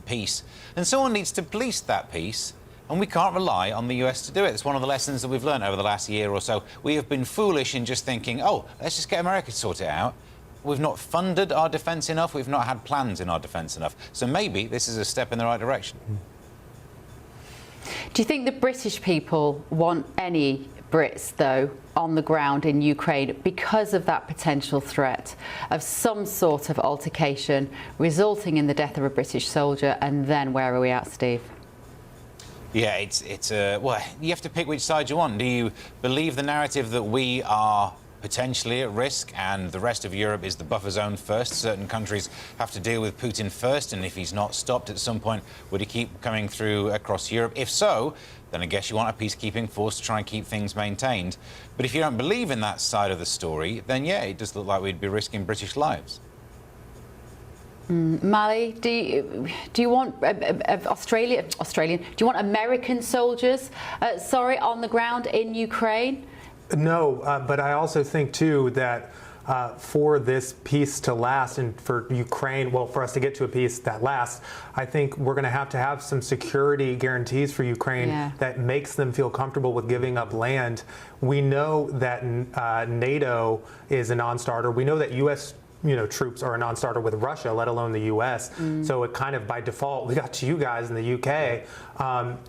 Speaker 10: peace, and someone needs to police that peace, and we can't rely on the US to do it. It's one of the lessons that we've learned over the last year or so. We have been foolish in just thinking, oh, let's just get America to sort it out. We've not funded our defence enough. We've not had plans in our defence enough. So maybe this is a step in the right direction.
Speaker 3: Do you think the British people want any Brits, though, on the ground in Ukraine because of that potential threat of some sort of altercation resulting in the death of a British soldier? And then where are we at, Steve?
Speaker 10: Yeah, well, you have to pick which side you want. Do you believe the narrative that we are potentially at risk and the rest of Europe is the buffer zone first? Certain countries have to deal with Putin first, and if he's not stopped at some point, would he keep coming through across Europe? If so, then I guess you want a peacekeeping force to try and keep things maintained. But if you don't believe in that side of the story, then yeah, it does look like we'd be risking British lives.
Speaker 3: Mally, do you want Australian? Do you want American soldiers, on the ground in Ukraine?
Speaker 4: No, but I also think, too, that for this peace to last and for Ukraine, well, for us to get to a peace that lasts, I think we're going to have some security guarantees for Ukraine that makes them feel comfortable with giving up land. We know that NATO is a non-starter. We know that U.S. troops are a non-starter with Russia, let alone the U.S. So it kind of by default, we got to you guys in the UK.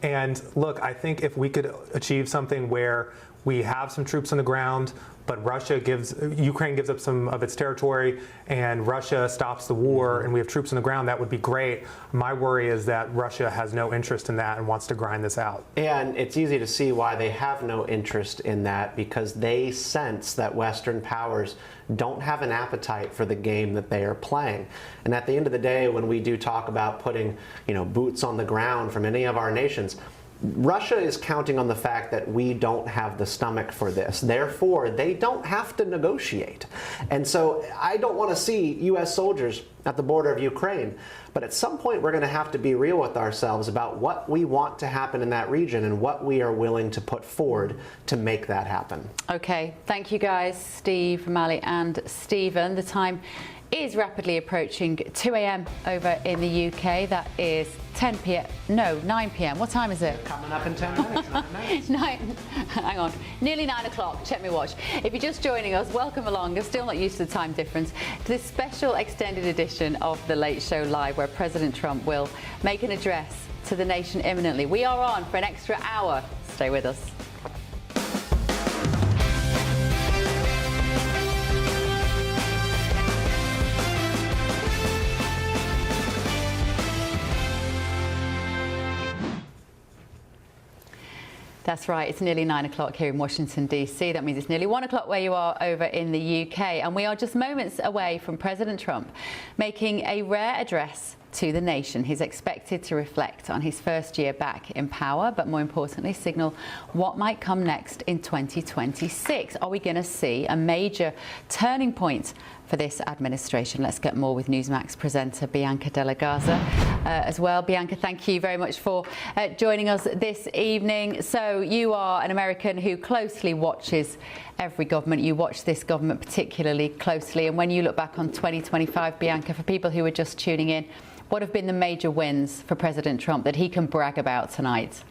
Speaker 4: And look, I think if we could achieve something where we have some troops on the ground, but Ukraine gives up some of its territory and Russia stops the war and we have troops on the ground, that would be great. My worry is that Russia has no interest in that and wants to grind this out.
Speaker 18: And it's easy to see why they have no interest in that, because they sense that Western powers don't have an appetite for the game that they are playing. And at the end of the day, when we do talk about putting, boots on the ground from any of our nations, Russia is counting on the fact that we don't have the stomach for this. Therefore, they don't have to negotiate. And so I don't want to see U.S. soldiers at the border of Ukraine. But at some point, we're going to have to be real with ourselves about what we want to happen in that region and what we are willing to put forward to make that happen.
Speaker 3: OK, thank you guys, Steve, Mally and Stephen. The time is rapidly approaching 2 a.m. over in the UK. That is 10 p.m. No, 9 p.m. What time is it?
Speaker 18: Coming up in 10 minutes. 9 minutes.
Speaker 3: Hang on. Nearly 9 o'clock. Check my watch. If you're just joining us, welcome along. You're still not used to the time difference to this special extended edition of The Late Show Live, where President Trump will make an address to the nation imminently. We are on for an extra hour. Stay with us. That's right, it's nearly 9 o'clock here in Washington, D.C. That means it's nearly 1 o'clock where you are over in the UK. And we are just moments away from President Trump making a rare address to the nation. He's expected to reflect on his first year back in power, but more importantly, signal what might come next in 2026. Are we going to see a major turning point for this administration? Let's get more with Newsmax presenter Bianca Della Garza as well. Bianca, thank you very much for joining us this evening. So you are an American who closely watches every government. You watch this government particularly closely. And when you look back on 2025, Bianca, for people who are just tuning in, what have been the major wins for President Trump that he can brag about tonight?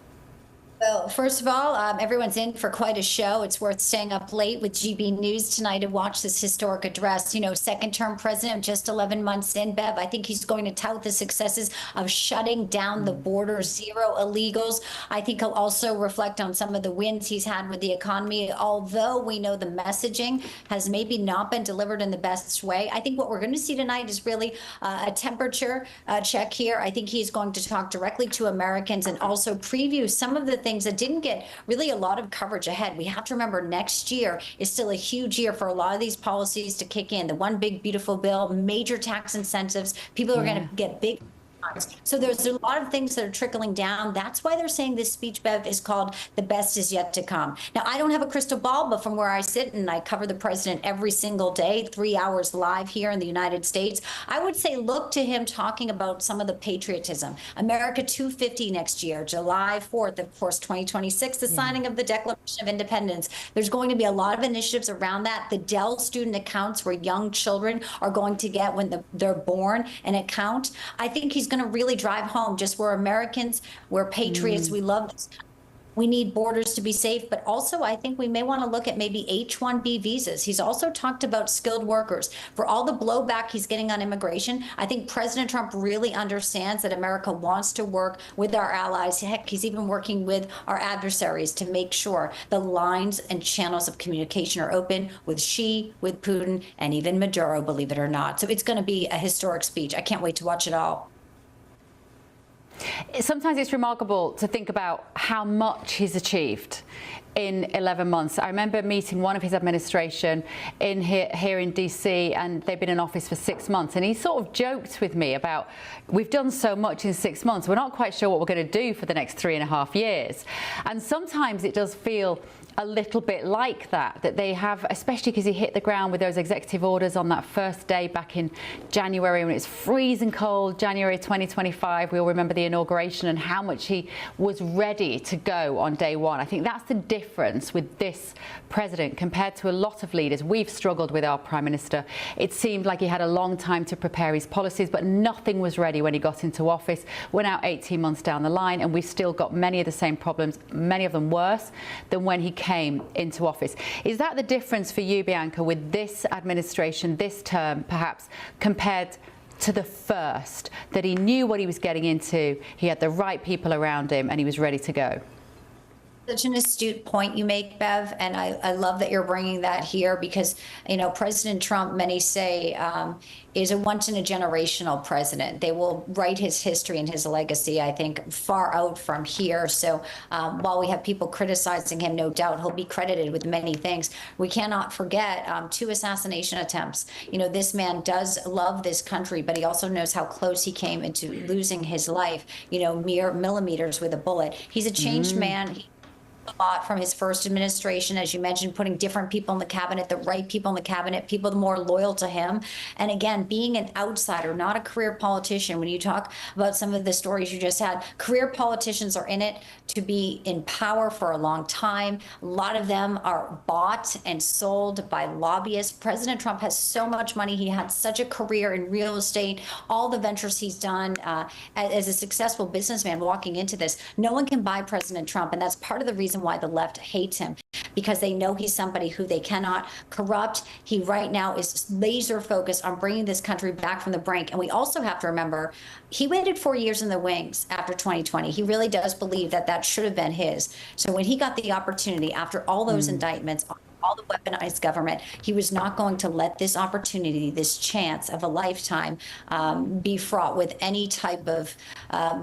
Speaker 11: Well, first of all, everyone's in for quite a show. It's worth staying up late with GB News tonight to watch this historic address. You know, second-term president, just 11 months in, Bev. I think he's going to tout the successes of shutting down the border, zero illegals. I think he'll also reflect on some of the wins he's had with the economy, although we know the messaging has maybe not been delivered in the best way. I think what we're going to see tonight is really a temperature check here. I think he's going to talk directly to Americans and also preview some of the things that didn't get really a lot of coverage ahead. We have to remember next year is still a huge year for a lot of these policies to kick in. The one big beautiful bill, major tax incentives, people are going to get big. So there's a lot of things that are trickling down. That's why they're saying this speech, Bev, is called The Best Is Yet to Come. Now, I don't have a crystal ball, but from where I sit, and I cover the president every single day, 3 hours live here in the United States, I would say look to him talking about some of the patriotism. America 250 next year, July 4th, of course, 2026, the signing of the Declaration of Independence. There's going to be a lot of initiatives around that. The Dell student accounts where young children are going to get when they're born an account. I think he's going to really drive home just we're Americans, we're patriots, we love this country. We need borders to be safe, but also I think we may want to look at maybe H-1B visas. He's also talked about skilled workers. For all the blowback he's getting on immigration, I think President Trump really understands that America wants to work with our allies. Heck, he's even working with our adversaries to make sure the lines and channels of communication are open with Xi, with Putin, and even Maduro, believe it or not. So it's going to be a historic speech. I can't wait to watch it all.
Speaker 3: Sometimes it's remarkable to think about how much he's achieved in 11 months. I remember meeting one of his administration in here in DC, and they've been in office for 6 months, and he sort of joked with me about, we've done so much in 6 months, we're not quite sure what we're going to do for the next 3.5 years. And sometimes it does feel a little bit like that they have, especially because he hit the ground with those executive orders on that first day back in January when it's freezing cold, January 2025. We all remember the inauguration and how much he was ready to go on day one. I think that's the difference with this president compared to a lot of leaders. We've struggled with our prime minister. It seemed like he had a long time to prepare his policies, but nothing was ready when he got into office. We're now 18 months down the line, and we've still got many of the same problems, many of them worse than when he came into office. Is that the difference for you, Bianca, with this administration, this term, perhaps, compared to the first, that he knew what he was getting into, he had the right people around him, and he was ready to go?
Speaker 11: Such an astute point you make, Bev, and I love that you're bringing that here because, you know, President Trump, many say, is a once-in-a-generational president. They will write his history and his legacy, I think, far out from here. So while we have people criticizing him, no doubt he'll be credited with many things. We cannot forget 2 assassination attempts. You know, this man does love this country, but he also knows how close he came into losing his life, you know, mere millimeters with a bullet. He's a changed man. a lot from his first administration, as you mentioned, putting different people in the cabinet, the right people in the cabinet, people more loyal to him. And again, being an outsider, not a career politician. When you talk about some of the stories you just had, career politicians are in it to be in power for a long time. A lot of them are bought and sold by lobbyists. President Trump has so much money. He had such a career in real estate, all the ventures he's done as a successful businessman walking into this. No one can buy President Trump, and that's part of the reason why the left hates him, because they know he's somebody who they cannot corrupt. He right now is laser focused on bringing this country back from the brink. And we also have to remember, he waited 4 years in the wings after 2020. He really does believe that that should have been his. So when he got the opportunity after all those indictments, all the weaponized government, he was not going to let this opportunity, this chance of a lifetime, be fraught with any type of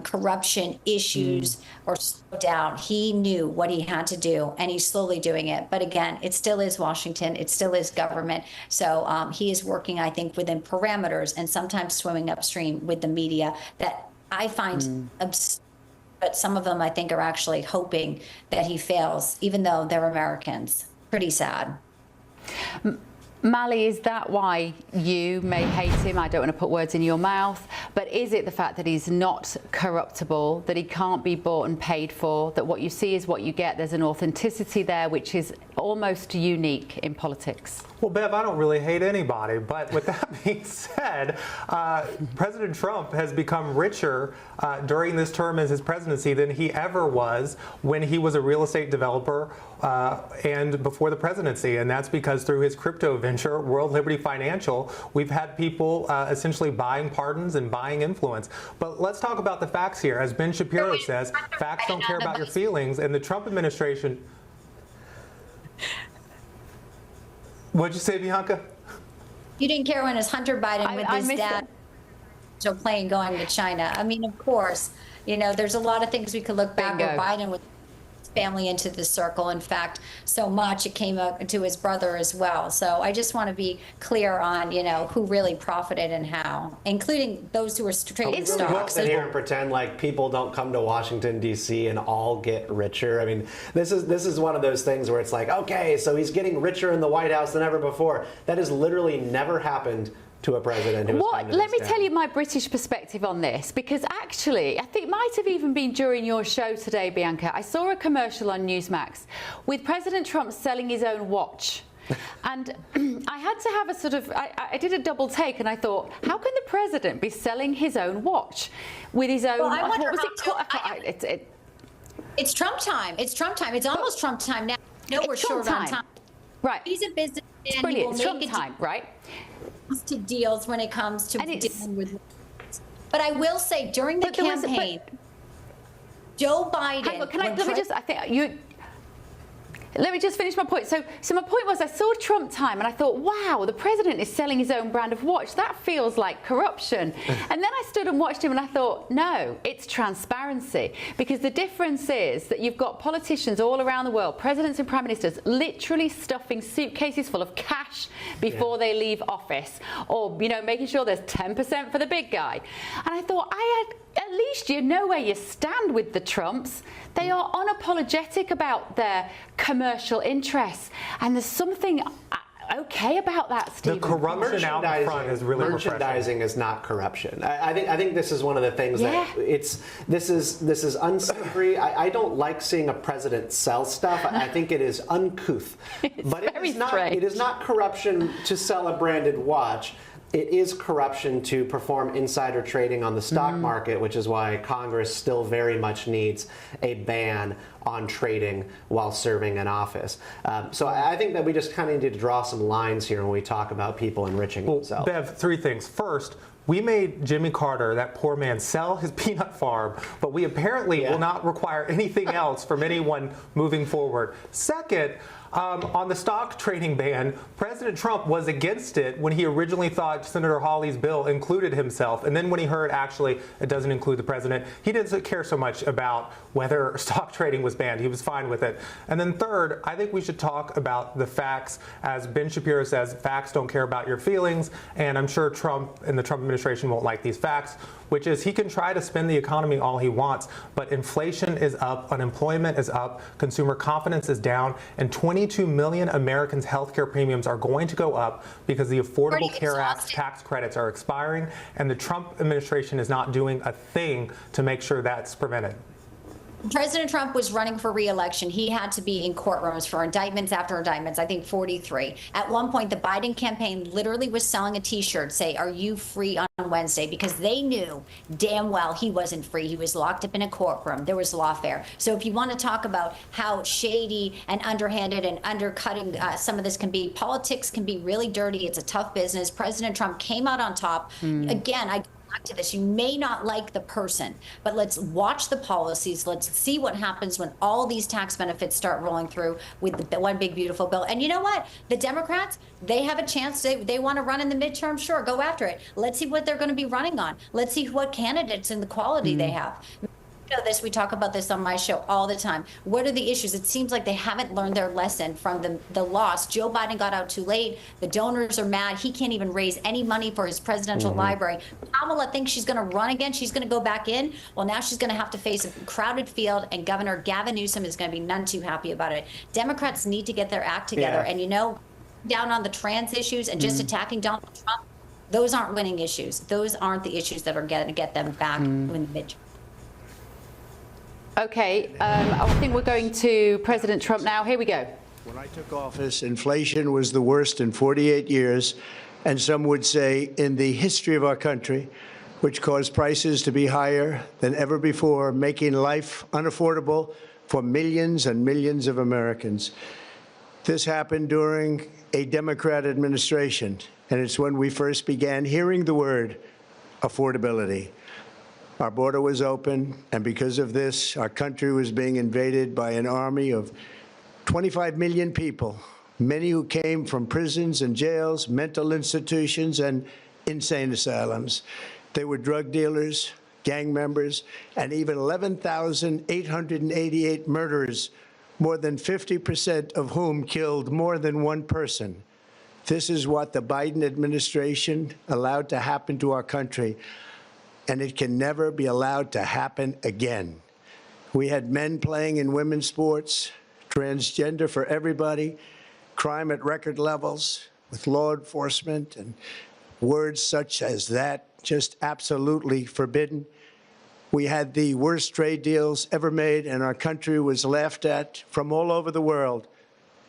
Speaker 11: corruption issues or slow down. He knew what he had to do, and he's slowly doing it. But again, it still is Washington. It still is government. So he is working, I think, within parameters and sometimes swimming upstream with the media that I find absurd. But some of them, I think, are actually hoping that he fails, even though they're Americans. Pretty sad.
Speaker 3: Mali, is that why you may hate him? I don't want to put words in your mouth, but is it the fact that he's not corruptible, that he can't be bought and paid for, that what you see is what you get? There's an authenticity there which is almost unique in politics.
Speaker 4: Well, Bev, I don't really hate anybody, but with that being said, President Trump has become richer during this term as his presidency than he ever was when he was a real estate developer and before the presidency. And that's because through his crypto venture, World Liberty Financial, we've had people essentially buying pardons and buying influence. But let's talk about the facts here. As Ben Shapiro says, facts don't care about your feelings, and the Trump administration... What'd you say, Bianca?
Speaker 11: You didn't care when it was Hunter Biden with his dad so plane going to China. I mean, of course, you know, there's a lot of things we could look back where Biden with his family into the circle. In fact, so much it came up to his brother as well. So I just want to be clear on, you know, who really profited and how, including those who were trading stocks.
Speaker 18: We'll sit here and pretend like people don't come to Washington, D.C. and all get richer. I mean, this is one of those things where it's like, okay, so he's getting richer in the White House than ever before. That has literally never happened to a president who
Speaker 3: Let me tell you my British perspective on this, because actually, I think it might have even been during your show today, Bianca. I saw a commercial on Newsmax with President Trump selling his own watch. And I had to have a sort of, I did a double take, and I thought, how can the president be selling his own watch with his own, what was it called?
Speaker 11: It's Trump time. It's Trump time. It's almost Trump time now. No, we're short on time.
Speaker 3: Right.
Speaker 11: He's a businessman.
Speaker 3: It's brilliant. It's Trump time, right?
Speaker 11: To deals when it comes to dealing with. But I will say, during the campaign, Joe Biden.
Speaker 3: Let me just finish my point. So my point was, I saw Trump time and I thought, wow, the president is selling his own brand of watch. That feels like corruption. And then I stood and watched him and I thought, no, it's transparency. Because the difference is that you've got politicians all around the world, presidents and prime ministers, literally stuffing suitcases full of cash before they leave office, or, you know, making sure there's 10% for the big guy. And I thought, at least you know where you stand with the Trumps. They are unapologetic about their commercial interests, and there's something okay about that, Stephen.
Speaker 18: The corruption out in front is really merchandising is not corruption. I think this is one of the things that this is unsavory. I don't like seeing a president sell stuff. I think it is uncouth. But it is not corruption to sell a branded watch. It is corruption to perform insider trading on the stock market, which is why Congress still very much needs a ban on trading while serving in office. So I think that we just kind of need to draw some lines here when we talk about people enriching themselves.
Speaker 4: Bev, three things. First, we made Jimmy Carter, that poor man, sell his peanut farm, but we apparently will not require anything else from anyone moving forward. Second, on the stock trading ban, President Trump was against it when he originally thought Senator Hawley's bill included himself. And then when he heard, actually, it doesn't include the president, he didn't care so much about whether stock trading was banned. He was fine with it. And then third, I think we should talk about the facts. As Ben Shapiro says, facts don't care about your feelings. And I'm sure Trump and the Trump administration won't like these facts. which is he can try to spin the economy all he wants, but inflation is up, unemployment is up, consumer confidence is down, and 22 million Americans' healthcare premiums are going to go up because the Affordable Care Act tax credits are expiring, and the Trump administration is not doing a thing to make sure that's prevented.
Speaker 11: President Trump was running for re-election. He had to be in courtrooms for indictments after indictments, I think 43. At one point, the Biden campaign literally was selling a T-shirt, say, "Are you free on Wednesday?" Because they knew damn well he wasn't free. He was locked up in a courtroom. There was lawfare. So if you want to talk about how shady and underhanded and undercutting some of this can be, politics can be really dirty. It's a tough business. President Trump came out on top. Again, I to this. You may not like the person, but let's watch the policies. Let's see what happens when all these tax benefits start rolling through with the one big beautiful bill. And you know what? The Democrats, they have a chance. They want to run in the midterm. Sure, go after it. Let's see what they're going to be running on. Let's see what candidates and the quality they have. We talk about this on my show all the time. What are the issues? It seems like they haven't learned their lesson from the loss. Joe Biden got out too late. The donors are mad. He can't even raise any money for his presidential library. Kamala thinks she's going to run again. She's going to go back in. Well, now she's going to have to face a crowded field, and Governor Gavin Newsom is going to be none too happy about it. Democrats need to get their act together. And, down on the trans issues and just attacking Donald Trump, those aren't winning issues. Those aren't the issues that are going to get them back in the midterm.
Speaker 3: Okay, I think we're going to President Trump now. Here we go.
Speaker 20: When I took office, inflation was the worst in 48 years, and some would say in the history of our country, which caused prices to be higher than ever before, making life unaffordable for millions and millions of Americans. This happened during a Democrat administration, and it's when we first began hearing the word affordability. Our border was open, and because of this, our country was being invaded by an army of 25 million people, many who came from prisons and jails, mental institutions, and insane asylums. They were drug dealers, gang members, and even 11,888 murderers, more than 50% of whom killed more than one person. This is what the Biden administration allowed to happen to our country, and it can never be allowed to happen again. We had men playing in women's sports, transgender for everybody, crime at record levels with law enforcement, and words such as that just absolutely forbidden. We had the worst trade deals ever made, and our country was laughed at from all over the world,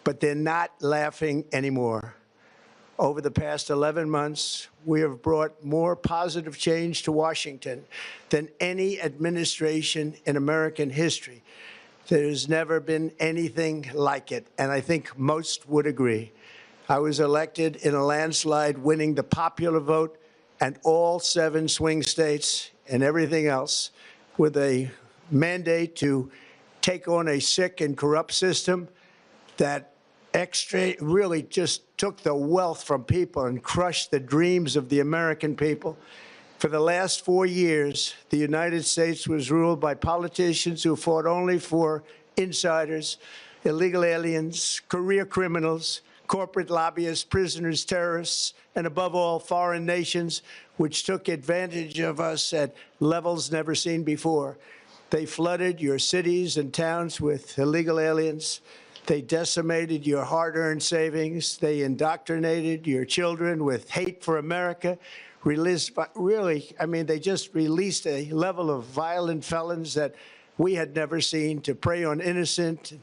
Speaker 20: but they're not laughing anymore. Over the past 11 months, we have brought more positive change to Washington than any administration in American history. There's never been anything like it, and I think most would agree. I was elected in a landslide, winning the popular vote and all 7 swing states and everything else, with a mandate to take on a sick and corrupt system that really just took the wealth from people and crushed the dreams of the American people. For the last 4 years, the United States was ruled by politicians who fought only for insiders, illegal aliens, career criminals, corporate lobbyists, prisoners, terrorists, and above all, foreign nations, which took advantage of us at levels never seen before. They flooded your cities and towns with illegal aliens. They decimated your hard-earned savings. They indoctrinated your children with hate for America. They just released a level of violent felons that we had never seen to prey on innocent.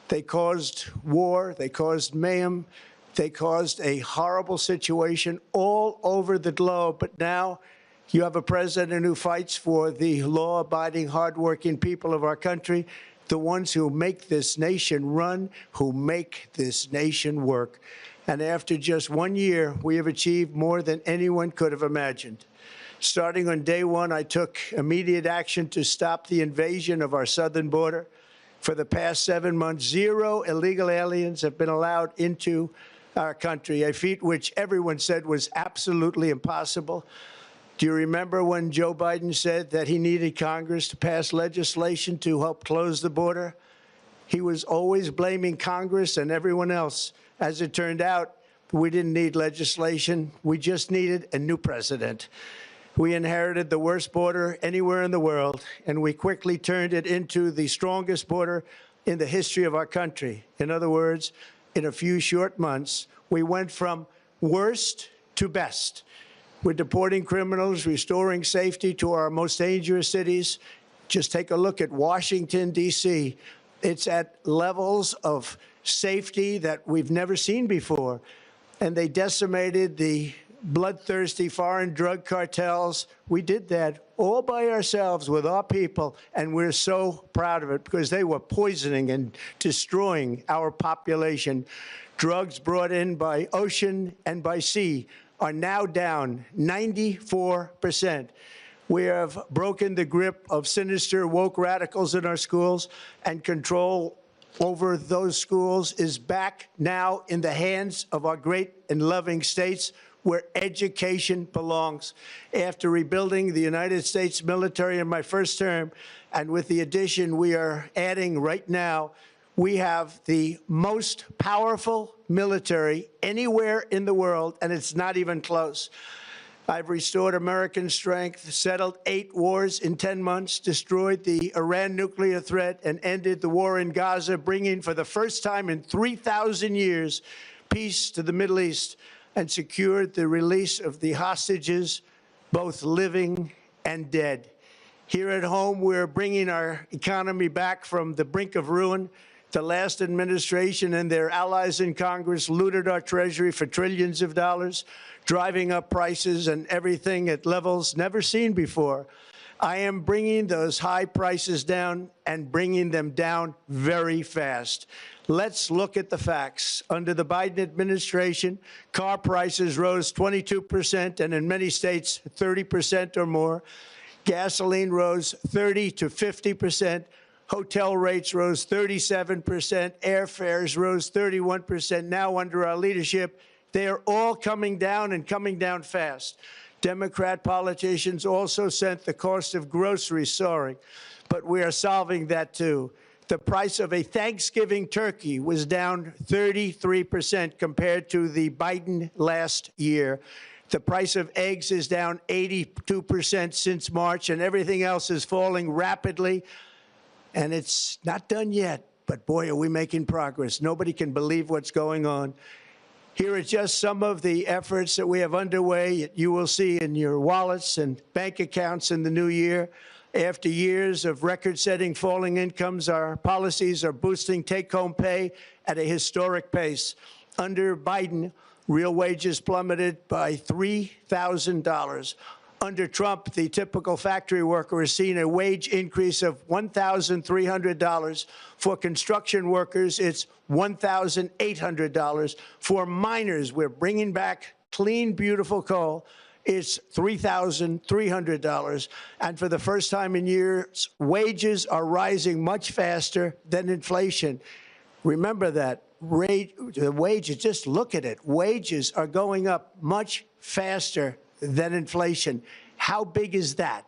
Speaker 20: They caused war. They caused mayhem. They caused a horrible situation all over the globe. But now you have a president who fights for the law-abiding, hardworking people of our country, the ones who make this nation run, who make this nation work. And after just 1 year, we have achieved more than anyone could have imagined. Starting on day one, I took immediate action to stop the invasion of our southern border. For the past 7 months, 0 illegal aliens have been allowed into our country, a feat which everyone said was absolutely impossible. Do you remember when Joe Biden said that he needed Congress to pass legislation to help close the border? He was always blaming Congress and everyone else. As it turned out, we didn't need legislation. We just needed a new president. We inherited the worst border anywhere in the world, and we quickly turned it into the strongest border in the history of our country. In other words, in a few short months, we went from worst to best. We're deporting criminals, restoring safety to our most dangerous cities. Just take a look at Washington, D.C. It's at levels of safety that we've never seen before. And they decimated the bloodthirsty foreign drug cartels. We did that all by ourselves with our people, and we're so proud of it because they were poisoning and destroying our population. Drugs brought in by ocean and by sea are now down 94%. We have broken the grip of sinister woke radicals in our schools, and control over those schools is back now in the hands of our great and loving states, where education belongs. After rebuilding the United States military in my first term, and with the addition we are adding right now, we have the most powerful military anywhere in the world, and it's not even close. I've restored American strength, settled 8 wars in 10 months, destroyed the Iran nuclear threat, and ended the war in Gaza, bringing for the first time in 3,000 years peace to the Middle East, and secured the release of the hostages, both living and dead. Here at home, we're bringing our economy back from the brink of ruin. The last administration and their allies in Congress looted our Treasury for trillions of dollars, driving up prices and everything at levels never seen before. I am bringing those high prices down and bringing them down very fast. Let's look at the facts. Under the Biden administration, car prices rose 22%, and in many states, 30% or more. Gasoline rose 30 to 50%. Hotel rates rose 37%. Airfares rose 31%. Now, under our leadership, they are all coming down and coming down fast. Democrat politicians also sent the cost of groceries soaring, but we are solving that too. The price of a Thanksgiving turkey was down 33% compared to the Biden last year. The price of eggs is down 82% since March, and everything else is falling rapidly. And it's not done yet, but boy, are we making progress. Nobody can believe what's going on. Here are just some of the efforts that we have underway. You will see in your wallets and bank accounts in the new year. After years of record-setting falling incomes, our policies are boosting take-home pay at a historic pace. Under Biden, real wages plummeted by $3,000. Under Trump, the typical factory worker has seen a wage increase of $1,300. For construction workers, it's $1,800. For miners, we're bringing back clean, beautiful coal. It's $3,300. And for the first time in years, wages are rising much faster than inflation. Remember that. The wages, just look at it. Wages are going up much faster than inflation. How big is that?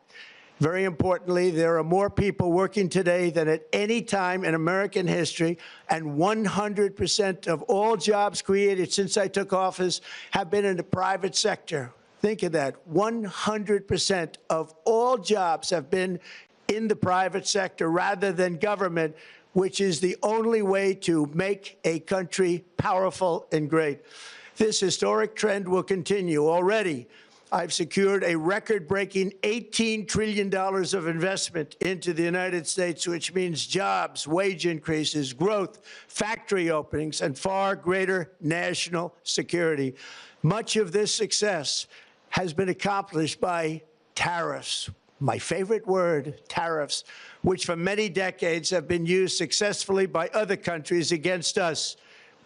Speaker 20: Very importantly, there are more people working today than at any time in American history, and 100% of all jobs created since I took office have been in the private sector. Think of that. 100% of all jobs have been in the private sector rather than government, which is the only way to make a country powerful and great. This historic trend will continue. Already, I've secured a record-breaking $18 trillion of investment into the United States, which means jobs, wage increases, growth, factory openings, and far greater national security. Much of this success has been accomplished by tariffs. My favorite word, tariffs, which for many decades have been used successfully by other countries against us,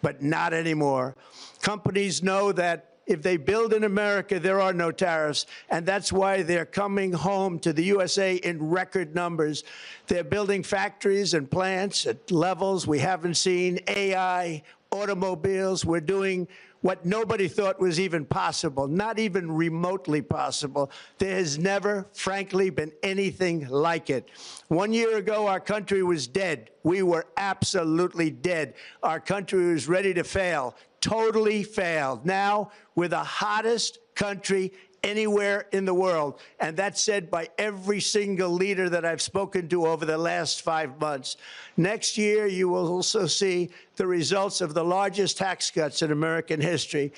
Speaker 20: but not anymore. Companies know that if they build in America, there are no tariffs, and that's why they're coming home to the USA in record numbers. They're building factories and plants at levels we haven't seen, AI, automobiles. We're doing what nobody thought was even possible, not even remotely possible. There has never, frankly, been anything like it. 1 year ago, our country was dead. We were absolutely dead. Our country was ready to fail, totally failed. Now, we're the hottest country anywhere in the world. And that's said by every single leader that I've spoken to over the last 5 months. Next year, you will also see the results of the largest tax cuts in American history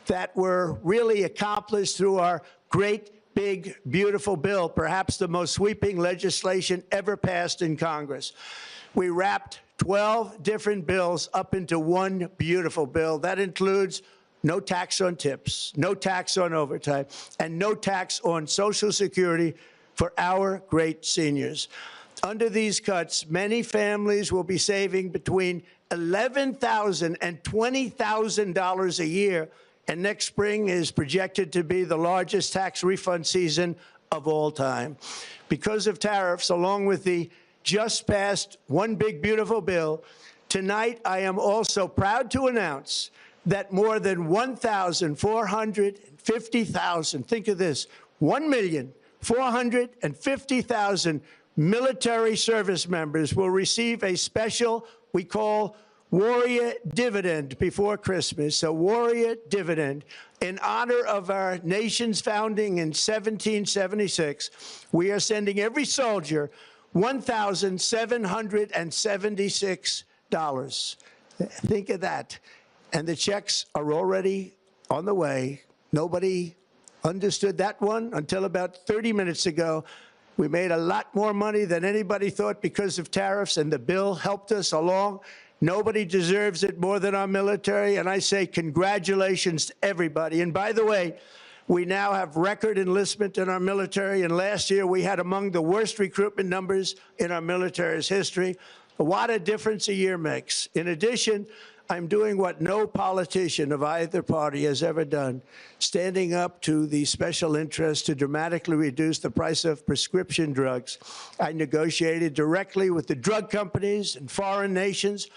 Speaker 20: that were really accomplished through our great, big, beautiful bill, perhaps the most sweeping legislation ever passed in Congress. We wrapped 12 different bills up into one beautiful bill. That includes no tax on tips, no tax on overtime, and no tax on Social Security for our great seniors. Under these cuts, many families will be saving between $11,000 and $20,000 a year, and next spring is projected to be the largest tax refund season of all time. Because of tariffs, along with the just passed One Big Beautiful Bill, tonight I am also proud to announce that more than 1,450,000, think of this, 1,450,000 military service members will receive a special, we call Warrior Dividend before Christmas, a Warrior Dividend. In honor of our nation's founding in 1776, we are sending every soldier $1,776. Think of that. And the checks are already on the way. Nobody understood that one until about 30 minutes ago. We made a lot more money than anybody thought because of tariffs, and the bill helped us along. Nobody deserves it more than our military, and I say congratulations to everybody. And by the way, we now have record enlistment in our military, and last year we had among the worst recruitment numbers in our military's history. What a difference a year makes. In addition, I'm doing what no politician of either party has ever done, standing up to the special interests to dramatically reduce the price of prescription drugs. I negotiated directly with the drug companies and foreign nations,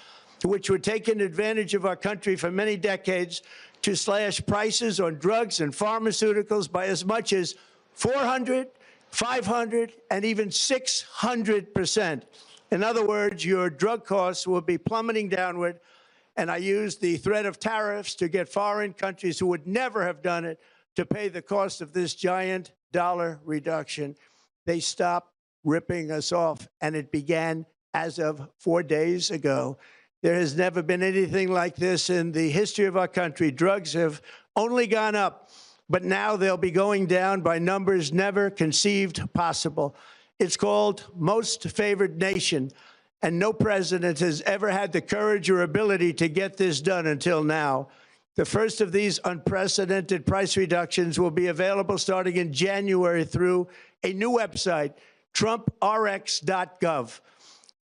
Speaker 20: which were taking advantage of our country for many decades, to slash prices on drugs and pharmaceuticals by as much as 400, 500, and even 600%. In other words, your drug costs will be plummeting downward. And I used the threat of tariffs to get foreign countries who would never have done it to pay the cost of this giant dollar reduction. They stopped ripping us off, and it began as of 4 days ago. There has never been anything like this in the history of our country. Drugs have only gone up, but now they'll be going down by numbers never conceived possible. It's called Most Favored Nation. And no president has ever had the courage or ability to get this done until now. The first of these unprecedented price reductions will be available starting in January through a new website, TrumpRx.gov.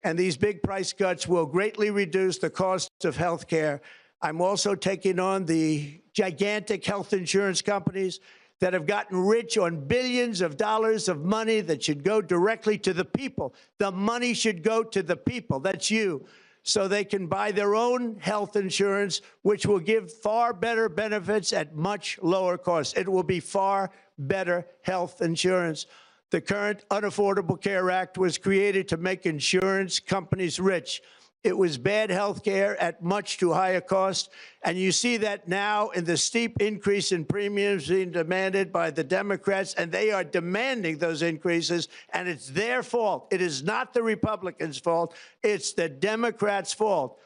Speaker 20: And these big price cuts will greatly reduce the cost of health care. I'm also taking on the gigantic health insurance companies that have gotten rich on billions of dollars of money that should go directly to the people. The money should go to the people, that's you, so they can buy their own health insurance, which will give far better benefits at much lower costs. It will be far better health insurance. The current Unaffordable Care Act was created to make insurance companies rich. It was bad health care at much too high a cost. And you see that now in the steep increase in premiums being demanded by the Democrats, and they are demanding those increases, and it's their fault. It is not the Republicans' fault. It's the Democrats' fault.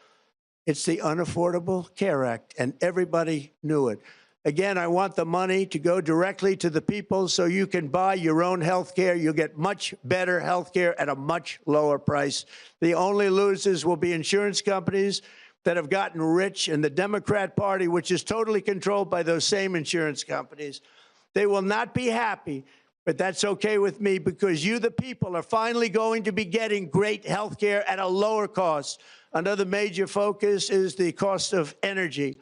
Speaker 20: It's the Unaffordable Care Act, and everybody knew it. Again, I want the money to go directly to the people so you can buy your own health care. You'll get much better health care at a much lower price. The only losers will be insurance companies that have gotten rich, and the Democrat Party, which is totally controlled by those same insurance companies. They will not be happy, but that's okay with me, because you, the people, are finally going to be getting great health care at a lower cost. Another major focus is the cost of energy.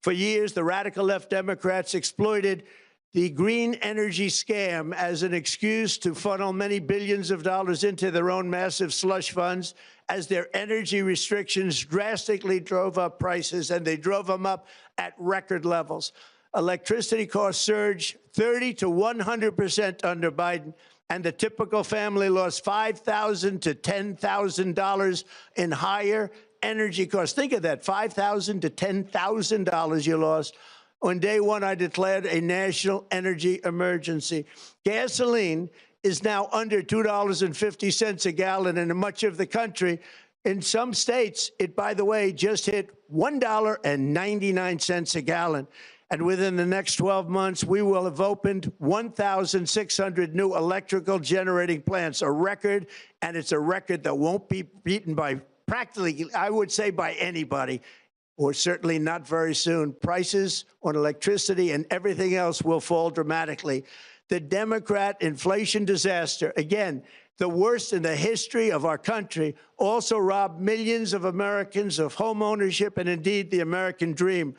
Speaker 20: For years, the radical left Democrats exploited the green energy scam as an excuse to funnel many billions of dollars into their own massive slush funds, as their energy restrictions drastically drove up prices, and they drove them up at record levels. Electricity costs surged 30 to 100% under Biden, and the typical family lost $5,000 to $10,000 in higher energy costs. Think of that, $5,000 to $10,000 you lost. On day one, I declared a national energy emergency. Gasoline is now under $2.50 a gallon in much of the country. In some states, it, by the way, just hit $1.99 a gallon. And within the next 12 months, we will have opened 1,600 new electrical generating plants, a record, and it's a record that won't be beaten by practically, I would say, by anybody, or certainly not very soon. Prices on electricity and everything else will fall dramatically. The Democrat inflation disaster, again, the worst in the history of our country, also robbed millions of Americans of home ownership and indeed the American dream.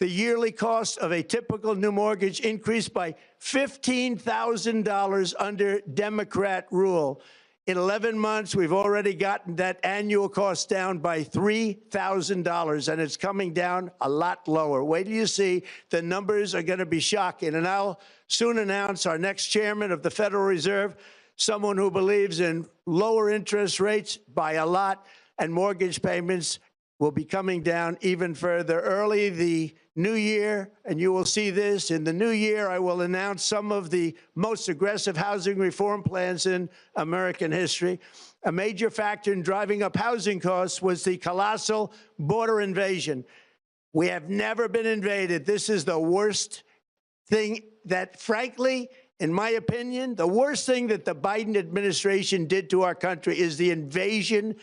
Speaker 20: The yearly cost of a typical new mortgage increased by $15,000 under Democrat rule. In 11 months, we've already gotten that annual cost down by $3,000, and it's coming down a lot lower. Wait till you see. The numbers are going to be shocking. And I'll soon announce our next chairman of the Federal Reserve, someone who believes in lower interest rates by a lot, and mortgage payments will be coming down even further. Early the new year, and you will see this, in the new year, I will announce some of the most aggressive housing reform plans in American history. A major factor in driving up housing costs was the colossal border invasion. We have never been invaded. This is the worst thing that, frankly, in my opinion, the worst thing that the Biden administration did to our country is the invasion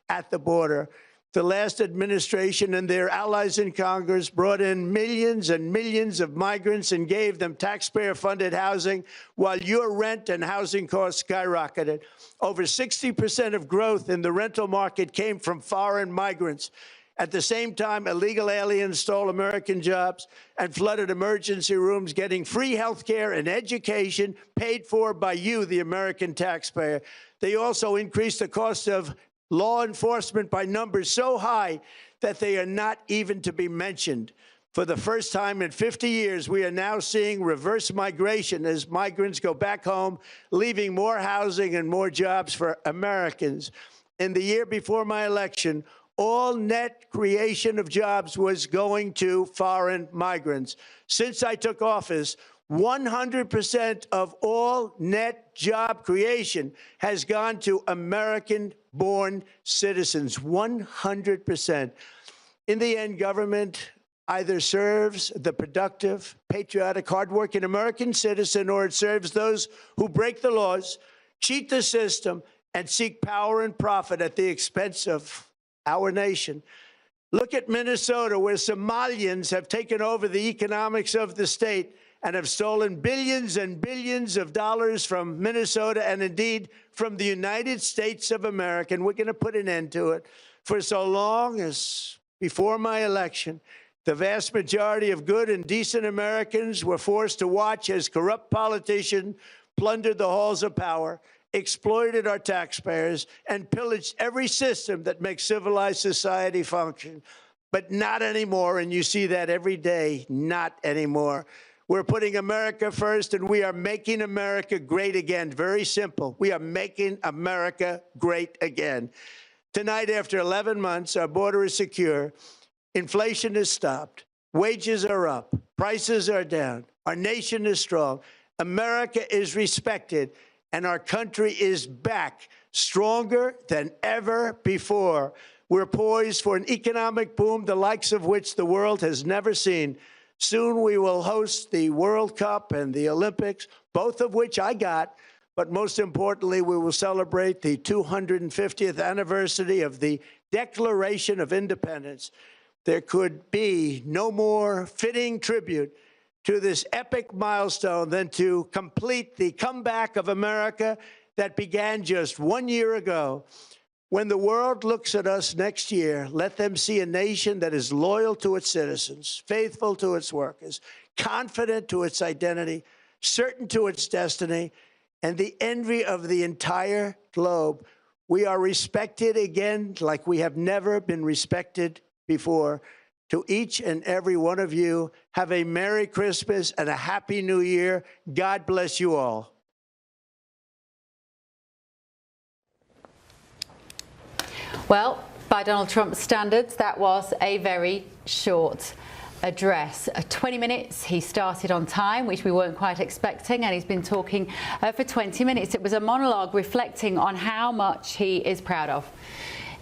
Speaker 20: at the border. The last administration and their allies in Congress brought in millions and millions of migrants and gave them taxpayer-funded housing while your rent and housing costs skyrocketed. Over 60% of growth in the rental market came from foreign migrants. At the same time, illegal aliens stole American jobs and flooded emergency rooms, getting free health care and education paid for by you, the American taxpayer. They also increased the cost of law enforcement by numbers so high that they are not even to be mentioned. For the first time in 50 years, we are now seeing reverse migration as migrants go back home, leaving more housing and more jobs for Americans. In the year before my election, all net creation of jobs was going to foreign migrants. Since I took office, 100% of all net job creation has gone to American-born citizens, 100%. In the end, government either serves the productive, patriotic, hardworking American citizen, or it serves those who break the laws, cheat the system, and seek power and profit at the expense of our nation. Look at Minnesota, where Somalians have taken over the economics of the state and have stolen billions and billions of dollars from Minnesota and indeed from the United States of America. And we're going to put an end to it. For so long as before my election, the vast majority of good and decent Americans were forced to watch as corrupt politicians plundered the halls of power, exploited our taxpayers, and pillaged every system that makes civilized society function. But not anymore, and you see that every day, not anymore. We're putting America first, and we are making America great again. Very simple. We are making America great again. Tonight, after 11 months, our border is secure. Inflation is stopped. Wages are up. Prices are down. Our nation is strong. America is respected, and our country is back, stronger than ever before. We're poised for an economic boom, the likes of which the world has never seen. Soon we will host the World Cup and the Olympics, both of which I got. But most importantly, we will celebrate the 250th anniversary of the Declaration of Independence. There could be no more fitting tribute to this epic milestone than to complete the comeback of America that began just 1 year ago. When the world looks at us next year, let them see a nation that is loyal to its citizens, faithful to its workers, confident to its identity, certain to its destiny, and the envy of the entire globe. We are respected again like we have never been respected before. To each and every one of you, have a Merry Christmas and a Happy New Year. God bless you all.
Speaker 3: Well, by Donald Trump's standards, that was a very short address. 20 minutes. He started on time, which we weren't quite expecting, and he's been talking for 20 minutes. It was a monologue reflecting on how much he is proud of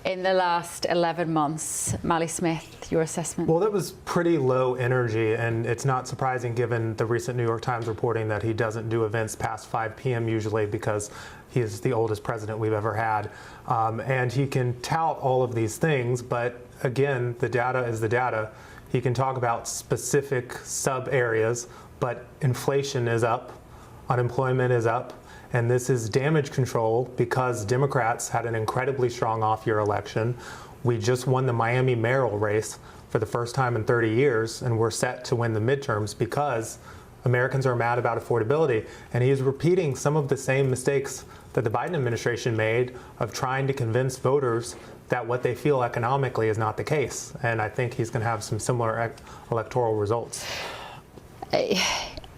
Speaker 3: in the last 11 months. Mally Smith, your assessment?
Speaker 4: Well, that was pretty low energy, and it's not surprising given the recent New York Times reporting that he doesn't do events past 5 p.m. usually because he is the oldest president we've ever had. And he can tout all of these things, but again, the data is the data. He can talk about specific sub-areas, but inflation is up, unemployment is up, and this is damage control because Democrats had an incredibly strong off-year election. We just won the Miami mayoral race for the first time in 30 years, and we're set to win the midterms because Americans are mad about affordability. And he is repeating some of the same mistakes that the Biden administration made of trying to convince voters that what they feel economically is not the case. And I think he's going to have some similar electoral results.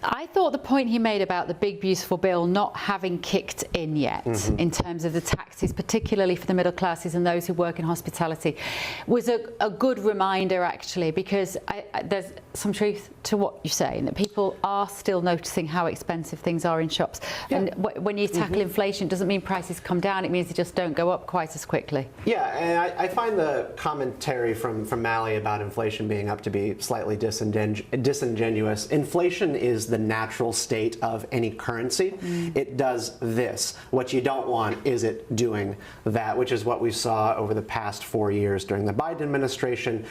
Speaker 3: I thought the point he made about the big, beautiful bill not having kicked in yet in terms of the taxes, particularly for the middle classes and those who work in hospitality, was a good reminder, actually, because there's some truth to what you're saying, that people are still noticing how expensive things are in shops. Yeah. And when you tackle inflation, it doesn't mean prices come down, it means they just don't go up quite as quickly.
Speaker 18: Yeah, and I find the commentary from Mally about inflation being up to be slightly disingenuous. Inflation is the natural state of any currency. It does this. What you don't want is it doing that, which is what we saw over the past 4 years during the Biden administration,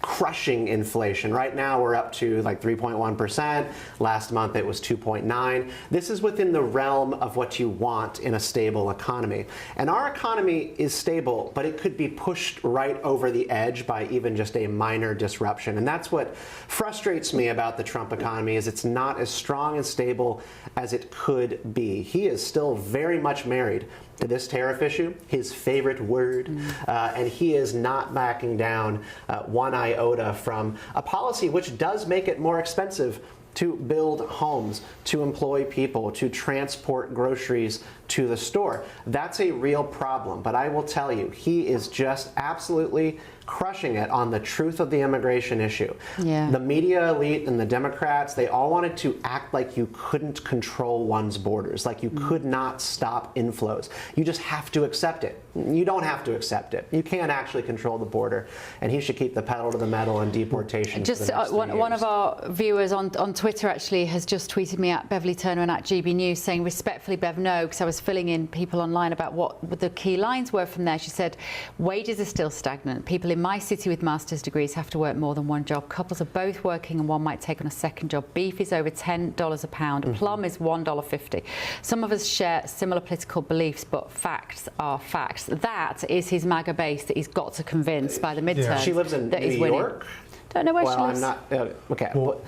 Speaker 18: crushing inflation. Right now we're up to like 3.1%. Last month it was 2.9. This is within the realm of what you want in a stable economy. And our economy is stable, but it could be pushed right over the edge by even just a minor disruption. And that's what frustrates me about the Trump economy, is it's not as strong and stable as it could be. He is still very much married to this tariff issue, his favorite word, and he is not backing down one iota from a policy which does make it more expensive to build homes, to employ people, to transport groceries to the store. That's a real problem, but I will tell you, he is just absolutely crushing it on the truth of the immigration issue. Yeah. The media elite and the Democrats, they all wanted to act like you couldn't control one's borders, like you could not stop inflows. You just have to accept it. You don't have to accept it. You can't actually control the border, and he should keep the pedal to the metal on deportation.
Speaker 3: Just one of our viewers on Twitter actually has just tweeted me at Beverly Turner and at GB News saying, respectfully, Bev, no, because I was filling in people online about what the key lines were from there. She said, wages are still stagnant. People in my city with master's degrees have to work more than one job. Couples are both working and one might take on a second job. Beef is over $10 a pound. A plum is $1.50. Some of us share similar political beliefs, but facts are facts. That is his MAGA base that he's got to convince by the midterm.
Speaker 18: She lives in New York.
Speaker 3: Don't know where she lives.
Speaker 18: I'm not, okay. Well,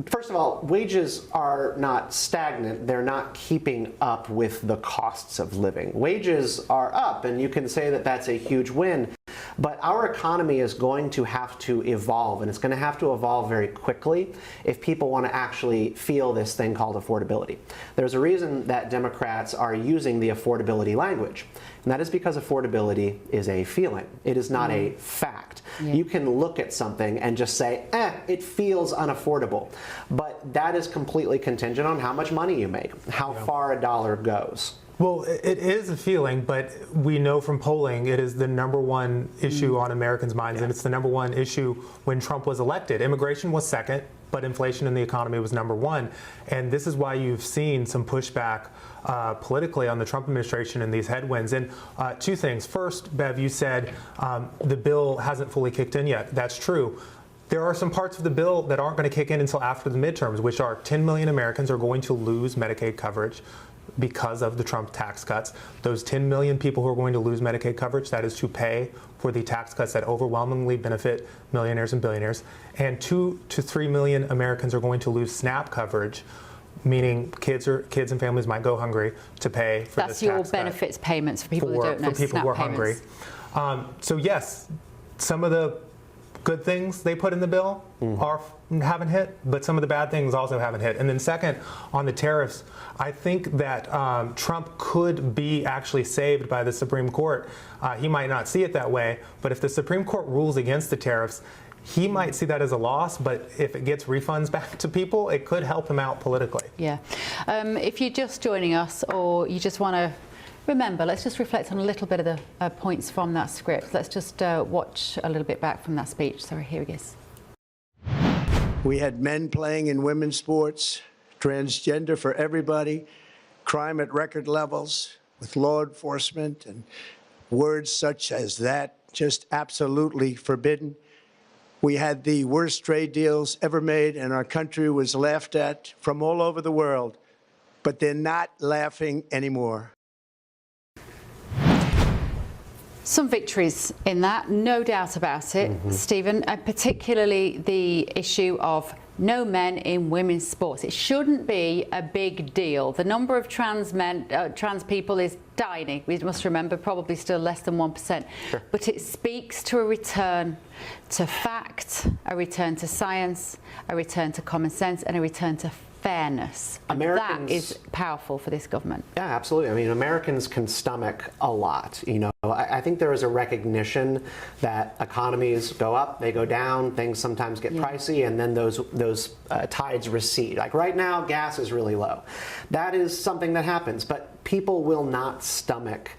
Speaker 18: first of all, wages are not stagnant. They're not keeping up with the costs of living. Wages are up, and you can say that that's a huge win. But our economy is going to have to evolve, and it's going to have to evolve very quickly if people want to actually feel this thing called affordability. There's a reason that Democrats are using the affordability language, and that is because affordability is a feeling. It is not a fact. Yeah. You can look at something and just say, it feels unaffordable. But that is completely contingent on how much money you make, how far a dollar goes.
Speaker 4: Well, it is a feeling, but we know from polling it is the #1 issue on Americans' minds, and it's the #1 issue when Trump was elected. Immigration was second, but inflation in the economy was #1. And this is why you've seen some pushback politically on the Trump administration and these headwinds. And two things. First, Bev, you said the bill hasn't fully kicked in yet. That's true. There are some parts of the bill that aren't going to kick in until after the midterms, which are 10 million Americans are going to lose Medicaid coverage because of the Trump tax cuts. Those 10 million people who are going to lose Medicaid coverage, that is to pay for the tax cuts that overwhelmingly benefit millionaires and billionaires. And 2 to 3 million Americans are going to lose SNAP coverage, meaning kids and families might go hungry to pay for this tax cut.
Speaker 3: That's your benefits payments for people who don't know.
Speaker 4: For people who are hungry. So yes, some of the good things they put in the bill haven't hit, but some of the bad things also haven't hit. And then second, on the tariffs, I think that Trump could be actually saved by the Supreme Court. He might not see it that way, but if the Supreme Court rules against the tariffs, he might see that as a loss, but if it gets refunds back to people, it could help him out politically.
Speaker 3: Yeah. If you're just joining us or you just want to remember, let's just reflect on a little bit of the points from that script. Let's just watch a little bit back from that speech. Sorry, here he is.
Speaker 20: We had men playing in women's sports, transgender for everybody, crime at record levels with law enforcement, and words such as that just absolutely forbidden. We had the worst trade deals ever made, and our country was laughed at from all over the world. But they're not laughing anymore.
Speaker 3: Some victories in that, no doubt about it, Stephen, particularly the issue of no men in women's sports. It shouldn't be a big deal. The number of trans people is tiny. We must remember, probably still less than 1%. Sure. But it speaks to a return to fact, a return to science, a return to common sense, and a return to fairness. That is powerful for this government.
Speaker 18: Yeah, absolutely. I mean, Americans can stomach a lot. You know, I think there is a recognition that economies go up, they go down, things sometimes get pricey, and then those tides recede. Like right now, gas is really low. That is something that happens, but people will not stomach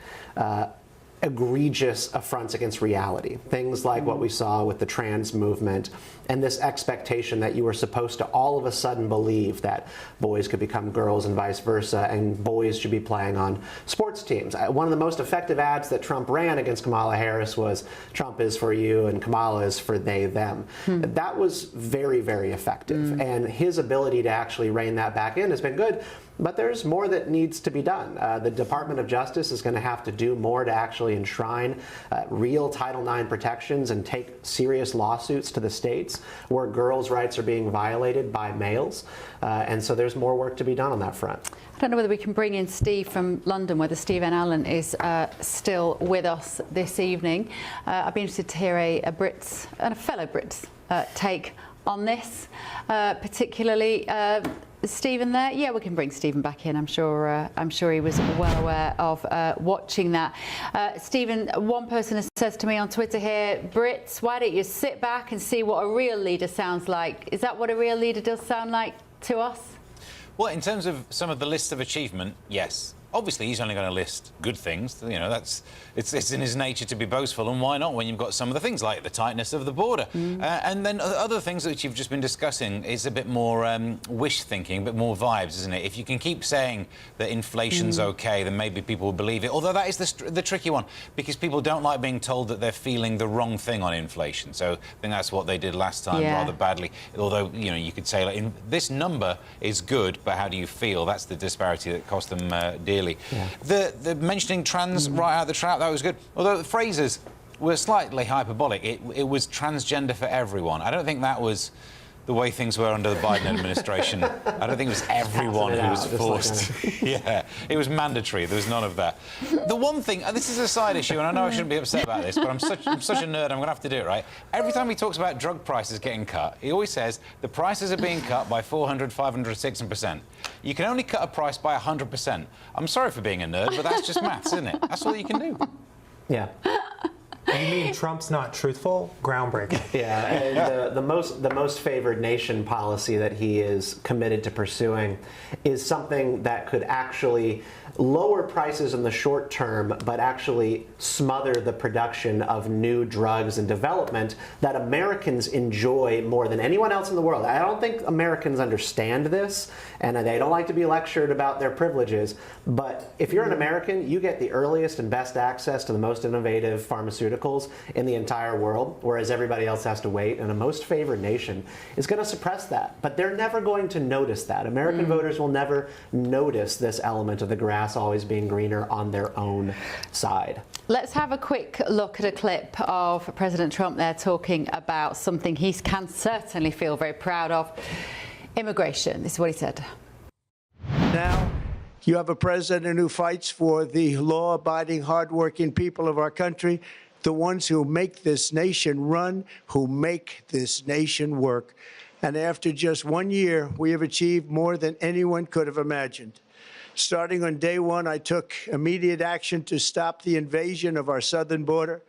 Speaker 18: egregious affronts against reality. Things like what we saw with the trans movement and this expectation that you were supposed to all of a sudden believe that boys could become girls and vice versa, and boys should be playing on sports teams. One of the most effective ads that Trump ran against Kamala Harris was Trump is for you and Kamala is for they, them. That was very, very effective. And his ability to actually rein that back in has been good. But there's more that needs to be done. The Department of Justice is going to have to do more to actually enshrine real Title IX protections and take serious lawsuits to the states where girls' rights are being violated by males. And so there's more work to be done on that front.
Speaker 3: I don't know whether we can bring in Steve from London, whether Steve N. Allen is still with us this evening. I'd be interested to hear a Brit's and a fellow Brit's take on this, particularly Stephen there. Yeah, we can bring Stephen back in. I'm sure he was well aware of watching that. Stephen, one person says to me on Twitter here, Brits, why don't you sit back and see what a real leader sounds like? Is that what a real leader does sound like to us?
Speaker 10: Well, in terms of some of the lists of achievement, yes. Obviously, he's only going to list good things. You know, it's in his nature to be boastful, and why not when you've got some of the things like the tightness of the border. And then other things which you've just been discussing is a bit more wish thinking, a bit more vibes, isn't it? If you can keep saying that inflation's okay, then maybe people will believe it. Although that is the tricky one, because people don't like being told that they're feeling the wrong thing on inflation. So I think that's what they did last time rather badly. Although, you know, you could say, like, this number is good, but how do you feel? That's the disparity that cost them dearly. Yeah. The mentioning trans right out of the trap, that was good. Although the phrases were slightly hyperbolic. It was transgender for everyone. I don't think that was the way things were under the Biden administration. I don't think it was everyone who was forced. Yeah, it was mandatory. There was none of that. The one thing, and this is a side issue, and I know I shouldn't be upset about this, but I'm such a nerd, I'm going to have to do it, right? Every time he talks about drug prices getting cut, he always says the prices are being cut by 400, 500, 6%. You can only cut a price by 100%. I'm sorry for being a nerd, but that's just maths, isn't it? That's all you can do.
Speaker 18: Yeah.
Speaker 4: You mean Trump's not truthful? Groundbreaking.
Speaker 18: Yeah, and the most favored nation policy that he is committed to pursuing is something that could actually lower prices in the short term, but actually smother the production of new drugs and development that Americans enjoy more than anyone else in the world. I don't think Americans understand this, and they don't like to be lectured about their privileges, but if you're an American, you get the earliest and best access to the most innovative pharmaceuticals in the entire world, whereas everybody else has to wait, and a most favored nation is going to suppress that. But they're never going to notice that. American voters will never notice this element of the grass always being greener on their own side.
Speaker 3: Let's have a quick look at a clip of President Trump there talking about something he can certainly feel very proud of, immigration. This is what he said.
Speaker 20: Now, you have a president who fights for the law-abiding, hardworking people of our country, the ones who make this nation run, who make this nation work. And after just 1 year, we have achieved more than anyone could have imagined. Starting on day one, I took immediate action to stop the invasion of our southern border.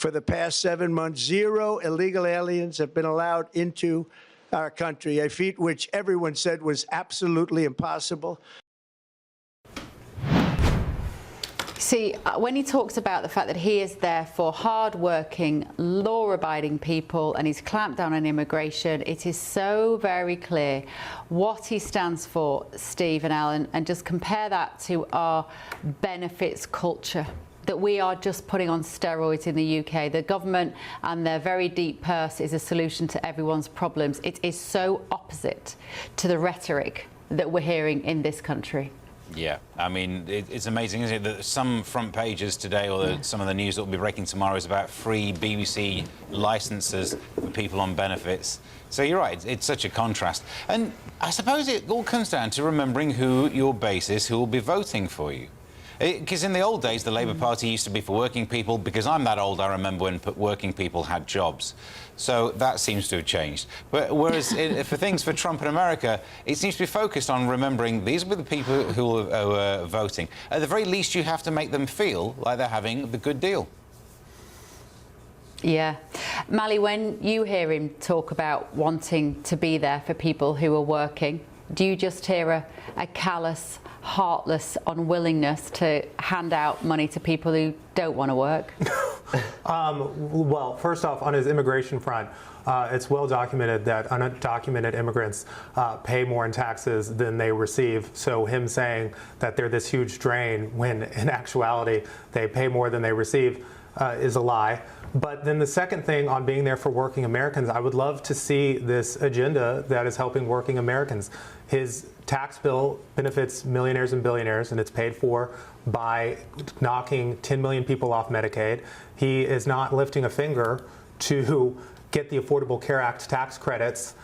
Speaker 20: For the past 7 months, 0 illegal aliens have been allowed into our country, a feat which everyone said was absolutely impossible.
Speaker 3: See, when he talks about the fact that he is there for hard-working, law-abiding people and he's clamped down on immigration, it is so very clear what he stands for, Steve and Alan, and just compare that to our benefits culture that we are just putting on steroids in the UK. The government and their very deep purse is a solution to everyone's problems. It is so opposite to the rhetoric that we're hearing in this country.
Speaker 10: Yeah, I mean, it's amazing, isn't it, that some front pages today or some of the news that will be breaking tomorrow is about free BBC licenses for people on benefits. So you're right, it's such a contrast. And I suppose it all comes down to remembering who your base is, who will be voting for you. Because in the old days, the Labour Party used to be for working people. Because I'm that old, I remember when working people had jobs. So that seems to have changed. But whereas for things for Trump in America, it seems to be focused on remembering these will be the people who are voting. At the very least, you have to make them feel like they're having the good deal.
Speaker 3: Yeah. Mally, when you hear him talk about wanting to be there for people who are working, do you just hear a callous, heartless unwillingness to hand out money to people who don't want to work?
Speaker 4: Well, first off, on his immigration front, it's well documented that undocumented immigrants pay more in taxes than they receive. So him saying that they're this huge drain when in actuality they pay more than they receive is a lie. But then the second thing on being there for working Americans, I would love to see this agenda that is helping working Americans. His tax bill benefits millionaires and billionaires, and it's paid for by knocking 10 million people off Medicaid. He is not lifting a finger to get the Affordable Care Act tax credits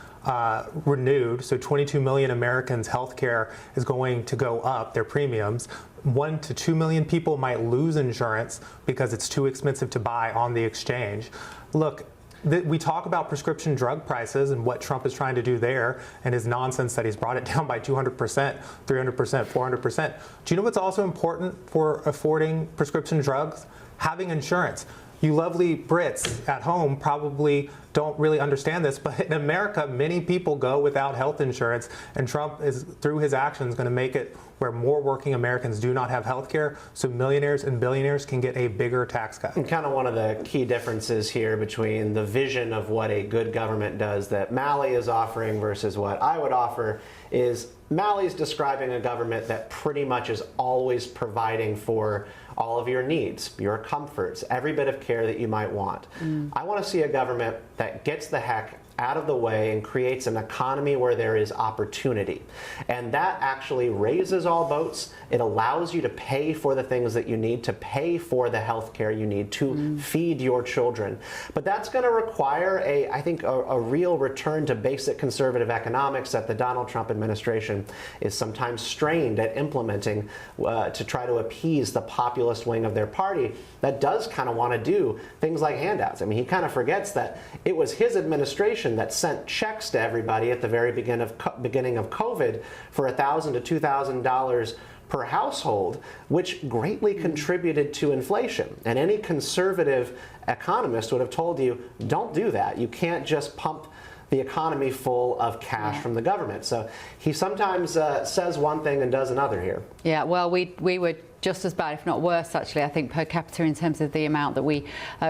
Speaker 4: renewed. So 22 million Americans' health care is going to go up, their premiums. 1 to 2 million people might lose insurance because it's too expensive to buy on the exchange. Look, we talk about prescription drug prices and what Trump is trying to do there and his nonsense that he's brought it down by 200%, 300%, 400%. Do you know what's also important for affording prescription drugs? Having insurance. You lovely Brits at home probably don't really understand this, but in America, many people go without health insurance, and Trump is, through his actions, going to make it where more working Americans do not have health care, so millionaires and billionaires can get a bigger tax cut.
Speaker 18: And kind of one of the key differences here between the vision of what a good government does that Mally is offering versus what I would offer is Mally's describing a government that pretty much is always providing for all of your needs, your comforts, every bit of care that you might want. I want to see a government that gets the heck out of the way and creates an economy where there is opportunity. And that actually raises all boats. It allows you to pay for the things that you need, to pay for the health care you need, to feed your children. But that's going to require, I think, a real return to basic conservative economics that the Donald Trump administration is sometimes strained at implementing to try to appease the populist wing of their party that does kind of want to do things like handouts. I mean, he kind of forgets that it was his administration that sent checks to everybody at the very beginning of COVID for $1,000 to $2,000 per household, which greatly contributed to inflation. And any conservative economist would have told you, don't do that. You can't just pump the economy full of cash from the government. So he sometimes says one thing and does another here.
Speaker 3: Yeah, well, we were just as bad, if not worse, actually, I think, per capita in terms of the amount that we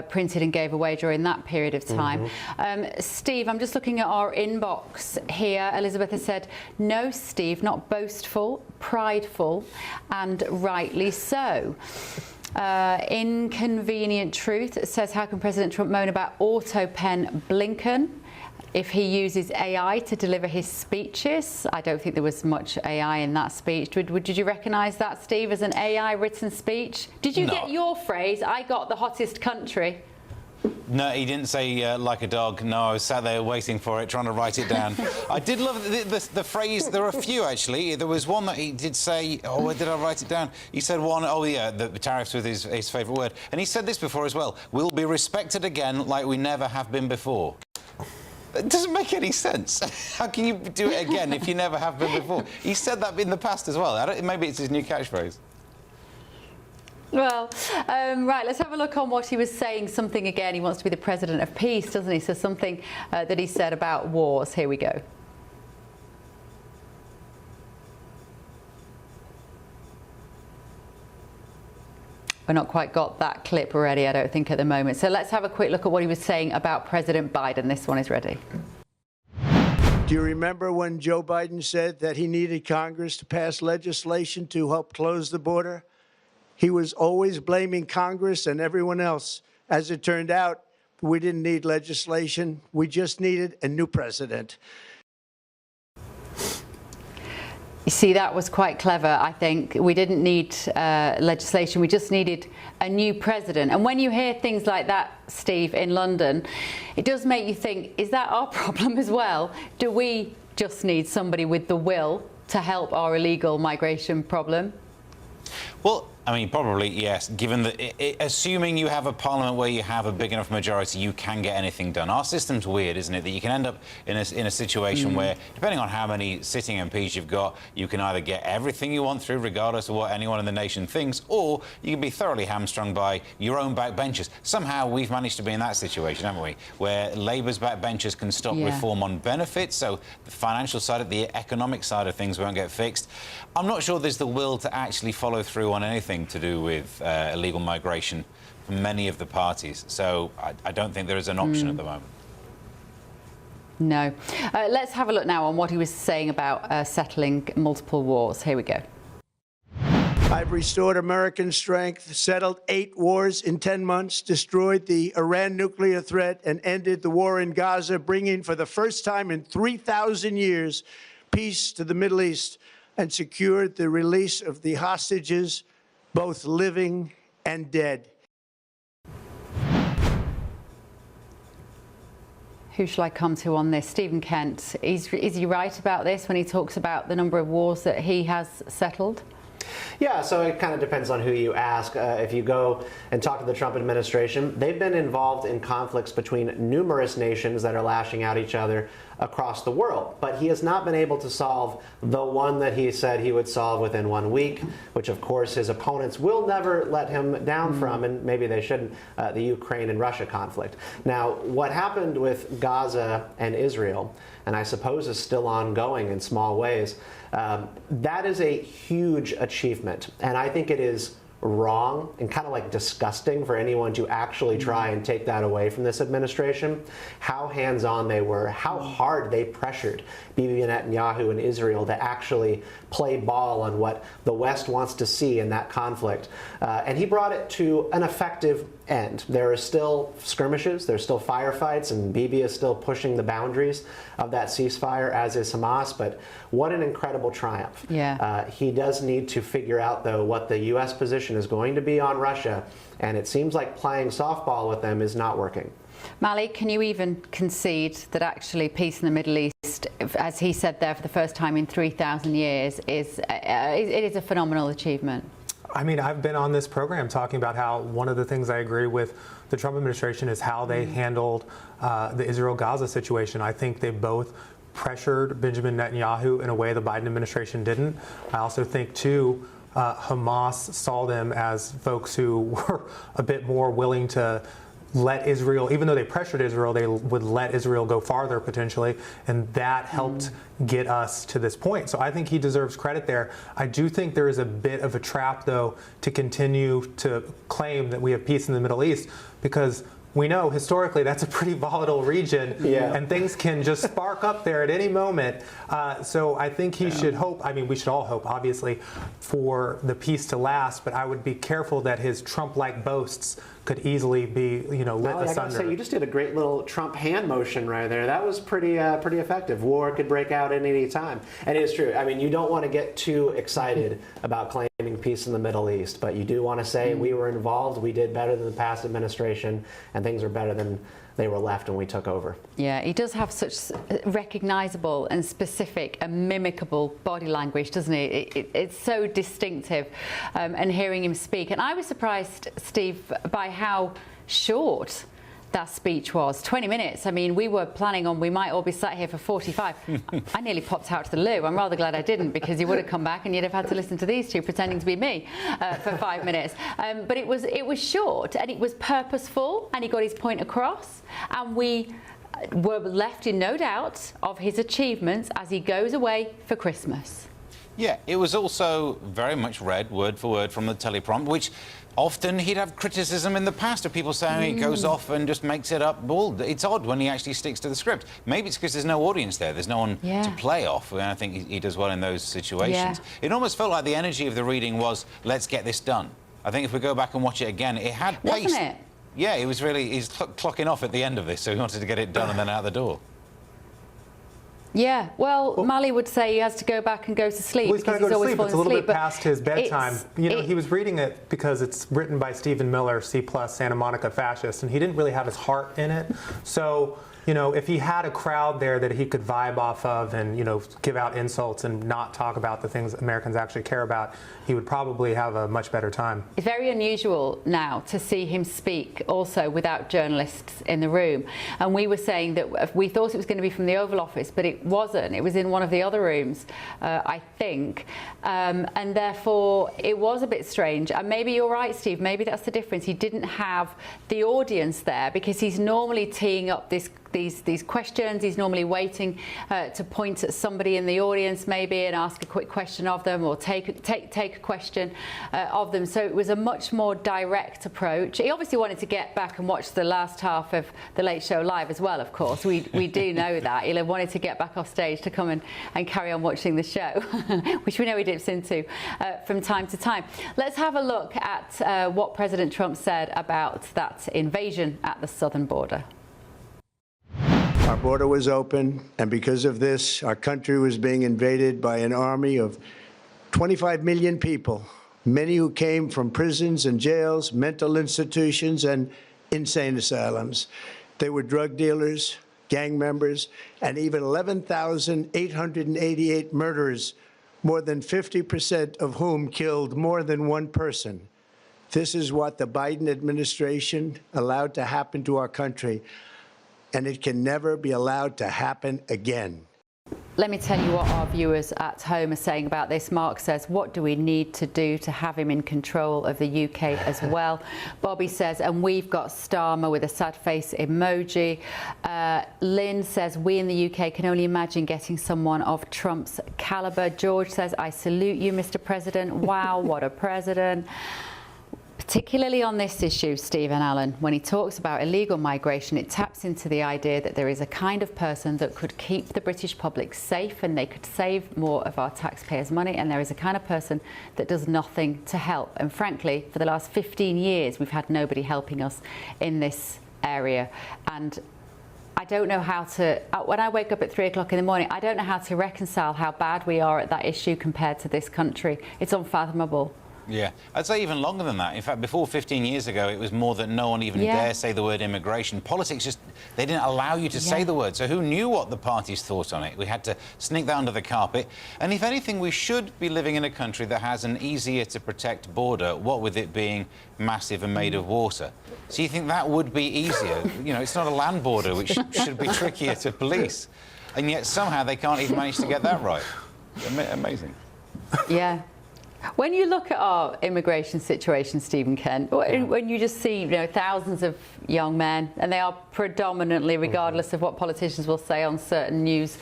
Speaker 3: printed and gave away during that period of time. Steve, I'm just looking at our inbox here. Elizabeth has said, no, Steve, not boastful, prideful, and rightly so. Inconvenient Truth says, how can President Trump moan about auto pen Blinken if he uses AI to deliver his speeches? I don't think there was much AI in that speech. Did you recognise that, Steve, as an AI written speech? Did you get your phrase, I got the hottest country?
Speaker 10: No, he didn't say like a dog. No, I was sat there waiting for it, trying to write it down. I did love the phrase. There are a few, actually. There was one that he did say, oh, where did I write it down? He said one, oh, yeah, the tariffs was his favourite word. And he said this before as well, we'll be respected again like we never have been before. It doesn't make any sense. How can you do it again if you never have been before? He said that in the past as well. Maybe it's his new catchphrase.
Speaker 3: Well, right, let's have a look on what he was saying. Something again, he wants to be the president of peace, doesn't he? So something that he said about wars. Here we go. We've not quite got that clip ready, I don't think, at the moment. So let's have a quick look at what he was saying about President Biden. This one is ready.
Speaker 20: Do you remember when Joe Biden said that he needed Congress to pass legislation to help close the border? He was always blaming Congress and everyone else. As it turned out, we didn't need legislation. We just needed a new president.
Speaker 3: You see, that was quite clever, I think. We didn't need legislation. We just needed a new president. And when you hear things like that, Steve, in London, it does make you think, is that our problem as well? Do we just need somebody with the will to help our illegal migration problem?
Speaker 10: Well, I mean, probably, yes, given that, assuming you have a parliament where you have a big enough majority, you can get anything done. Our system's weird, isn't it? That you can end up in a situation where, depending on how many sitting MPs you've got, you can either get everything you want through, regardless of what anyone in the nation thinks, or you can be thoroughly hamstrung by your own backbenchers. Somehow we've managed to be in that situation, haven't we? Where Labour's backbenchers can stop reform on benefits, so the financial side, the economic side of things won't get fixed. I'm not sure there's the will to actually follow through on anything to do with illegal migration for many of the parties. So I don't think there is an option at the moment.
Speaker 3: No. Let's have a look now on what he was saying about settling multiple wars. Here we go.
Speaker 20: I've restored American strength, settled 8 wars in 10 months, destroyed the Iran nuclear threat, and ended the war in Gaza, bringing for the first time in 3,000 years peace to the Middle East, and secured the release of the hostages, both living and dead.
Speaker 3: Who shall I come to on this? Stephen Kent, is he right about this when he talks about the number of wars that he has settled?
Speaker 18: Yeah, so it kind of depends on who you ask. If you go and talk to the Trump administration, they've been involved in conflicts between numerous nations that are lashing out each other across the world. But he has not been able to solve the one that he said he would solve within 1 week, which of course his opponents will never let him down from, and maybe they shouldn't, the Ukraine and Russia conflict. Now, what happened with Gaza and Israel, and I suppose is still ongoing in small ways, that is a huge achievement. And I think it is wrong and kind of like disgusting for anyone to actually try and take that away from this administration. How hands-on they were, how hard they pressured Bibi Netanyahu and Israel to actually play ball on what the West wants to see in that conflict. And he brought it to an effective end. There are still skirmishes, there's still firefights, and Bibi is still pushing the boundaries of that ceasefire, as is Hamas, but what an incredible triumph.
Speaker 3: Yeah.
Speaker 18: He does need to figure out, though, what the U.S. position is going to be on Russia, and it seems like playing softball with them is not working.
Speaker 3: Mali, can you even concede that actually peace in the Middle East, as he said there for the first time in 3,000 years, is a phenomenal achievement?
Speaker 4: I mean, I've been on this program talking about how one of the things I agree with the Trump administration is how they handled the Israel-Gaza situation. I think they both pressured Benjamin Netanyahu in a way the Biden administration didn't. I also think, too, Hamas saw them as folks who were a bit more willing to let Israel, even though they pressured Israel, they would let Israel go farther potentially, and that helped get us to this point. So I think he deserves credit there. I do think there is a bit of a trap, though, to continue to claim that we have peace in the Middle East, because we know historically that's a pretty volatile region, and things can just spark up there at any moment. So I think he should hope, I mean, we should all hope, obviously, for the peace to last, but I would be careful that his Trump-like boasts could easily be, lit asunder.
Speaker 18: I gotta say, you just did a great little Trump hand motion right there. That was pretty effective. War could break out at any time. And it is true. I mean, you don't want to get too excited about claiming peace in the Middle East, but you do want to say we were involved, we did better than the past administration, and things are better than they were left when we took over.
Speaker 3: Yeah, he does have such recognizable and specific and mimicable body language, doesn't he? It's so distinctive, and hearing him speak. And I was surprised, Steve, by how short that speech was. 20 minutes. I mean, we were planning on we might all be sat here for 45. I nearly popped out to the loo. I'm rather glad I didn't, because you would have come back and you'd have had to listen to these two pretending to be me for 5 minutes. But it was short and it was purposeful, and he got his point across, and we were left in no doubt of his achievements as he goes away for Christmas.
Speaker 10: Yeah, it was also very much read word for word from the teleprompt, which often he'd have criticism in the past of people saying he goes off and just makes it up. Well, it's odd when he actually sticks to the script. Maybe it's because there's no audience there. There's no one to play off. And I think he does well in those situations. It almost felt like the energy of the reading was, let's get this done. I think if we go back and watch it again, it had pace.
Speaker 3: Wasn't it?
Speaker 10: Yeah, it was really, he's clocking off at the end of this, so he wanted to get it done and then out the door.
Speaker 3: Yeah, well, Mali would say he has to go back and go to sleep.
Speaker 4: Well, he's going to go to sleep. It's a little bit
Speaker 3: but
Speaker 4: past his bedtime. You know, he was reading it because it's written by Stephen Miller, C+, Santa Monica fascist, and he didn't really have his heart in it. So, you know, if he had a crowd there that he could vibe off of and, you know, give out insults and not talk about the things Americans actually care about, he would probably have a much better time.
Speaker 3: It's very unusual now to see him speak also without journalists in the room. And we were saying that we thought it was going to be from the Oval Office, but it wasn't. It was in one of the other rooms, I think. And therefore, it was a bit strange. And maybe you're right, Steve. Maybe that's the difference. He didn't have the audience there because he's normally teeing up these questions. He's normally waiting to point at somebody in the audience maybe and ask a quick question of them, or take a question of them. So it was a much more direct approach. He obviously wanted to get back and watch the last half of The Late Show live as well, of course. We do know that. He wanted to get back off stage to come and carry on watching the show, which we know he dips into from time to time. Let's have a look at what President Trump said about that invasion at the southern border.
Speaker 20: Our border was open, and because of this, our country was being invaded by an army of 25 million people, many who came from prisons and jails, mental institutions, and insane asylums. They were drug dealers, gang members, and even 11,888 murderers, more than 50% of whom killed more than one person. This is what the Biden administration allowed to happen to our country, and it can never be allowed to happen again.
Speaker 3: Let me tell you what our viewers at home are saying about this. Mark says, what do we need to do to have him in control of the UK as well? Bobby says, and we've got Starmer with a sad face emoji. Lynn says, we in the UK can only imagine getting someone of Trump's caliber. George says, I salute you, Mr. President. Wow, what a president. Particularly on this issue, Stephen Allen, when he talks about illegal migration, it taps into the idea that there is a kind of person that could keep the British public safe and they could save more of our taxpayers' money, and there is a kind of person that does nothing to help. And frankly, for the last 15 years, we've had nobody helping us in this area. And I don't know how to, when I wake up at 3 o'clock in the morning, I don't know how to reconcile how bad we are at that issue compared to this country. It's unfathomable.
Speaker 10: Yeah, I'd say even longer than that. In fact, before 15 years ago, it was more that no one even dare say the word immigration. Politics just, they didn't allow you to say the word. So who knew what the parties thought on it? We had to sneak that under the carpet. And if anything, we should be living in a country that has an easier to protect border, what with it being massive and made of water. So you think that would be easier? You know, it's not a land border, which should be trickier to police. And yet somehow they can't even manage to get that right. Amazing.
Speaker 3: Yeah. When you look at our immigration situation, Stephen Kent, when you just see, you know, thousands of young men, and they are predominantly, regardless of what politicians will say on certain news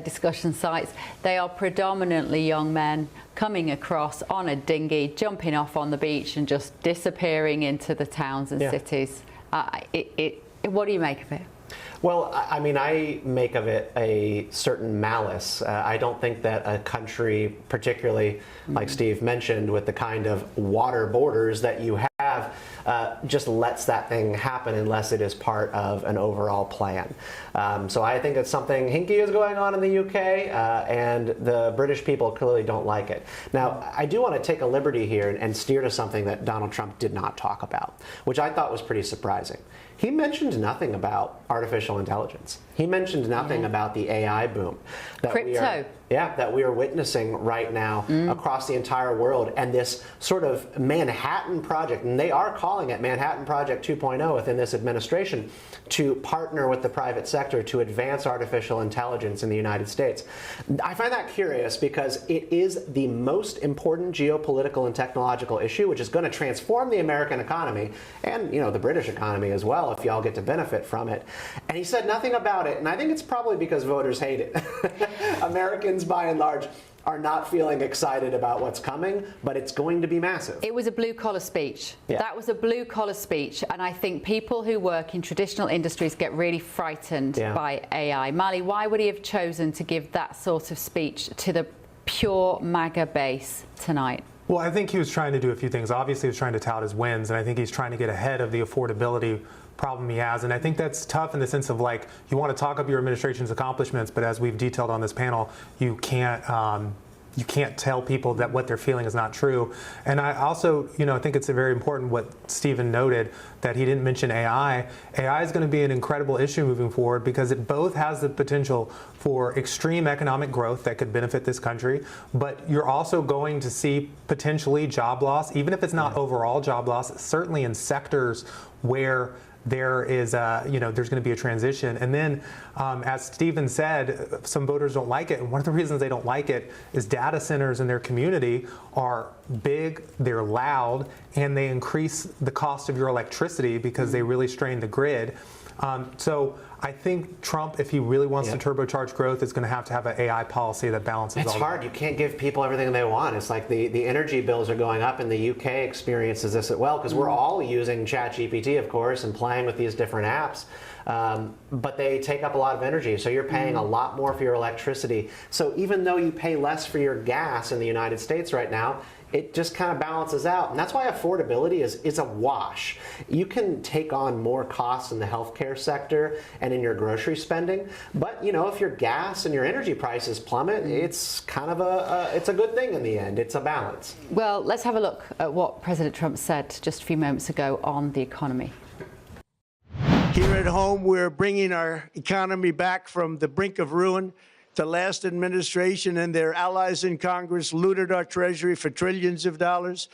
Speaker 3: discussion sites, they are predominantly young men coming across on a dinghy, jumping off on the beach and just disappearing into the towns and cities. What do you make of it?
Speaker 18: Well, I mean, I make of it a certain malice. I don't think that a country, particularly like Steve mentioned, with the kind of water borders that you have, just lets that thing happen unless it is part of an overall plan. So I think that something hinky is going on in the UK, and the British people clearly don't like it. Now, I do want to take a liberty here and steer to something that Donald Trump did not talk about, which I thought was pretty surprising. He mentioned nothing about artificial intelligence. He mentioned nothing about the AI boom. That
Speaker 3: Crypto.
Speaker 18: that we are witnessing right now across the entire world. And this sort of Manhattan Project, and they are calling it Manhattan Project 2.0 within this administration, to partner with the private sector to advance artificial intelligence in the United States. I find that curious because it is the most important geopolitical and technological issue, which is going to transform the American economy and, you know, the British economy as well, if y'all get to benefit from it. And he said nothing about it, and I think it's probably because voters hate it. Americans, by and large, are not feeling excited about what's coming, but it's going to be massive.
Speaker 3: It was a blue-collar speech.
Speaker 18: Yeah.
Speaker 3: That was a blue-collar speech, and I think people who work in traditional industries get really frightened by AI. Mali, why would he have chosen to give that sort of speech to the pure MAGA base tonight?
Speaker 4: Well, I think he was trying to do a few things. Obviously, he was trying to tout his wins, and I think he's trying to get ahead of the affordability problem he has. And I think that's tough in the sense of, like, you want to talk up your administration's accomplishments, but as we've detailed on this panel, you can't tell people that what they're feeling is not true. And I also, I think it's very important what Stephen noted, that he didn't mention AI. AI is going to be an incredible issue moving forward because it both has the potential for extreme economic growth that could benefit this country, but you're also going to see potentially job loss, even if it's not overall job loss, certainly in sectors where there is, there's going to be a transition. And then, as Stephen said, some voters don't like it. And one of the reasons they don't like it is data centers in their community are big, they're loud, and they increase the cost of your electricity because they really strain the grid. So I think Trump, if he really wants to turbocharge growth, is going to have an AI policy that balances all that.
Speaker 18: It's hard. You can't give people everything they want. It's like the energy bills are going up, and the UK experiences this as well, because we're all using ChatGPT, of course, and playing with these different apps. But they take up a lot of energy, so you're paying a lot more for your electricity. So even though you pay less for your gas in the United States right now, it just kind of balances out. And that's why affordability is a wash. You can take on more costs in the healthcare sector and in your grocery spending, but if your gas and your energy prices plummet, it's kind of it's a good thing in the end. It's a balance.
Speaker 3: Well, let's have a look at what President Trump said just a few moments ago on the economy.
Speaker 20: Here at home, we're bringing our economy back from the brink of ruin. The last administration and their allies in Congress looted our treasury for trillions of dollars.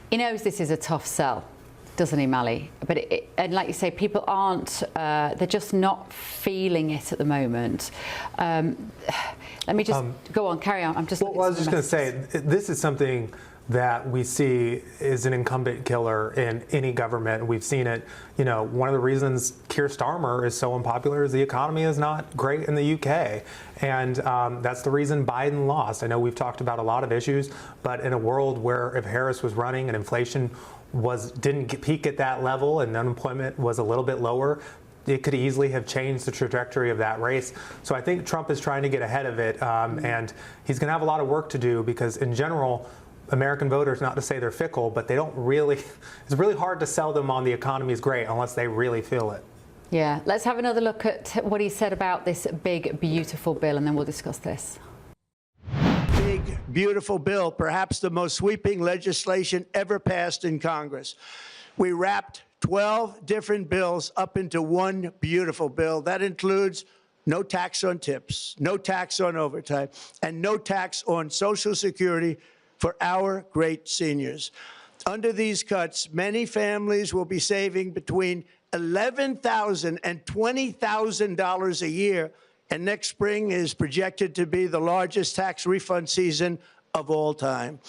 Speaker 3: He knows this is a tough sell, doesn't he, Mali? But and like you say, people aren't, they're just not feeling it at the moment. Let me just go on, carry on. I'm just.
Speaker 4: Well, I was just going to say, this is something that we see is an incumbent killer in any government. We've seen it. One of the reasons Keir Starmer is so unpopular is the economy is not great in the UK. And that's the reason Biden lost. I know we've talked about a lot of issues, but in a world where if Harris was running and inflation didn't peak at that level and unemployment was a little bit lower, it could easily have changed the trajectory of that race. So I think Trump is trying to get ahead of it, and he's going to have a lot of work to do because in general, American voters, not to say they're fickle, but they don't really, it's really hard to sell them on the economy is great unless they really feel it.
Speaker 3: Yeah, let's have another look at what he said about this big, beautiful bill, and then we'll discuss this.
Speaker 20: Big, beautiful bill, perhaps the most sweeping legislation ever passed in Congress. We wrapped 12 different bills up into one beautiful bill. That includes no tax on tips, no tax on overtime, and no tax on Social Security for our great seniors. Under these cuts, many families will be saving between $11,000 and $20,000 a year, and next spring is projected to be the largest tax refund season of all time.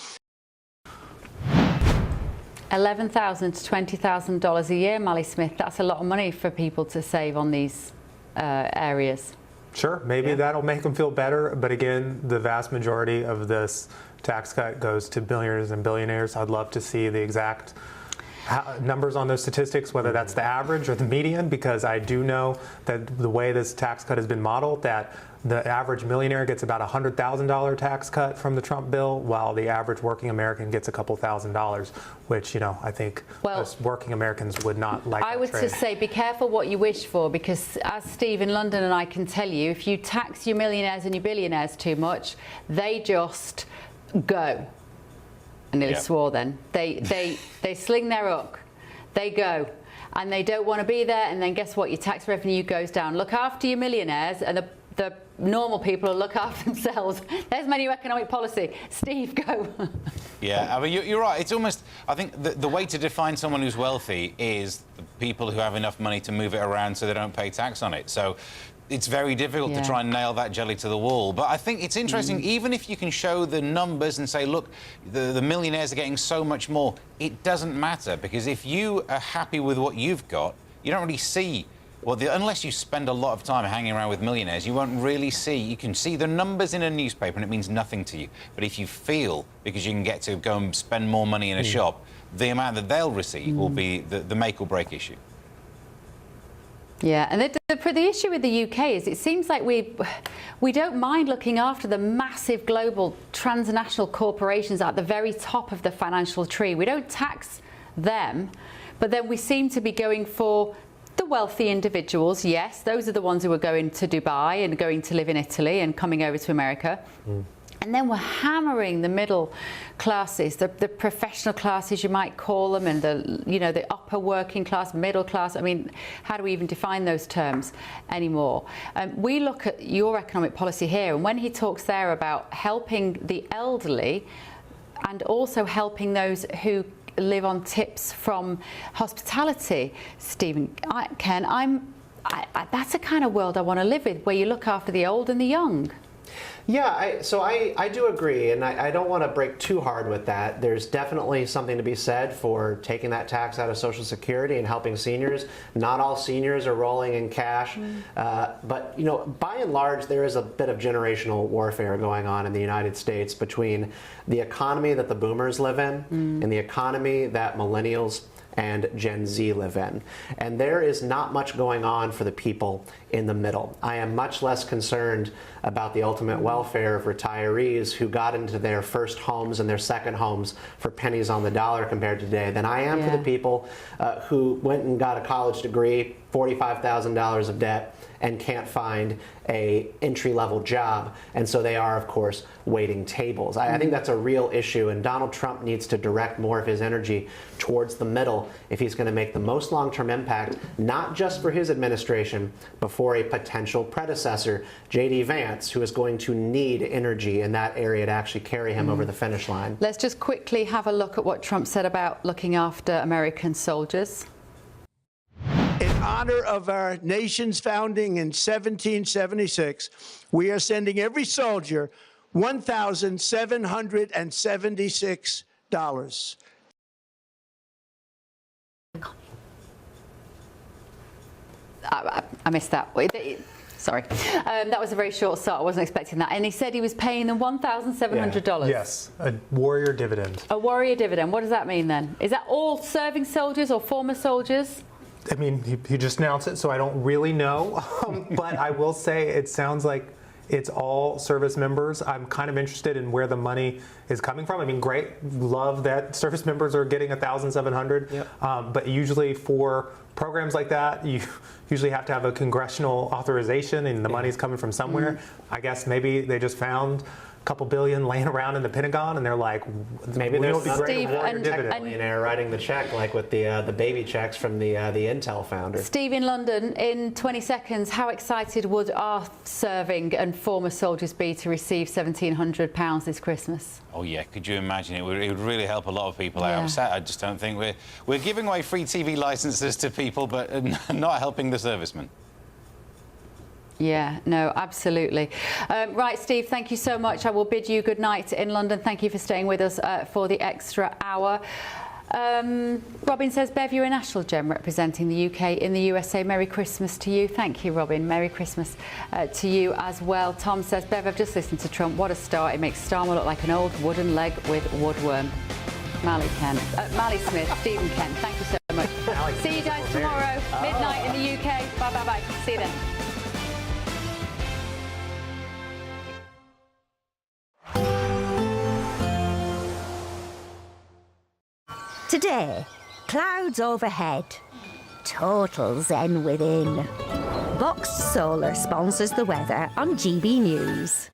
Speaker 3: $11,000 to $20,000 a year, Mali Smith. That's a lot of money for people to save on these areas.
Speaker 4: Sure, maybe that'll make them feel better, but again, the vast majority of this tax cut goes to billionaires and billionaires. I'd love to see the exact numbers on those statistics, whether that's the average or the median, because I do know that the way this tax cut has been modeled, that the average millionaire gets about $100,000 tax cut from the Trump bill, while the average working American gets a couple $1,000s, which, I think most working Americans would not like.
Speaker 3: I would just say be careful what you wish for, because as Steve in London and I can tell you, if you tax your millionaires and your billionaires too much, they just go. I nearly swore then. They sling their hook. They go. and they don't want to be there, and then guess what? Your tax revenue goes down. Look after your millionaires, and the normal people will look after themselves. There's my new economic policy. Steve, go.
Speaker 10: Yeah, I mean, you're right. It's almost, I think the way to define someone who's wealthy is the people who have enough money to move it around so they don't pay tax on it. So it's very difficult to try and nail that jelly to the wall. But I think it's interesting, even if you can show the numbers and say, look, the millionaires are getting so much more, it doesn't matter, because if you are happy with what you've got, you don't really see, unless you spend a lot of time hanging around with millionaires, you won't really see. You can see the numbers in a newspaper and it means nothing to you. But if you feel, because you can get to go and spend more money in a shop, the amount that they'll receive will be the make or break issue.
Speaker 3: Yeah, and the issue with the UK is it seems like we don't mind looking after the massive global transnational corporations at the very top of the financial tree. We don't tax them, but then we seem to be going for the wealthy individuals. Yes, those are the ones who are going to Dubai and going to live in Italy and coming over to America. And then we're hammering the middle classes, the professional classes, you might call them, and the upper working class, middle class. I mean, how do we even define those terms anymore? We look at your economic policy here, and when he talks there about helping the elderly and also helping those who live on tips from hospitality, Stephen, Ken, that's a kind of world I want to live with, where you look after the old and the young.
Speaker 18: Yeah, I do agree, and I don't want to break too hard with that. There's definitely something to be said for taking that tax out of Social Security and helping seniors. Not all seniors are rolling in cash, but by and large, there is a bit of generational warfare going on in the United States between the economy that the boomers live in and the economy that millennials and Gen Z live in. And there is not much going on for the people in the middle. I am much less concerned about the ultimate welfare of retirees who got into their first homes and their second homes for pennies on the dollar compared to today than I am for the people who went and got a college degree, $45,000 of debt, and can't find a entry-level job, and so they are, of course, waiting tables. I think that's a real issue, and Donald Trump needs to direct more of his energy towards the middle if he's going to make the most long-term impact, not just for his administration, but for a potential predecessor, J.D. Vance, who is going to need energy in that area to actually carry him over the finish line.
Speaker 3: Let's just quickly have a look at what Trump said about looking after American soldiers.
Speaker 20: In honor of our nation's founding in 1776, we are sending every soldier $1,776.
Speaker 3: I missed that. Sorry. That was a very short start. I wasn't expecting that. And he said he was paying them $1,700.
Speaker 4: Yes, a warrior dividend.
Speaker 3: A warrior dividend. What does that mean then? Is that all serving soldiers or former soldiers?
Speaker 4: I mean, he just announced it, so I don't really know. But I will say it sounds like it's all service members. I'm kind of interested in where the money is coming from. I mean, great, love that service members are getting $1,700. Yep. But usually for programs like that, you usually have to have a congressional authorization, and the money's coming from somewhere. I guess maybe they just found a couple billion laying around in the Pentagon, and they're like,
Speaker 18: maybe there's
Speaker 4: a
Speaker 18: Steve, millionaire writing the check, like with the baby checks from the Intel founder.
Speaker 3: Steve, in London, in 20 seconds, how excited would our serving and former soldiers be to receive £1,700 this Christmas?
Speaker 10: Oh yeah, could you imagine? It would really help a lot of people out. I just don't think we're giving away free TV licenses to people, but not helping the servicemen.
Speaker 3: Yeah, no, absolutely. Right, Steve, thank you so much. I will bid you good night in London. Thank you for staying with us for the extra hour. Robin says, Bev, you're a national gem representing the UK in the USA. Merry Christmas to you. Thank you, Robin. Merry Christmas to you as well. Tom says, Bev, I've just listened to Trump. What a start. It makes Starmer look like an old wooden leg with woodworm. Mally Smith, Stephen Kent, thank you so much. See you guys tomorrow, midnight in the UK. Bye. See you then.
Speaker 8: Today, clouds overhead, total zen within. Boxed Solar sponsors the weather on GB News.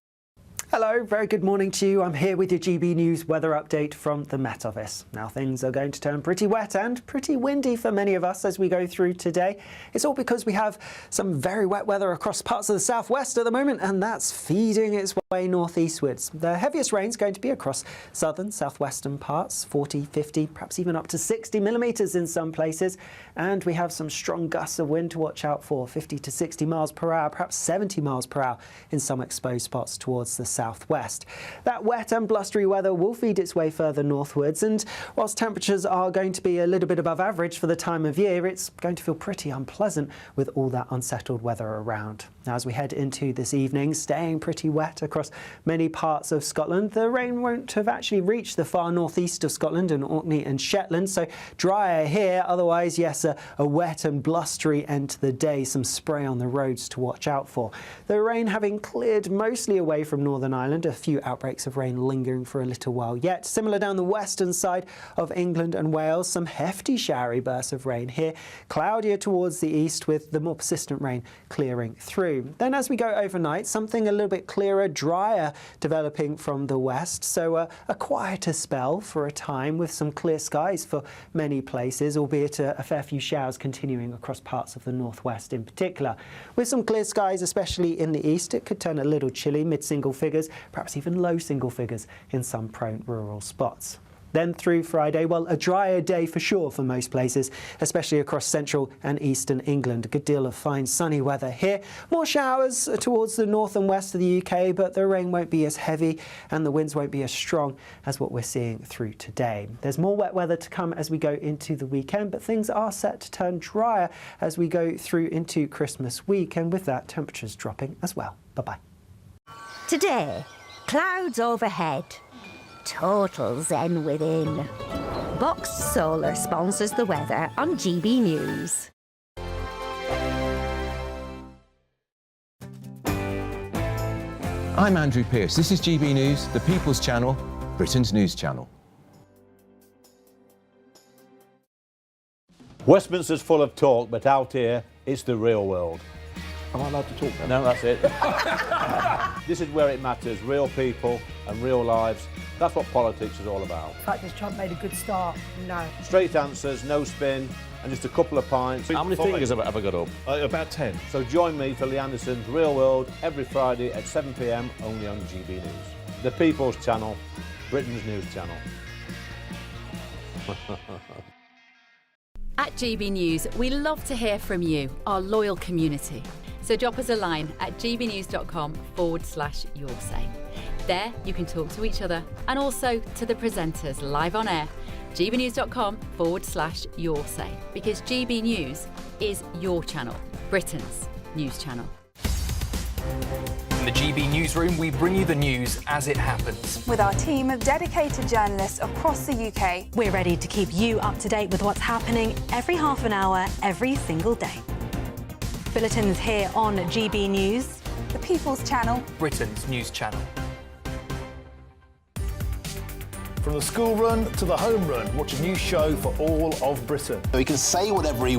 Speaker 9: Hello, very good morning to you. I'm here with your GB News weather update from the Met Office. Now things are going to turn pretty wet and pretty windy for many of us as we go through today. It's all because we have some very wet weather across parts of the southwest at the moment, and that's feeding its way northeastwards. The heaviest rain is going to be across southern, southwestern parts, 40, 50, perhaps even up to 60 millimetres in some places. And we have some strong gusts of wind to watch out for, 50 to 60 miles per hour, perhaps 70 miles per hour in some exposed spots towards the southwest. That wet and blustery weather will feed its way further northwards, and whilst temperatures are going to be a little bit above average for the time of year, it's going to feel pretty unpleasant with all that unsettled weather around. Now, as we head into this evening, staying pretty wet across many parts of Scotland. The rain won't have actually reached the far northeast of Scotland and Orkney and Shetland, so drier here. Otherwise, yes, a wet and blustery end to the day, some spray on the roads to watch out for. The rain having cleared mostly away from Northern Ireland, a few outbreaks of rain lingering for a little while yet. Similar down the western side of England and Wales, some hefty showery bursts of rain here, cloudier towards the east with the more persistent rain clearing through. Then as we go overnight, something a little bit clearer, drier developing from the west, so a quieter spell for a time with some clear skies for many places, albeit a fair few showers continuing across parts of the northwest in particular. With some clear skies, especially in the east, it could turn a little chilly, mid-single figures, perhaps even low single figures in some prone rural spots. Then through Friday, well, a drier day for sure for most places, especially across central and eastern England. A good deal of fine sunny weather here. More showers towards the north and west of the UK, but the rain won't be as heavy and the winds won't be as strong as what we're seeing through today. There's more wet weather to come as we go into the weekend, but things are set to turn drier as we go through into Christmas week, and with that, temperatures dropping as well. Bye-bye.
Speaker 8: Today, clouds overhead. Total zen within. Boxed Solar sponsors the weather on GB News.
Speaker 13: I'm Andrew Pearce. This is GB News, the People's Channel, Britain's news channel.
Speaker 22: Westminster's full of talk, but out here, it's the real world.
Speaker 16: Am I allowed to talk then?
Speaker 22: No, that's it. This is where it matters, real people and real lives. That's what politics is all about.
Speaker 23: The fact has Trump made a good start? No.
Speaker 22: Straight answers, no spin, and just a couple of pints.
Speaker 16: How many fingers have I got up?
Speaker 22: About 10. So join me for Lee Anderson's Real World every Friday at 7 p.m. only on GB News. The People's Channel, Britain's news channel.
Speaker 3: At GB News, we love to hear from you, our loyal community. So drop us a line at gbnews.com/yoursay. There you can talk to each other and also to the presenters live on air. gbnews.com/yoursay, because GB News is your channel, Britain's news channel.
Speaker 24: In the GB Newsroom, we bring you the news as it happens.
Speaker 25: With our team of dedicated journalists across the UK,
Speaker 26: we're ready to keep you up to date with what's happening every half an hour, every single day. Bulletins here on GB News,
Speaker 25: the People's Channel,
Speaker 24: Britain's news channel.
Speaker 14: From the school run to the home run, watch a new show for all of Britain.
Speaker 16: So he can say whatever he